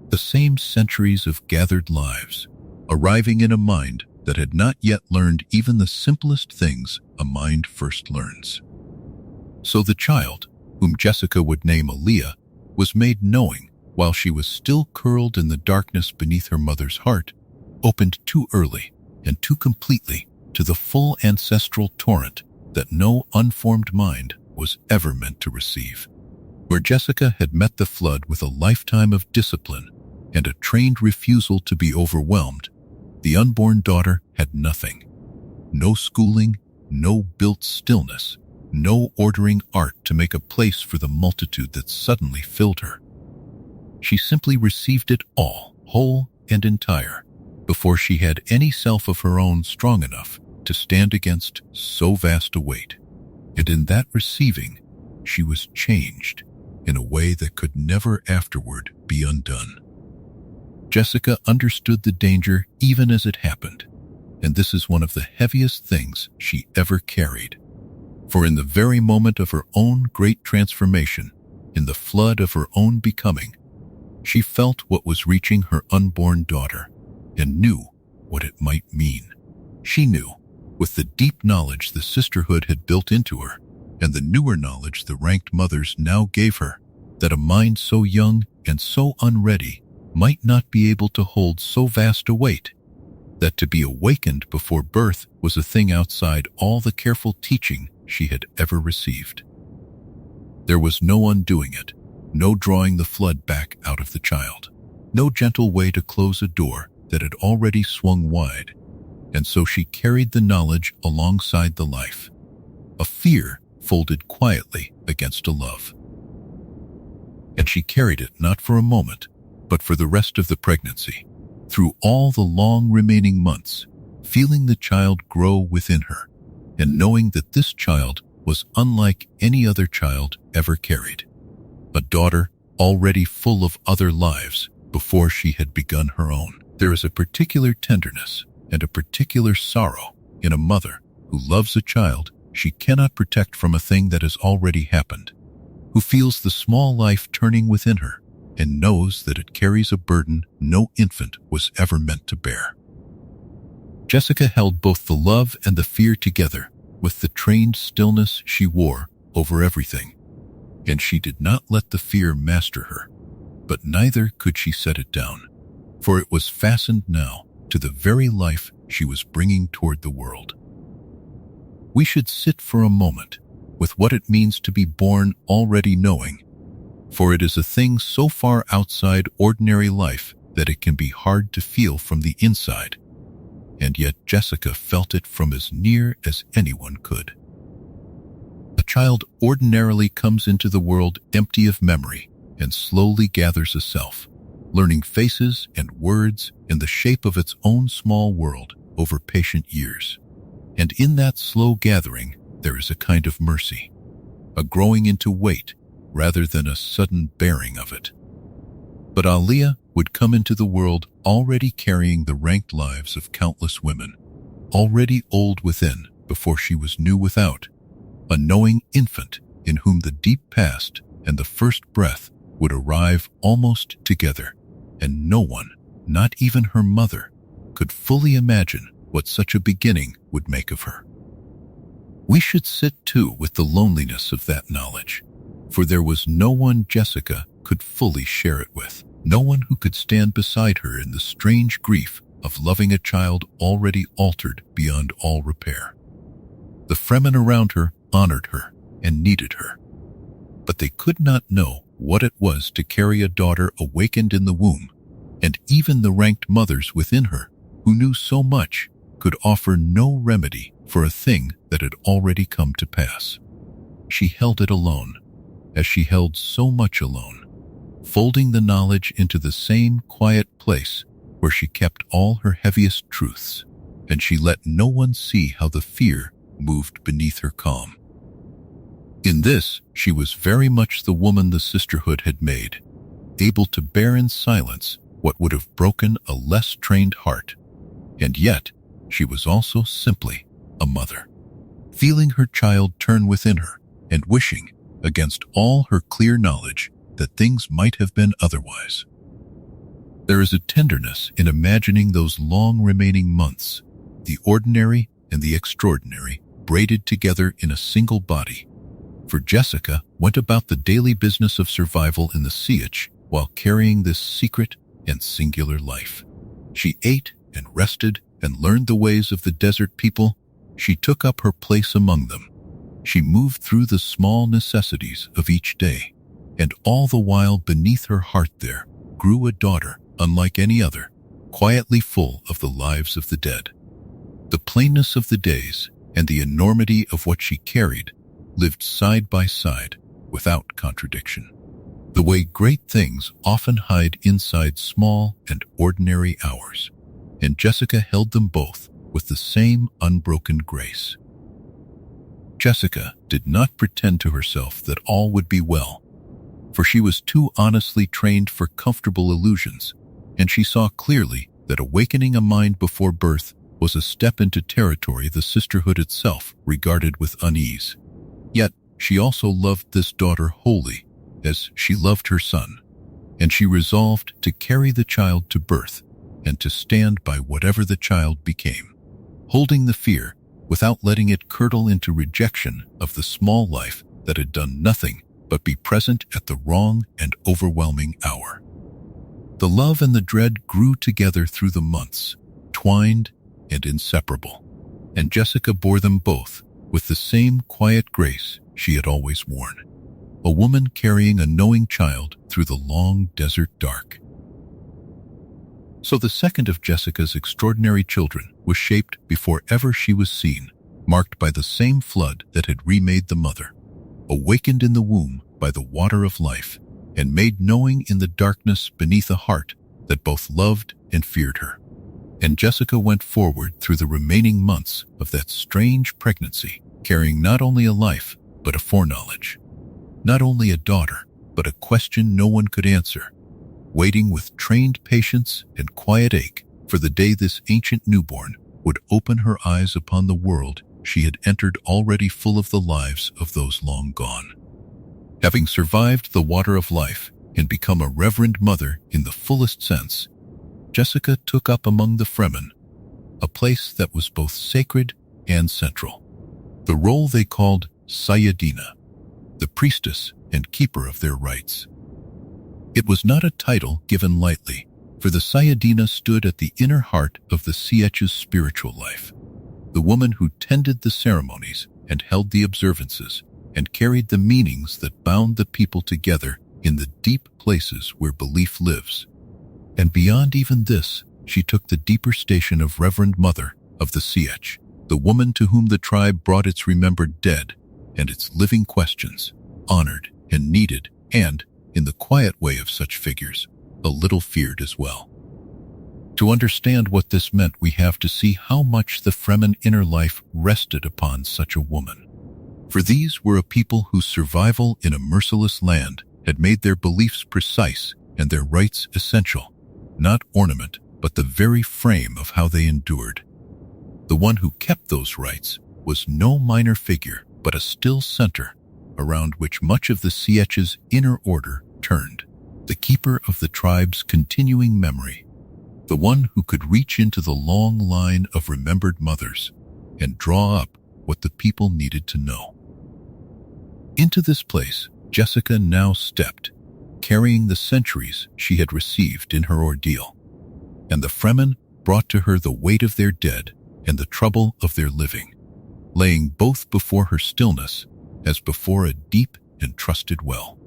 the same centuries of gathered lives, arriving in a mind that had not yet learned even the simplest things a mind first learns. So the child, whom Jessica would name Alia, was made knowing while she was still curled in the darkness beneath her mother's heart, opened too early and too completely to the full ancestral torrent that no unformed mind was ever meant to receive. Where Jessica had met the flood with a lifetime of discipline and a trained refusal to be overwhelmed, the unborn daughter had nothing. No schooling, no built stillness, no ordering art to make a place for the multitude that suddenly filled her. She simply received it all, whole and entire, before she had any self of her own strong enough to stand against so vast a weight. And in that receiving, she was changed in a way that could never afterward be undone. Jessica understood the danger even as it happened, and this is one of the heaviest things she ever carried. For in the very moment of her own great transformation, in the flood of her own becoming, she felt what was reaching her unborn daughter and knew what it might mean. She knew, with the deep knowledge the sisterhood had built into her, and the newer knowledge the ranked mothers now gave her, that a mind so young and so unready might not be able to hold so vast a weight, that to be awakened before birth was a thing outside all the careful teaching she had ever received. There was no undoing it, no drawing the flood back out of the child, no gentle way to close a door that had already swung wide, and so she carried the knowledge alongside the life, a fear folded quietly against a love. And she carried it not for a moment, but for the rest of the pregnancy, through all the long remaining months, feeling the child grow within her, and knowing that this child was unlike any other child ever carried. A daughter already full of other lives before she had begun her own. There is a particular tenderness and a particular sorrow in a mother who loves a child she cannot protect from a thing that has already happened, who feels the small life turning within her and knows that it carries a burden no infant was ever meant to bear. Jessica held both the love and the fear together with the trained stillness she wore over everything, and she did not let the fear master her, but neither could she set it down, for it was fastened now to the very life she was bringing toward the world. We should sit for a moment with what it means to be born already knowing, for it is a thing so far outside ordinary life that it can be hard to feel from the inside, and yet Jessica felt it from as near as anyone could. A child ordinarily comes into the world empty of memory and slowly gathers a self, learning faces and words in the shape of its own small world over patient years. And in that slow gathering, there is a kind of mercy, a growing into weight rather than a sudden bearing of it. But Alia would come into the world already carrying the ranked lives of countless women, already old within before she was new without, a knowing infant in whom the deep past and the first breath would arrive almost together, and no one, not even her mother, could fully imagine what such a beginning would make of her. We should sit too with the loneliness of that knowledge, for there was no one Jessica could fully share it with, no one who could stand beside her in the strange grief of loving a child already altered beyond all repair. The Fremen around her honored her and needed her, but they could not know what it was to carry a daughter awakened in the womb, and even the ranked mothers within her, who knew so much, could offer no remedy for a thing that had already come to pass. She held it alone, as she held so much alone, folding the knowledge into the same quiet place where she kept all her heaviest truths, and she let no one see how the fear moved beneath her calm. In this, she was very much the woman the sisterhood had made, able to bear in silence what would have broken a less trained heart, and yet she was also simply a mother, feeling her child turn within her and wishing, against all her clear knowledge, that things might have been otherwise. There is a tenderness in imagining those long remaining months, the ordinary and the extraordinary, braided together in a single body. For Jessica went about the daily business of survival in the sietch while carrying this secret and singular life. She ate and rested and learned the ways of the desert people. She took up her place among them. She moved through the small necessities of each day, and all the while beneath her heart there grew a daughter unlike any other, quietly full of the lives of the dead. The plainness of the days and the enormity of what she carried lived side by side without contradiction. The way great things often hide inside small and ordinary hours, and Jessica held them both with the same unbroken grace. Jessica did not pretend to herself that all would be well, for she was too honestly trained for comfortable illusions, and she saw clearly that awakening a mind before birth was a step into territory the sisterhood itself regarded with unease. Yet she also loved this daughter wholly, as she loved her son, and she resolved to carry the child to birth and to stand by whatever the child became, holding the fear without letting it curdle into rejection of the small life that had done nothing but be present at the wrong and overwhelming hour. The love and the dread grew together through the months, twined and inseparable, and Jessica bore them both with the same quiet grace she had always worn, a woman carrying a knowing child through the long desert dark. So the second of Jessica's extraordinary children was shaped before ever she was seen, marked by the same flood that had remade the mother, awakened in the womb by the water of life, and made knowing in the darkness beneath a heart that both loved and feared her. And Jessica went forward through the remaining months of that strange pregnancy, carrying not only a life, but a foreknowledge. Not only a daughter, but a question no one could answer, waiting with trained patience and quiet ache for the day this ancient newborn would open her eyes upon the world she had entered already full of the lives of those long gone. Having survived the water of life and become a Reverend Mother in the fullest sense, Jessica took up among the Fremen a place that was both sacred and central, the role they called Sayadina, the priestess and keeper of their rites. It was not a title given lightly, for the Sayadina stood at the inner heart of the Sietch's spiritual life, the woman who tended the ceremonies and held the observances and carried the meanings that bound the people together in the deep places where belief lives. And beyond even this, she took the deeper station of Reverend Mother of the Sietch, the woman to whom the tribe brought its remembered dead and its living questions, honored and needed, and, in the quiet way of such figures, a little feared as well. To understand what this meant, we have to see how much the Fremen inner life rested upon such a woman. For these were a people whose survival in a merciless land had made their beliefs precise and their rites essential, not ornament, but the very frame of how they endured. The one who kept those rites was no minor figure, but a still center around which much of the Sietch's inner order turned, the keeper of the tribe's continuing memory, the one who could reach into the long line of remembered mothers and draw up what the people needed to know. Into this place, Jessica now stepped, carrying the centuries she had received in her ordeal, and the Fremen brought to her the weight of their dead and the trouble of their living, laying both before her stillness as before a deep and trusted well.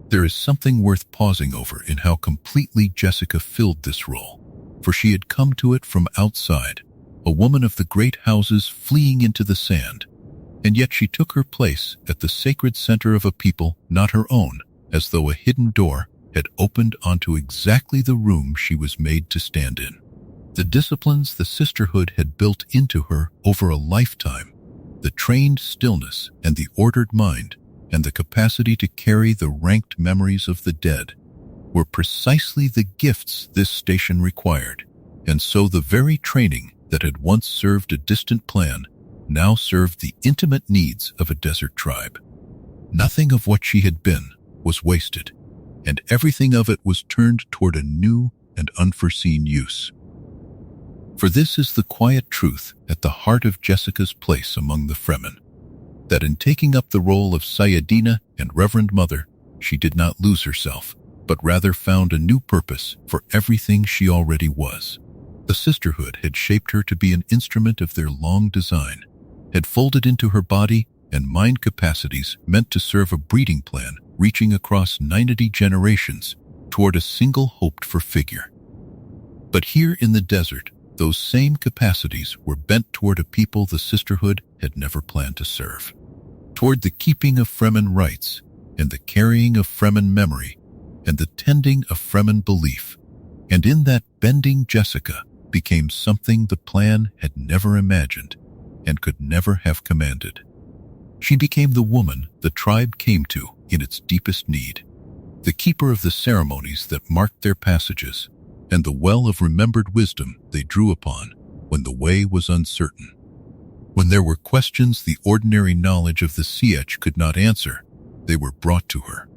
There is something worth pausing over in how completely Jessica filled this role, for she had come to it from outside, a woman of the great houses fleeing into the sand, and yet she took her place at the sacred center of a people not her own, as though a hidden door had opened onto exactly the room she was made to stand in. The disciplines the sisterhood had built into her over a lifetime, the trained stillness and the ordered mind, and the capacity to carry the ranked memories of the dead, were precisely the gifts this station required, and so the very training that had once served a distant plan now served the intimate needs of a desert tribe. Nothing of what she had been was wasted, and everything of it was turned toward a new and unforeseen use. For this is the quiet truth at the heart of Jessica's place among the Fremen, that in taking up the role of Sayadina and Reverend Mother, she did not lose herself, but rather found a new purpose for everything she already was. The sisterhood had shaped her to be an instrument of their long design, had folded into her body and mind capacities meant to serve a breeding plan reaching across 90 generations toward a single hoped-for figure. But here in the desert, those same capacities were bent toward a people the sisterhood had never planned to serve, toward the keeping of Fremen rights and the carrying of Fremen memory and the tending of Fremen belief. And in that bending, Jessica became something the plan had never imagined and could never have commanded. She became the woman the tribe came to in its deepest need, the keeper of the ceremonies that marked their passages, and the well of remembered wisdom they drew upon when the way was uncertain. When there were questions the ordinary knowledge of the Sietch could not answer, they were brought to her,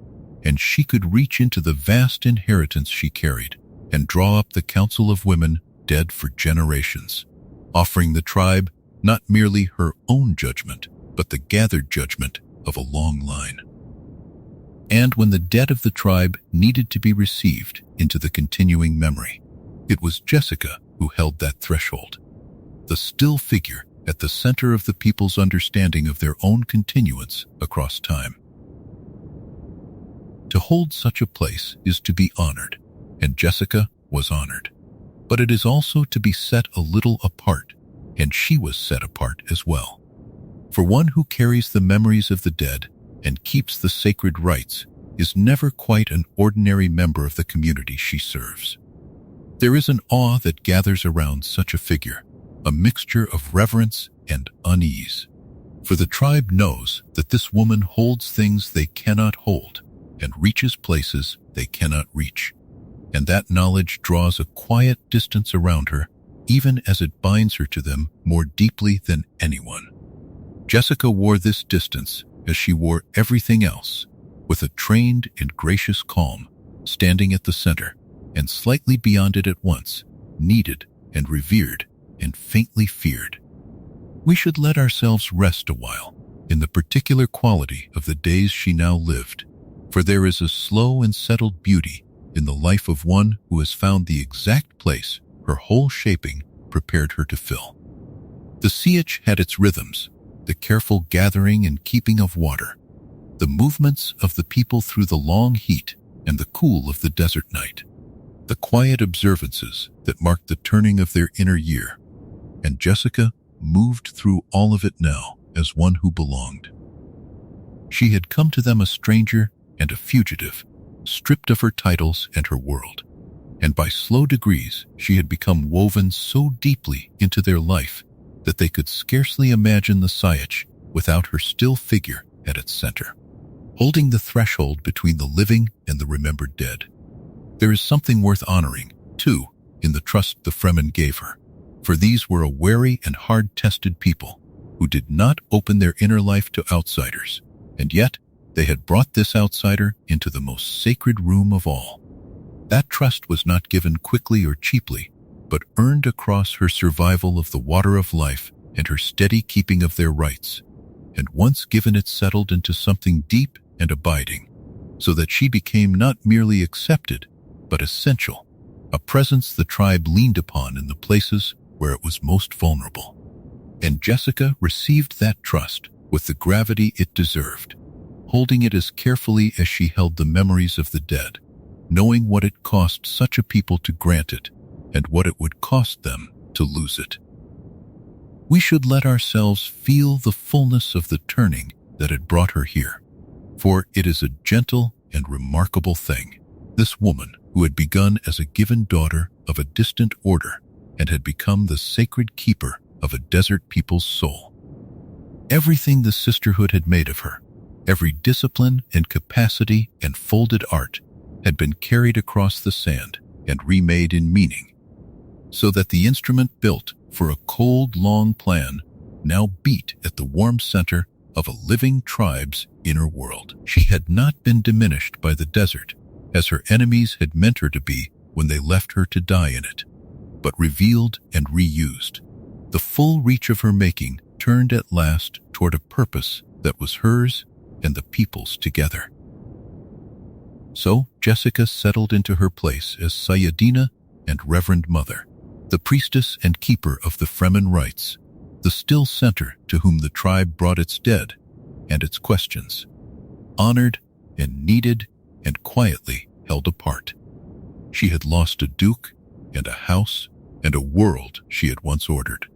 and she could reach into the vast inheritance she carried and draw up the council of women dead for generations, offering the tribe not merely her own judgment, but the gathered judgment of a long line. And when the dead of the tribe needed to be received into the continuing memory, it was Jessica who held that threshold, the still figure at the center of the people's understanding of their own continuance across time. To hold such a place is to be honored, and Jessica was honored. But it is also to be set a little apart, and she was set apart as well. For one who carries the memories of the dead and keeps the sacred rites is never quite an ordinary member of the community she serves. There is an awe that gathers around such a figure, a mixture of reverence and unease. For the tribe knows that this woman holds things they cannot hold and reaches places they cannot reach. And that knowledge draws a quiet distance around her, even as it binds her to them more deeply than anyone. Jessica wore this distance as she wore everything else, with a trained and gracious calm, standing at the center, and slightly beyond it at once, needed and revered and faintly feared. We should let ourselves rest a while in the particular quality of the days she now lived, for there is a slow and settled beauty in the life of one who has found the exact place her whole shaping prepared her to fill. The Sietch had its rhythms, the careful gathering and keeping of water, the movements of the people through the long heat and the cool of the desert night, the quiet observances that marked the turning of their inner year, and Jessica moved through all of it now as one who belonged. She had come to them a stranger and a fugitive, stripped of her titles and her world, and by slow degrees she had become woven so deeply into their life that they could scarcely imagine the Sietch without her still figure at its center, holding the threshold between the living and the remembered dead. There is something worth honoring, too, in the trust the Fremen gave her, for these were a wary and hard-tested people who did not open their inner life to outsiders, and yet they had brought this outsider into the most sacred room of all. That trust was not given quickly or cheaply, but earned across her survival of the water of life and her steady keeping of their rights, and once given it settled into something deep and abiding, so that she became not merely accepted, but essential, a presence the tribe leaned upon in the places where it was most vulnerable. And Jessica received that trust with the gravity it deserved, holding it as carefully as she held the memories of the dead, knowing what it cost such a people to grant it and what it would cost them to lose it. We should let ourselves feel the fullness of the turning that had brought her here, for it is a gentle and remarkable thing. This woman, who had begun as a given daughter of a distant order and had become the sacred keeper of a desert people's soul. Everything the sisterhood had made of her, every discipline and capacity and folded art, had been carried across the sand and remade in meaning, so that the instrument built for a cold, long plan now beat at the warm center of a living tribe's inner world. She had not been diminished by the desert, as her enemies had meant her to be when they left her to die in it, but revealed and reused. The full reach of her making turned at last toward a purpose that was hers and the people's together. So Jessica settled into her place as Sayadina and Reverend Mother, the priestess and keeper of the Fremen rites, the still center to whom the tribe brought its dead and its questions, honored and needed and quietly held apart. She had lost a duke and a house and a world she had once ordered,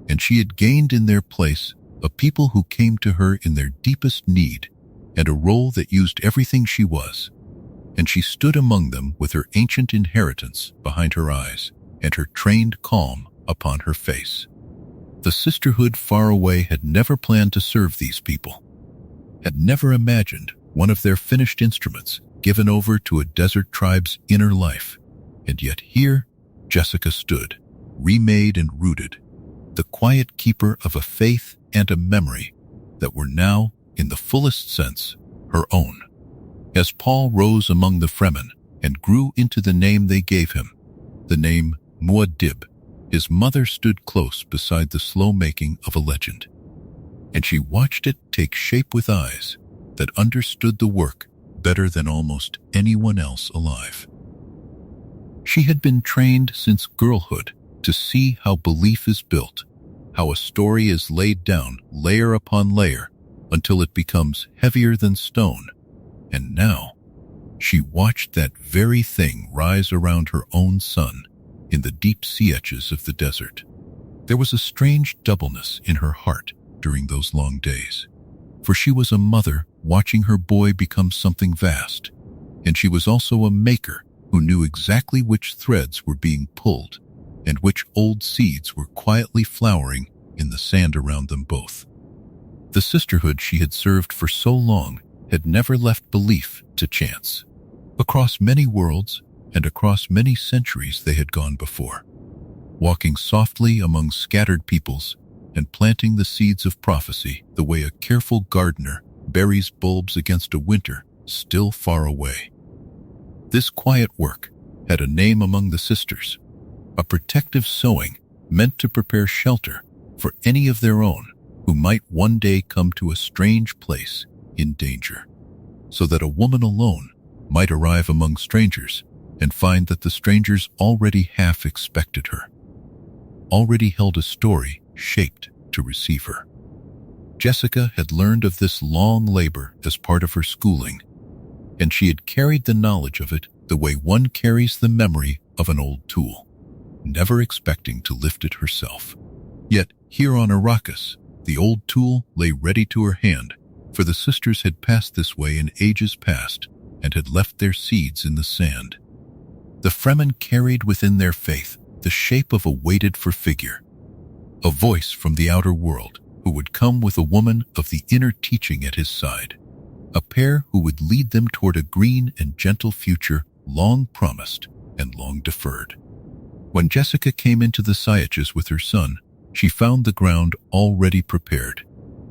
and she had gained in their place a people who came to her in their deepest need and a role that used everything she was, and she stood among them with her ancient inheritance behind her eyes and her trained calm upon her face. The sisterhood far away had never planned to serve these people, had never imagined one of their finished instruments given over to a desert tribe's inner life, and yet here Jessica stood, remade and rooted, the quiet keeper of a faith and a memory that were now, in the fullest sense, her own. As Paul rose among the Fremen and grew into the name they gave him, the name Muad'Dib, his mother stood close beside the slow making of a legend, and she watched it take shape with eyes that understood the work better than almost anyone else alive. She had been trained since girlhood to see how belief is built, how a story is laid down layer upon layer until it becomes heavier than stone. And now, she watched that very thing rise around her own son in the deep sietches of the desert. There was a strange doubleness in her heart during those long days, for she was a mother watching her boy become something vast, and she was also a maker who knew exactly which threads were being pulled and which old seeds were quietly flowering in the sand around them both. The sisterhood she had served for so long had never left belief to chance. Across many worlds and across many centuries they had gone before, walking softly among scattered peoples and planting the seeds of prophecy the way a careful gardener buries bulbs against a winter still far away. This quiet work had a name among the sisters, a protective sowing meant to prepare shelter for any of their own who might one day come to a strange place in danger, so that a woman alone might arrive among strangers and find that the strangers already half expected her, already held a story shaped to receive her. Jessica had learned of this long labor as part of her schooling, and she had carried the knowledge of it the way one carries the memory of an old tool, never expecting to lift it herself. Yet here on Arrakis, the old tool lay ready to her hand, for the sisters had passed this way in ages past and had left their seeds in the sand. The Fremen carried within their faith the shape of a waited-for figure, a voice from the outer world who would come with a woman of the inner teaching at his side, a pair who would lead them toward a green and gentle future long promised and long deferred. When Jessica came into the sietches with her son, she found the ground already prepared,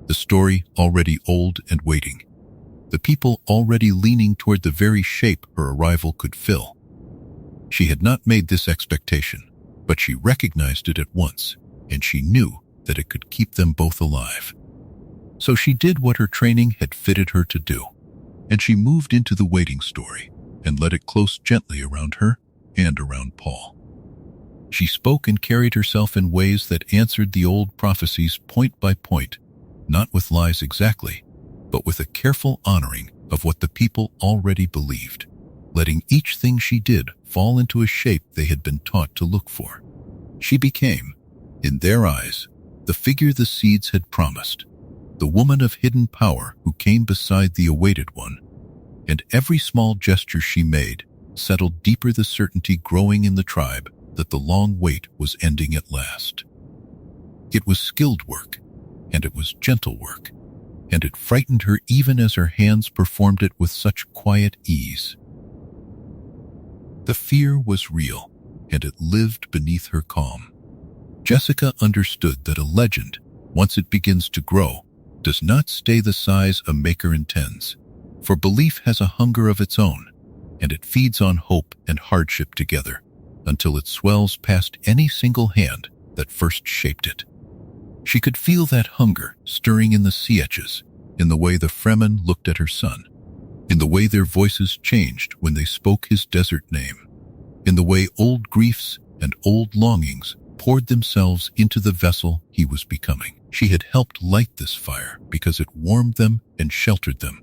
the story already old and waiting, the people already leaning toward the very shape her arrival could fill. She had not made this expectation, but she recognized it at once, and she knew that it could keep them both alive. So she did what her training had fitted her to do, and she moved into the waiting story and let it close gently around her and around Paul. She spoke and carried herself in ways that answered the old prophecies point by point, not with lies exactly, but with a careful honoring of what the people already believed, letting each thing she did fall into a shape they had been taught to look for. She became, in their eyes, the figure the seeds had promised, the woman of hidden power who came beside the awaited one, and every small gesture she made settled deeper the certainty growing in the tribe that the long wait was ending at last. It was skilled work, and it was gentle work, and it frightened her even as her hands performed it with such quiet ease. The fear was real, and it lived beneath her calm. Jessica understood that a legend, once it begins to grow, does not stay the size a maker intends, for belief has a hunger of its own, and it feeds on hope and hardship together, until it swells past any single hand that first shaped it. She could feel that hunger stirring in the sietches, in the way the Fremen looked at her son, in the way their voices changed when they spoke his desert name, in the way old griefs and old longings poured themselves into the vessel he was becoming. She had helped light this fire because it warmed them and sheltered them,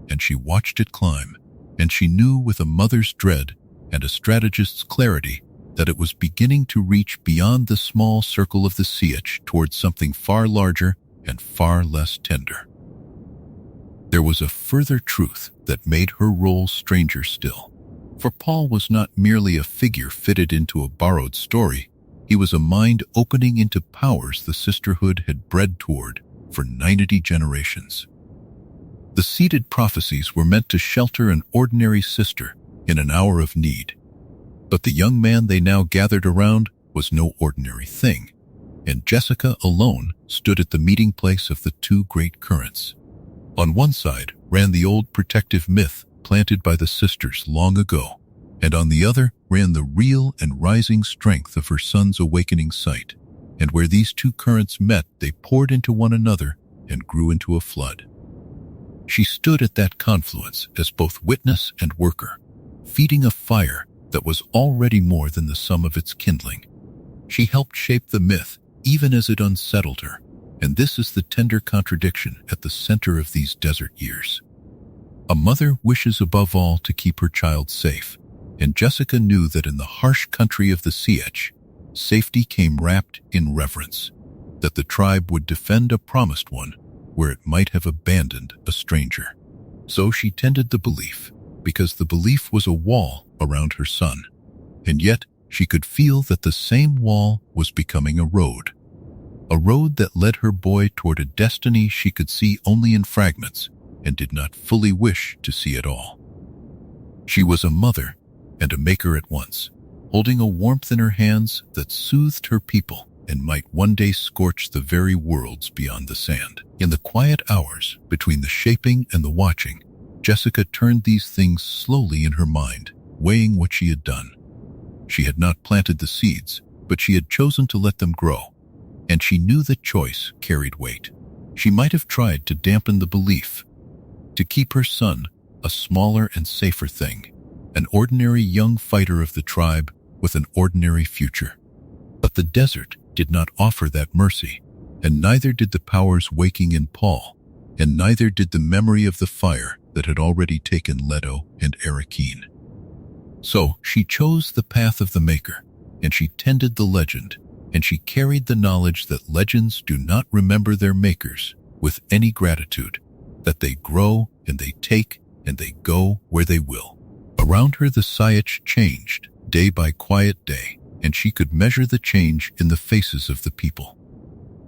and she watched it climb, and she knew with a mother's dread and a strategist's clarity that it was beginning to reach beyond the small circle of the sietch towards something far larger and far less tender. There was a further truth that made her role stranger still. For Paul was not merely a figure fitted into a borrowed story, he was a mind opening into powers the sisterhood had bred toward for 90 generations. The seeded prophecies were meant to shelter an ordinary sister in an hour of need. But the young man they now gathered around was no ordinary thing, and Jessica alone stood at the meeting place of the two great currents. On one side ran the old protective myth planted by the sisters long ago, and on the other ran the real and rising strength of her son's awakening sight. And where these two currents met, they poured into one another and grew into a flood. She stood at that confluence as both witness and worker, feeding a fire that was already more than the sum of its kindling. She helped shape the myth even as it unsettled her, and this is the tender contradiction at the center of these desert years. A mother wishes above all to keep her child safe, and Jessica knew that in the harsh country of the sietch, safety came wrapped in reverence, that the tribe would defend a promised one where it might have abandoned a stranger. So she tended the belief, because the belief was a wall around her son, and yet she could feel that the same wall was becoming a road that led her boy toward a destiny she could see only in fragments and did not fully wish to see at all. She was a mother and a maker at once, holding a warmth in her hands that soothed her people and might one day scorch the very worlds beyond the sand. In the quiet hours between the shaping and the watching, Jessica turned these things slowly in her mind, weighing what she had done. She had not planted the seeds, but she had chosen to let them grow, and she knew the choice carried weight. She might have tried to dampen the belief, to keep her son a smaller and safer thing, an ordinary young fighter of the tribe with an ordinary future. But the desert did not offer that mercy, and neither did the powers waking in Paul, and neither did the memory of the fire that had already taken Leto and Arakeen. So she chose the path of the maker, and she tended the legend, and she carried the knowledge that legends do not remember their makers with any gratitude, that they grow and they take and they go where they will. Around her the sietch changed day by quiet day, and she could measure the change in the faces of the people.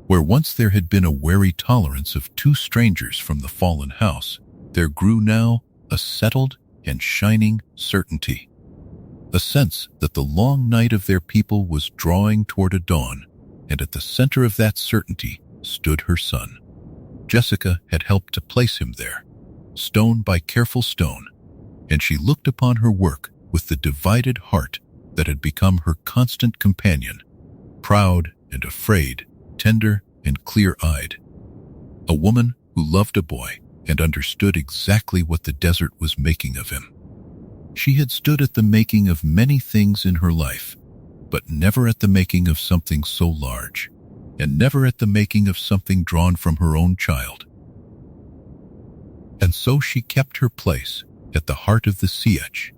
Where once there had been a wary tolerance of two strangers from the fallen house, there grew now a settled and shining certainty, a sense that the long night of their people was drawing toward a dawn, and at the center of that certainty stood her son. Jessica had helped to place him there, stone by careful stone, and she looked upon her work with the divided heart that had become her constant companion, proud and afraid, tender and clear-eyed. A woman who loved a boy and understood exactly what the desert was making of him. She had stood at the making of many things in her life, but never at the making of something so large, and never at the making of something drawn from her own child. And so she kept her place at the heart of the sietch,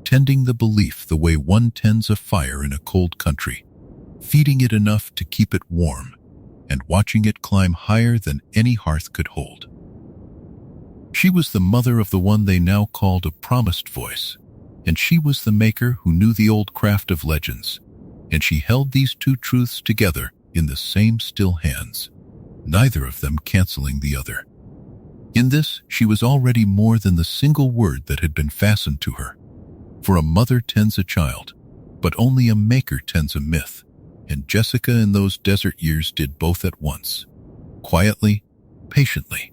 tending the belief the way one tends a fire in a cold country, feeding it enough to keep it warm, and watching it climb higher than any hearth could hold. She was the mother of the one they now called a promised voice, and she was the maker who knew the old craft of legends, and she held these two truths together in the same still hands, neither of them canceling the other. In this, she was already more than the single word that had been fastened to her. For a mother tends a child, but only a maker tends a myth, and Jessica in those desert years did both at once, quietly, patiently,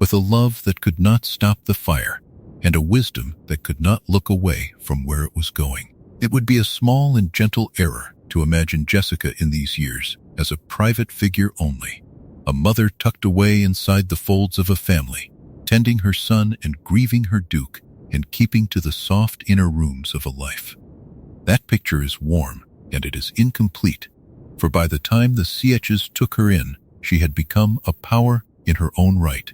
with a love that could not stop the fire, and a wisdom that could not look away from where it was going. It would be a small and gentle error to imagine Jessica in these years as a private figure only, a mother tucked away inside the folds of a family, tending her son and grieving her duke, and keeping to the soft inner rooms of a life. That picture is warm, and it is incomplete, for by the time the Sietches took her in, she had become a power in her own right.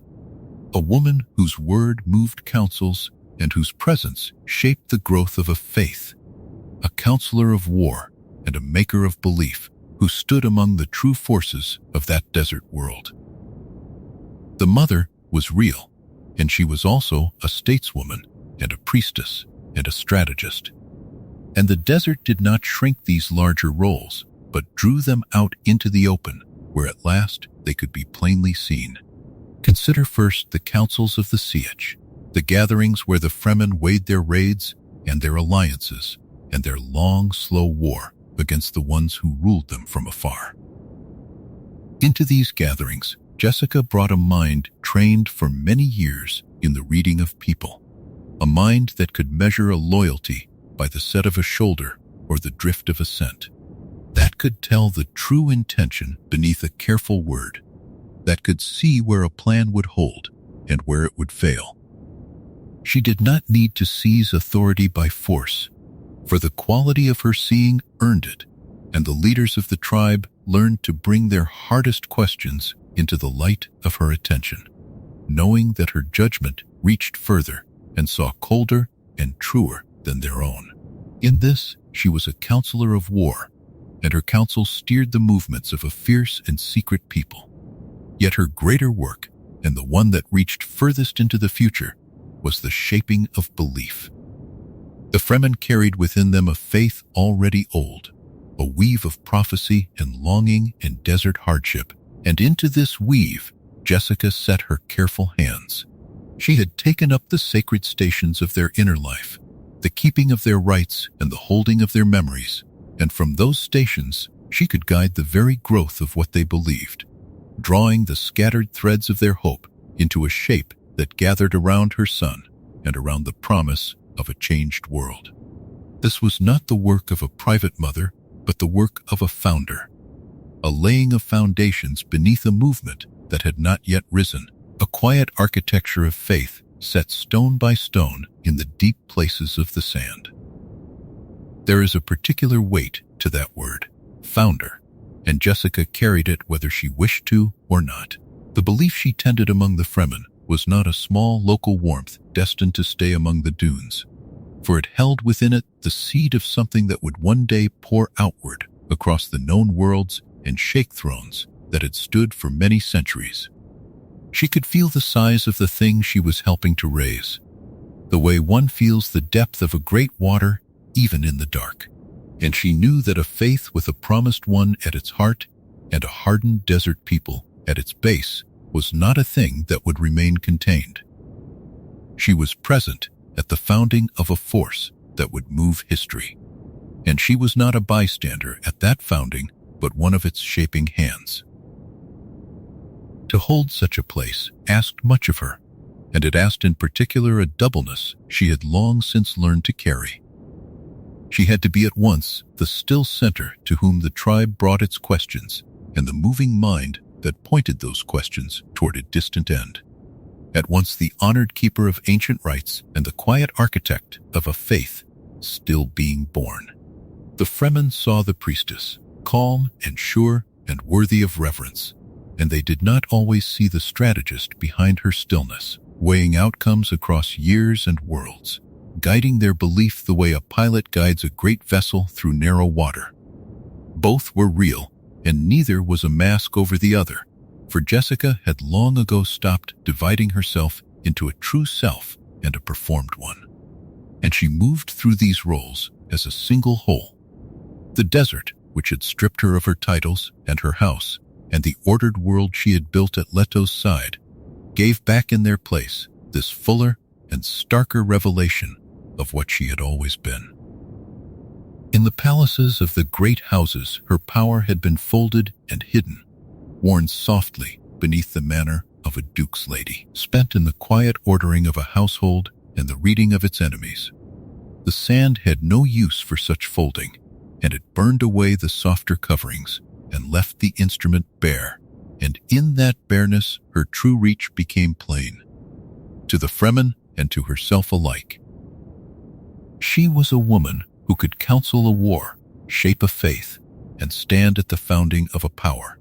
A woman whose word moved councils and whose presence shaped the growth of a faith. A counselor of war and a maker of belief who stood among the true forces of that desert world. The mother was real, and she was also a stateswoman and a priestess and a strategist. And the desert did not shrink these larger roles, but drew them out into the open, where at last they could be plainly seen. Consider first the councils of the Sietch, the gatherings where the Fremen weighed their raids and their alliances, and their long, slow war against the ones who ruled them from afar. Into these gatherings, Jessica brought a mind trained for many years in the reading of people, a mind that could measure a loyalty by the set of a shoulder or the drift of a scent, that could tell the true intention beneath a careful word, that could see where a plan would hold and where it would fail. She did not need to seize authority by force, for the quality of her seeing earned it, and the leaders of the tribe learned to bring their hardest questions into the light of her attention, knowing that her judgment reached further and saw colder and truer than their own. In this, she was a counselor of war, and her counsel steered the movements of a fierce and secret people. Yet her greater work, and the one that reached furthest into the future, was the shaping of belief. The Fremen carried within them a faith already old, a weave of prophecy and longing and desert hardship, and into this weave Jessica set her careful hands. She had taken up the sacred stations of their inner life, the keeping of their rites and the holding of their memories, and from those stations she could guide the very growth of what they believed, drawing the scattered threads of their hope into a shape that gathered around her son and around the promise of a changed world. This was not the work of a private mother, but the work of a founder, a laying of foundations beneath a movement that had not yet risen, a quiet architecture of faith set stone by stone in the deep places of the sand. There is a particular weight to that word, founder, and Jessica carried it whether she wished to or not. The belief she tended among the Fremen was not a small local warmth destined to stay among the dunes, for it held within it the seed of something that would one day pour outward across the known worlds and shake thrones that had stood for many centuries. She could feel the size of the thing she was helping to raise, the way one feels the depth of a great water even in the dark. And she knew that a faith with a promised one at its heart and a hardened desert people at its base was not a thing that would remain contained. She was present at the founding of a force that would move history, and she was not a bystander at that founding, but one of its shaping hands. To hold such a place asked much of her, and it asked in particular a doubleness she had long since learned to carry. She had to be at once the still center to whom the tribe brought its questions, and the moving mind that pointed those questions toward a distant end. At once the honored keeper of ancient rites and the quiet architect of a faith still being born. The Fremen saw the priestess, calm and sure and worthy of reverence, and they did not always see the strategist behind her stillness, weighing outcomes across years and worlds, guiding their belief the way a pilot guides a great vessel through narrow water. Both were real, and neither was a mask over the other, for Jessica had long ago stopped dividing herself into a true self and a performed one. And she moved through these roles as a single whole. The desert, which had stripped her of her titles and her house, and the ordered world she had built at Leto's side, gave back in their place this fuller and starker revelation of what she had always been. In the palaces of the great houses, her power had been folded and hidden, worn softly beneath the manner of a duke's lady, spent in the quiet ordering of a household and the reading of its enemies. The sand had no use for such folding, and it burned away the softer coverings and left the instrument bare, and in that bareness her true reach became plain. to the Fremen and to herself alike. She was a woman who could counsel a war, shape a faith, and stand at the founding of a power.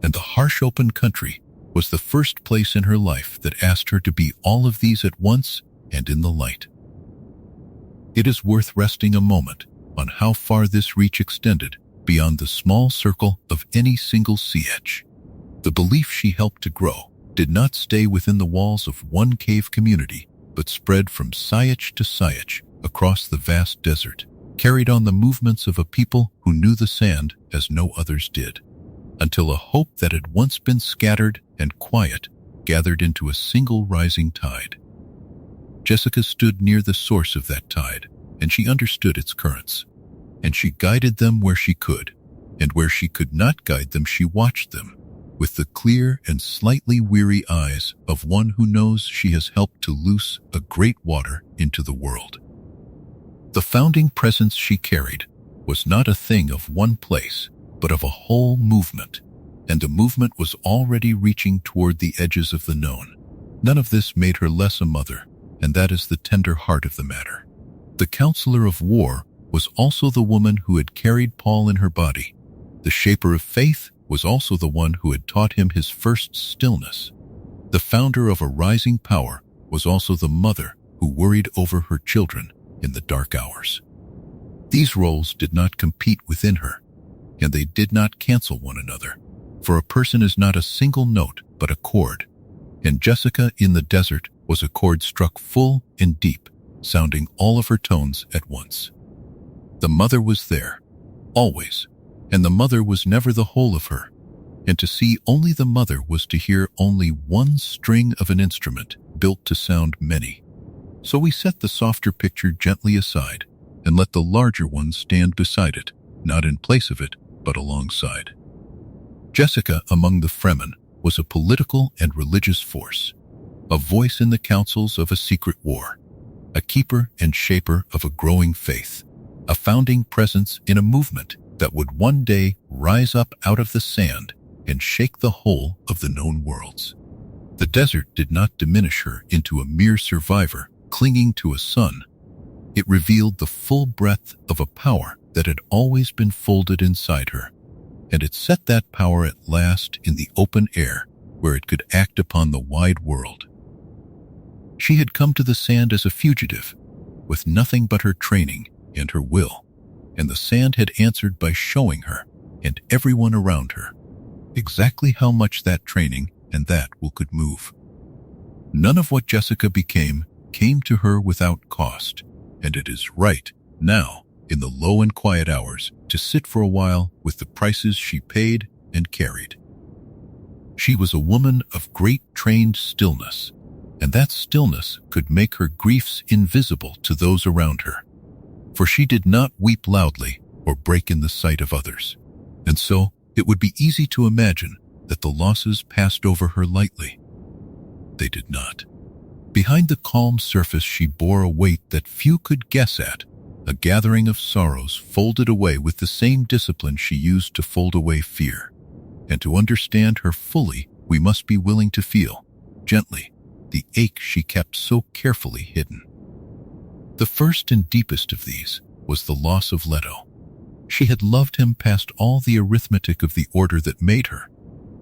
And the harsh open country was the first place in her life that asked her to be all of these at once and in the light. It is worth resting a moment on how far this reach extended beyond the small circle of any single sietch. The belief she helped to grow did not stay within the walls of one cave community, but spread from sietch to sietch across the vast desert, carried on the movements of a people who knew the sand as no others did, until a hope that had once been scattered and quiet gathered into a single rising tide. Jessica stood near the source of that tide, and she understood its currents, and she guided them where she could, and where she could not guide them she watched them, with the clear and slightly weary eyes of one who knows she has helped to loose a great water into the world. The founding presence she carried was not a thing of one place, but of a whole movement, and the movement was already reaching toward the edges of the known. None of this made her less a mother, and that is the tender heart of the matter. The counselor of war was also the woman who had carried Paul in her body. The shaper of faith was also the one who had taught him his first stillness. The founder of a rising power was also the mother who worried over her children in the dark hours. These roles did not compete within her, and they did not cancel one another, for a person is not a single note but a chord, and Jessica in the desert was a chord struck full and deep, sounding all of her tones at once. The mother was there, always, and the mother was never the whole of her, and to see only the mother was to hear only one string of an instrument built to sound many. So we set the softer picture gently aside and let the larger one stand beside it, not in place of it, but alongside. Jessica among the Fremen was a political and religious force, a voice in the councils of a secret war, a keeper and shaper of a growing faith, a founding presence in a movement that would one day rise up out of the sand and shake the whole of the known worlds. The desert did not diminish her into a mere survivor clinging to a sun. It revealed the full breadth of a power that had always been folded inside her, and it set that power at last in the open air where it could act upon the wide world. She had come to the sand as a fugitive, with nothing but her training and her will, and the sand had answered by showing her, and everyone around her, exactly how much that training and that will could move. None of what Jessica became came to her without cost, and it is right, now, in the low and quiet hours, to sit for a while with the prices she paid and carried. She was a woman of great trained stillness, and that stillness could make her griefs invisible to those around her, for she did not weep loudly or break in the sight of others, and so it would be easy to imagine that the losses passed over her lightly. They did not. Behind the calm surface she bore a weight that few could guess at, a gathering of sorrows folded away with the same discipline she used to fold away fear. And to understand her fully, we must be willing to feel, gently, the ache she kept so carefully hidden. The first and deepest of these was the loss of Leto. She had loved him past all the arithmetic of the order that made her,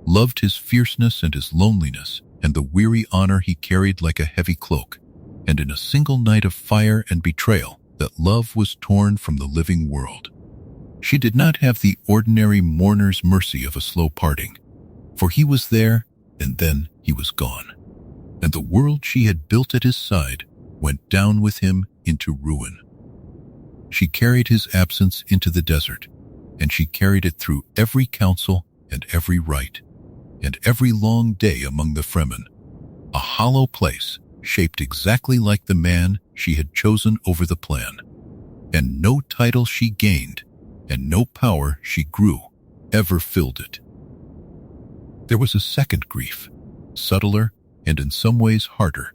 loved his fierceness and his loneliness, and the weary honor he carried like a heavy cloak, and in a single night of fire and betrayal, that love was torn from the living world. She did not have the ordinary mourner's mercy of a slow parting, for he was there, and then he was gone, and the world she had built at his side went down with him into ruin. She carried his absence into the desert, and she carried it through every council and every rite, and every long day among the Fremen, a hollow place shaped exactly like the man she had chosen over the plan, and no title she gained, and no power she grew, ever filled it. There was a second grief, subtler and in some ways harder,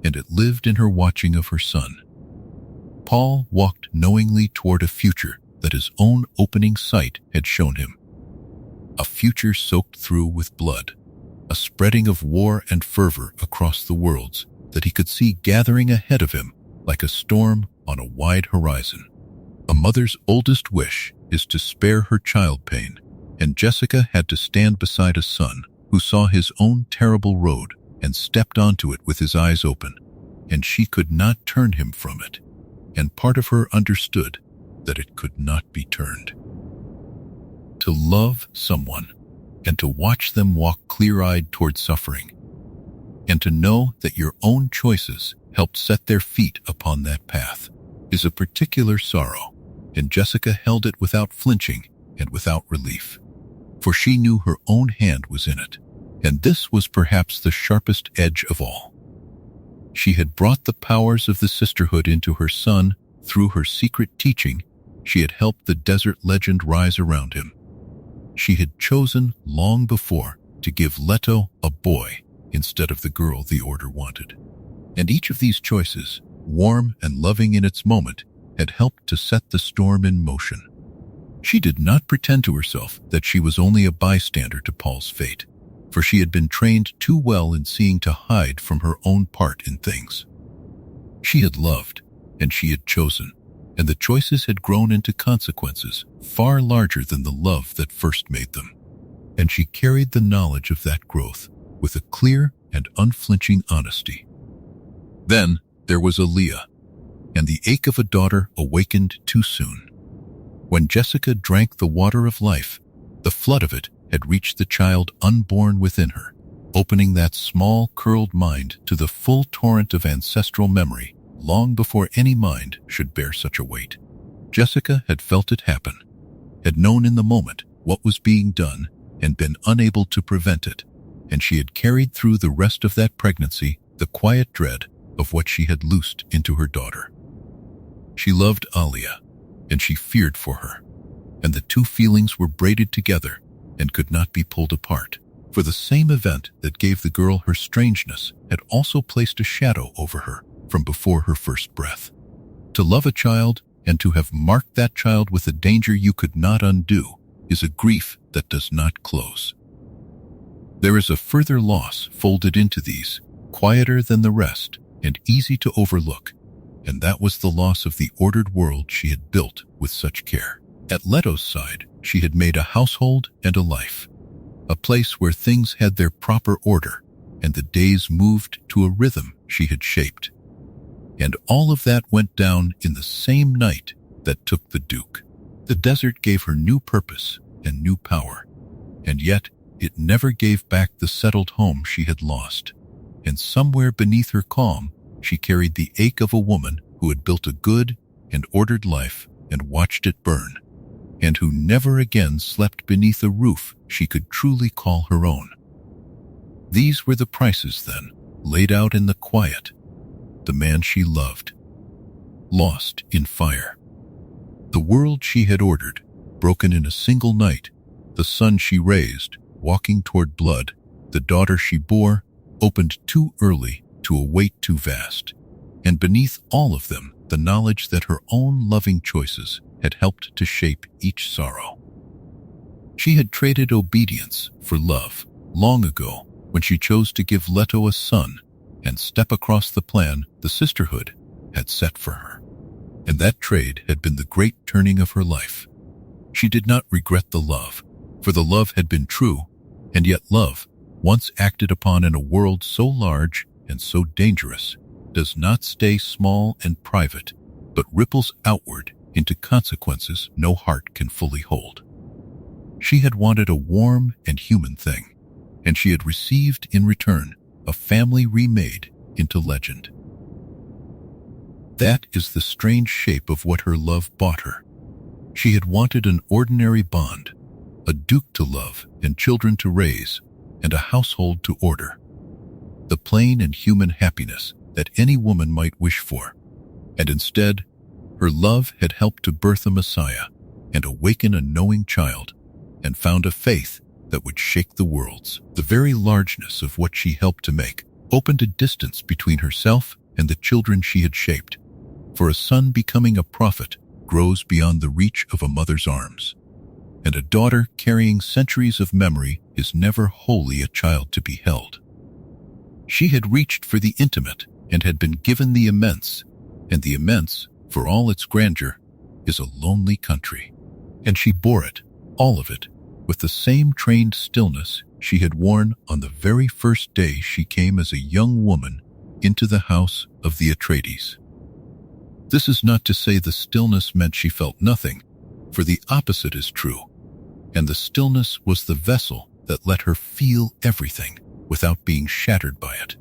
and it lived in her watching of her son. Paul walked knowingly toward a future that his own opening sight had shown him. A future soaked through with blood, a spreading of war and fervor across the worlds, that he could see gathering ahead of him like a storm on a wide horizon. A mother's oldest wish is to spare her child pain, and Jessica had to stand beside a son who saw his own terrible road and stepped onto it with his eyes open, and she could not turn him from it, and part of her understood that it could not be turned. To love someone and to watch them walk clear-eyed toward suffering, and to know that your own choices helped set their feet upon that path, is a particular sorrow, and Jessica held it without flinching and without relief, for she knew her own hand was in it, and this was perhaps the sharpest edge of all. She had brought the powers of the sisterhood into her son through her secret teaching. She had helped the desert legend rise around him. She had chosen long before to give Leto a boy instead of the girl the Order wanted. And each of these choices, warm and loving in its moment, had helped to set the storm in motion. She did not pretend to herself that she was only a bystander to Paul's fate, for she had been trained too well in seeing to hide from her own part in things. She had loved, and she had chosen, and the choices had grown into consequences far larger than the love that first made them. And she carried the knowledge of that growth with a clear and unflinching honesty. Then there was Alia, and the ache of a daughter awakened too soon. When Jessica drank the water of life, the flood of it had reached the child unborn within her, opening that small, curled mind to the full torrent of ancestral memory long before any mind should bear such a weight. Jessica had felt it happen, had known in the moment what was being done, and been unable to prevent it, and she had carried through the rest of that pregnancy the quiet dread of what she had loosed into her daughter. She loved Alia, and she feared for her, and the two feelings were braided together and could not be pulled apart, for the same event that gave the girl her strangeness had also placed a shadow over her from before her first breath. To love a child and to have marked that child with a danger you could not undo is a grief that does not close. There is a further loss folded into these, quieter than the rest and easy to overlook, and that was the loss of the ordered world she had built with such care. At Leto's side, she had made a household and a life, a place where things had their proper order and the days moved to a rhythm she had shaped. And all of that went down in the same night that took the Duke. The desert gave her new purpose and new power, and yet it never gave back the settled home she had lost. And somewhere beneath her calm, she carried the ache of a woman who had built a good and ordered life and watched it burn, and who never again slept beneath a roof she could truly call her own. These were the prices, then, laid out in the quiet. The man she loved, lost in fire. The world she had ordered, broken in a single night. The son she raised, walking toward blood. The daughter she bore, opened too early to a weight too vast. And beneath all of them, the knowledge that her own loving choices had helped to shape each sorrow. She had traded obedience for love long ago when she chose to give Leto a son and step across the plan the sisterhood had set for her. And that trade had been the great turning of her life. She did not regret the love, for the love had been true, and yet love, once acted upon in a world so large and so dangerous, does not stay small and private, but ripples outward into consequences no heart can fully hold. She had wanted a warm and human thing, and she had received in return a family remade into legend. That is the strange shape of what her love bought her. She had wanted an ordinary bond, a duke to love and children to raise, and a household to order. The plain and human happiness that any woman might wish for. And instead, her love had helped to birth a Messiah and awaken a knowing child, and found a faith that would shake the worlds. The very largeness of what she helped to make opened a distance between herself and the children she had shaped. For a son becoming a prophet grows beyond the reach of a mother's arms, and a daughter carrying centuries of memory is never wholly a child to be held. She had reached for the intimate and had been given the immense, and the immense, for all its grandeur, is a lonely country. And she bore it, all of it, with the same trained stillness she had worn on the very first day she came as a young woman into the house of the Atreides. This is not to say the stillness meant she felt nothing, for the opposite is true, and the stillness was the vessel that let her feel everything without being shattered by it.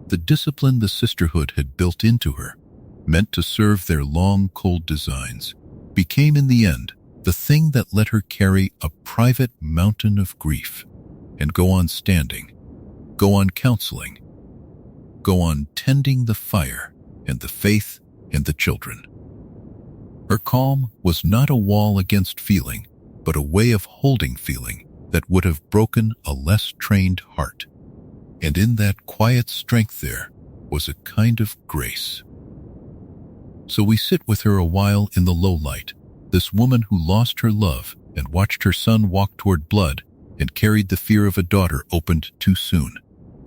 The discipline the sisterhood had built into her, meant to serve their long, cold designs, became in the end the thing that let her carry a private mountain of grief and go on standing, go on counseling, go on tending the fire and the faith and the children. Her calm was not a wall against feeling, but a way of holding feeling that would have broken a less trained heart. And in that quiet strength there was a kind of grace. So we sit with her a while in the low light, this woman who lost her love and watched her son walk toward blood and carried the fear of a daughter opened too soon,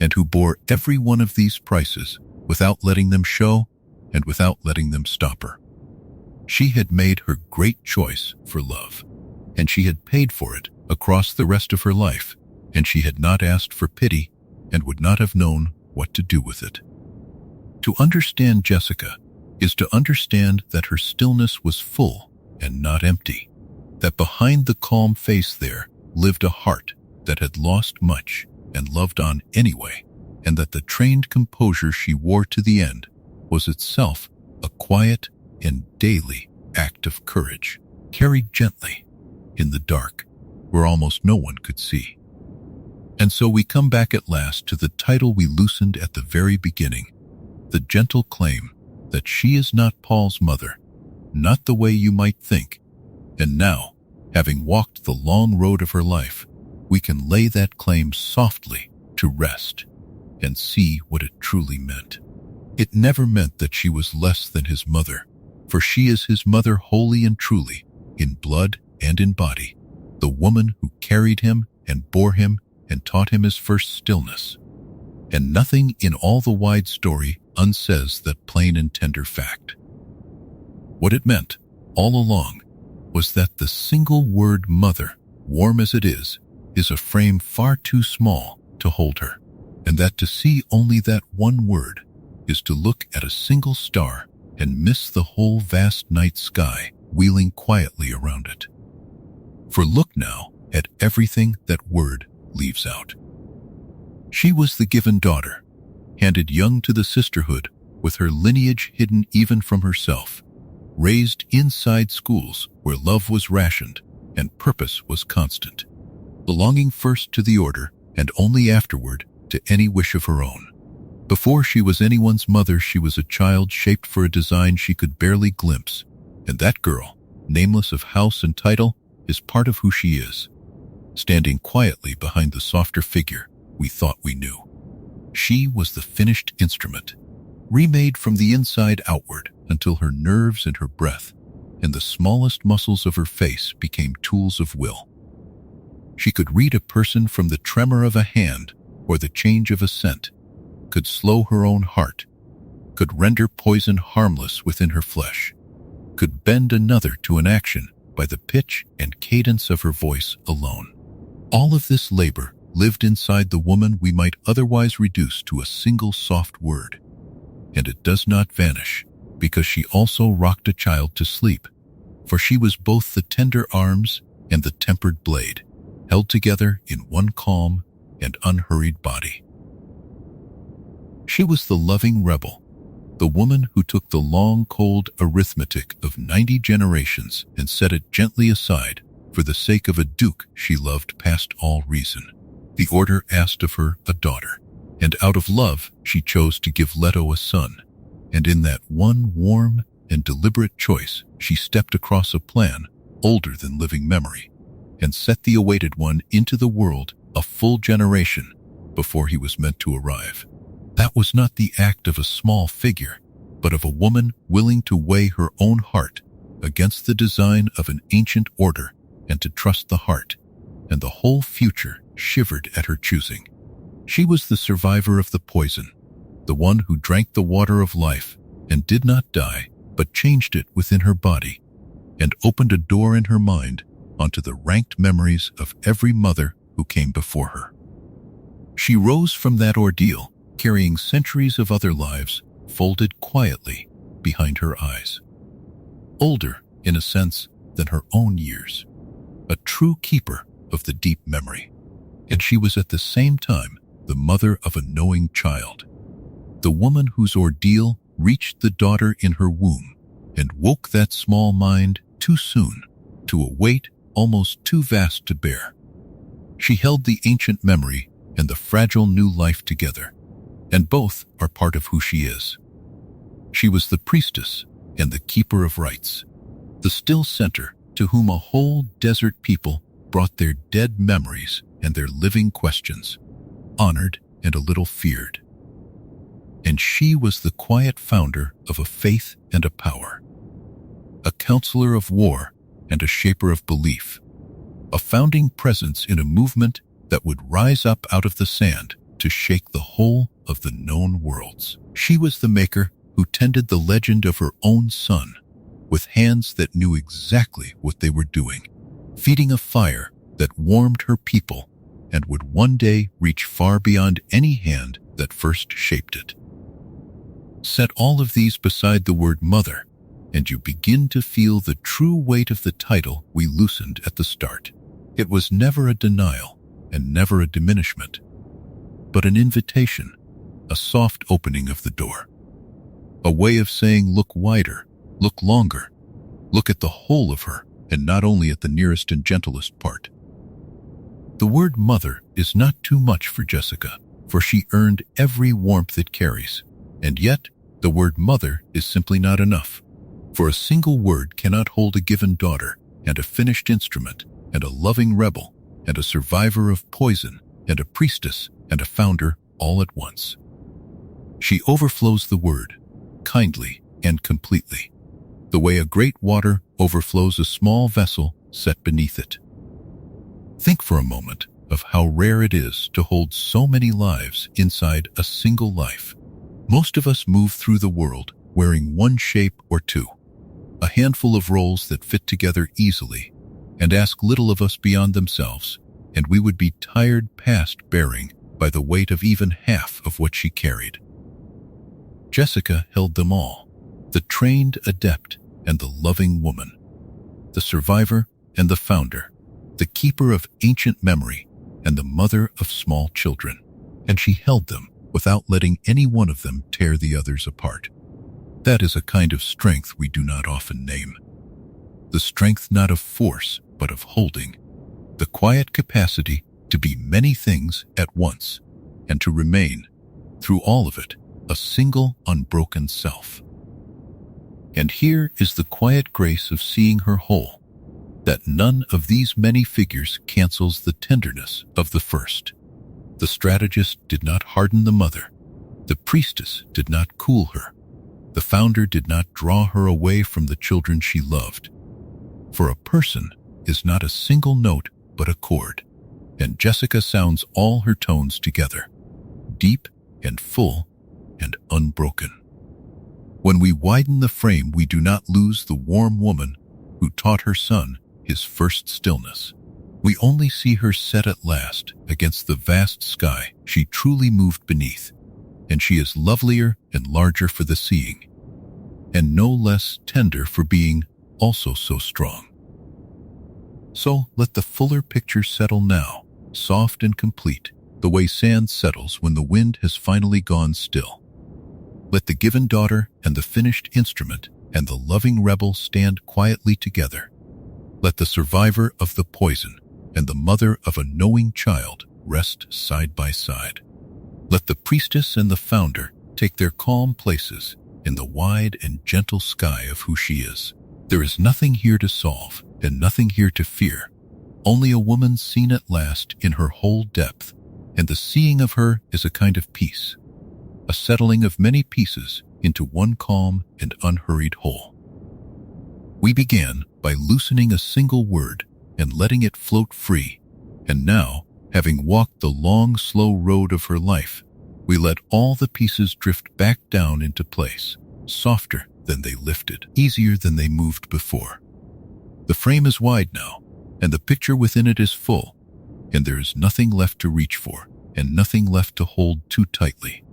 and who bore every one of these prices without letting them show and without letting them stop her. She had made her great choice for love, and she had paid for it across the rest of her life, and she had not asked for pity and would not have known what to do with it. To understand Jessica is to understand that her stillness was full and not empty, that behind the calm face there lived a heart that had lost much and loved on anyway, and that the trained composure she wore to the end was itself a quiet and daily act of courage, carried gently in the dark where almost no one could see. And so we come back at last to the title we loosened at the very beginning, the gentle claim that she is not Paul's mother, not the way you might think. And now, having walked the long road of her life, we can lay that claim softly to rest and see what it truly meant. It never meant that she was less than his mother, for she is his mother wholly and truly, in blood and in body, the woman who carried him and bore him and taught him his first stillness. And nothing in all the wide story unsays that plain and tender fact. What it meant, all along, was that the single word mother, warm as it is a frame far too small to hold her, and that to see only that one word is to look at a single star and miss the whole vast night sky wheeling quietly around it. For look now at everything that word leaves out. She was the given daughter, handed young to the sisterhood with her lineage hidden even from herself, raised inside schools where love was rationed and purpose was constant, belonging first to the order and only afterward to any wish of her own. Before she was anyone's mother, she was a child shaped for a design she could barely glimpse, and that girl, nameless of house and title, is part of who she is, standing quietly behind the softer figure we thought we knew. She was the finished instrument, remade from the inside outward until her nerves and her breath and the smallest muscles of her face became tools of will. She could read a person from the tremor of a hand or the change of a scent, could slow her own heart, could render poison harmless within her flesh, could bend another to an action by the pitch and cadence of her voice alone. All of this labor lived inside the woman we might otherwise reduce to a single soft word. And it does not vanish, because she also rocked a child to sleep, for she was both the tender arms and the tempered blade, held together in one calm and unhurried body. She was the loving rebel, the woman who took the long, cold arithmetic of 90 generations and set it gently aside for the sake of a duke she loved past all reason. The order asked of her a daughter, and out of love she chose to give Leto a son, and in that one warm and deliberate choice she stepped across a plan older than living memory, and set the awaited one into the world a full generation before he was meant to arrive. That was not the act of a small figure, but of a woman willing to weigh her own heart against the design of an ancient order and to trust the heart, and the whole future shivered at her choosing. She was the survivor of the poison, the one who drank the water of life and did not die, but changed it within her body and opened a door in her mind onto the ranked memories of every mother who came before her. She rose from that ordeal, carrying centuries of other lives folded quietly behind her eyes. Older, in a sense, than her own years. A true keeper of the deep memory. And she was at the same time the mother of a knowing child. The woman whose ordeal reached the daughter in her womb and woke that small mind too soon to a weight almost too vast to bear. She held the ancient memory and the fragile new life together, and both are part of who she is. She was the priestess and the keeper of rites, the still center to whom a whole desert people brought their dead memories and their living questions, honored and a little feared. And she was the quiet founder of a faith and a power, a counselor of war and a shaper of belief, a founding presence in a movement that would rise up out of the sand to shake the whole of the known worlds. She was the maker who tended the legend of her own son with hands that knew exactly what they were doing, feeding a fire that warmed her people and would one day reach far beyond any hand that first shaped it. Set all of these beside the word mother, and you begin to feel the true weight of the title we loosened at the start. It was never a denial and never a diminishment, but an invitation, a soft opening of the door. A way of saying, look wider, look longer, look at the whole of her, and not only at the nearest and gentlest part. The word mother is not too much for Jessica, for she earned every warmth it carries. And yet, the word mother is simply not enough. For a single word cannot hold a given daughter, and a finished instrument, and a loving rebel, and a survivor of poison, and a priestess, and a founder all at once. She overflows the word, kindly and completely, the way a great water overflows a small vessel set beneath it. Think for a moment of how rare it is to hold so many lives inside a single life. Most of us move through the world wearing one shape or two, a handful of roles that fit together easily, and ask little of us beyond themselves, and we would be tired past bearing by the weight of even half of what she carried. Jessica held them all, the trained adept and the loving woman, the survivor and the founder, the keeper of ancient memory and the mother of small children, and she held them without letting any one of them tear the others apart. That is a kind of strength we do not often name. The strength not of force, but of holding. The quiet capacity to be many things at once, and to remain, through all of it, a single unbroken self. And here is the quiet grace of seeing her whole, that none of these many figures cancels the tenderness of the first. The strategist did not harden the mother. The priestess did not cool her. The founder did not draw her away from the children she loved. For a person is not a single note but a chord, and Jessica sounds all her tones together, deep and full and unbroken. When we widen the frame, we do not lose the warm woman who taught her son his first stillness. We only see her set at last against the vast sky she truly moved beneath, and she is lovelier and larger for the seeing, and no less tender for being also so strong. So let the fuller picture settle now, soft and complete, the way sand settles when the wind has finally gone still. Let the given daughter and the finished instrument and the loving rebel stand quietly together. Let the survivor of the poison and the mother of a knowing child rest side by side. Let the priestess and the founder take their calm places in the wide and gentle sky of who she is. There is nothing here to solve and nothing here to fear, only a woman seen at last in her whole depth, and the seeing of her is a kind of peace, a settling of many pieces into one calm and unhurried whole. We began by loosening a single word and letting it float free, and now, having walked the long, slow road of her life, We let all the pieces drift back down into place, softer than they lifted, easier than they moved before. The frame is wide now, and the picture within it is full, and there is nothing left to reach for, and nothing left to hold too tightly.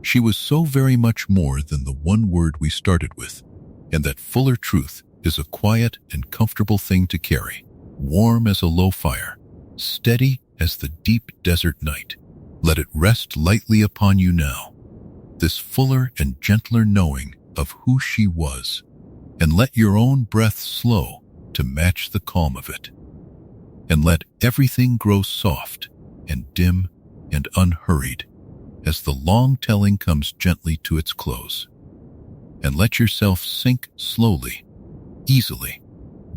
She was so very much more than the one word we started with, and that fuller truth is a quiet and comfortable thing to carry, warm as a low fire, steady as the deep desert night. Let it rest lightly upon you now, this fuller and gentler knowing of who she was, and let your own breath slow to match the calm of it. And let everything grow soft and dim and unhurried as the long telling comes gently to its close. And let yourself sink slowly, easily,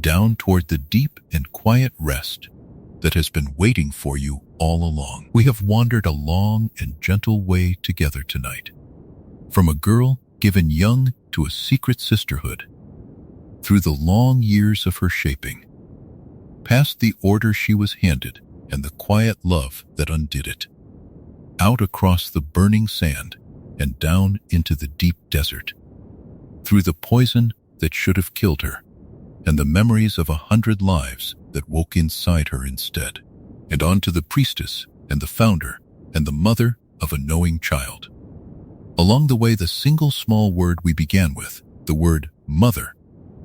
down toward the deep and quiet rest that has been waiting for you all along. We have wandered a long and gentle way together tonight, from a girl given young to a secret sisterhood, through the long years of her shaping, past the order she was handed and the quiet love that undid it, out across the burning sand and down into the deep desert, through the poison that should have killed her, and the memories of 100 lives that woke inside her instead, and on to the priestess and the founder and the mother of a knowing child. Along the way, the single small word we began with, the word mother,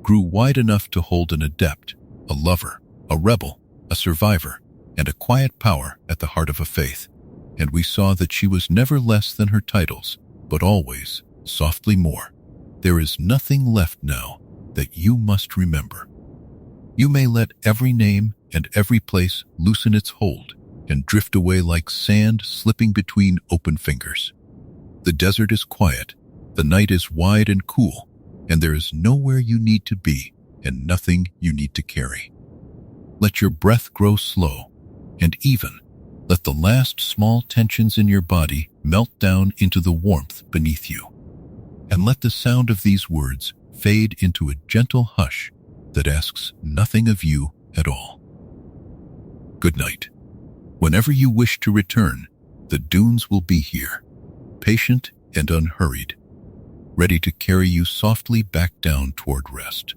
grew wide enough to hold an adept, a lover, a rebel, a survivor, and a quiet power at the heart of a faith, and we saw that she was never less than her titles, but always, softly more. There is nothing left now that you must remember. You may let every name and every place loosen its hold and drift away like sand slipping between open fingers. The desert is quiet, the night is wide and cool, and there is nowhere you need to be and nothing you need to carry. Let your breath grow slow and even. Let the last small tensions in your body melt down into the warmth beneath you. And let the sound of these words fade into a gentle hush that asks nothing of you at all. Good night. Whenever you wish to return, the dunes will be here, patient and unhurried, ready to carry you softly back down toward rest.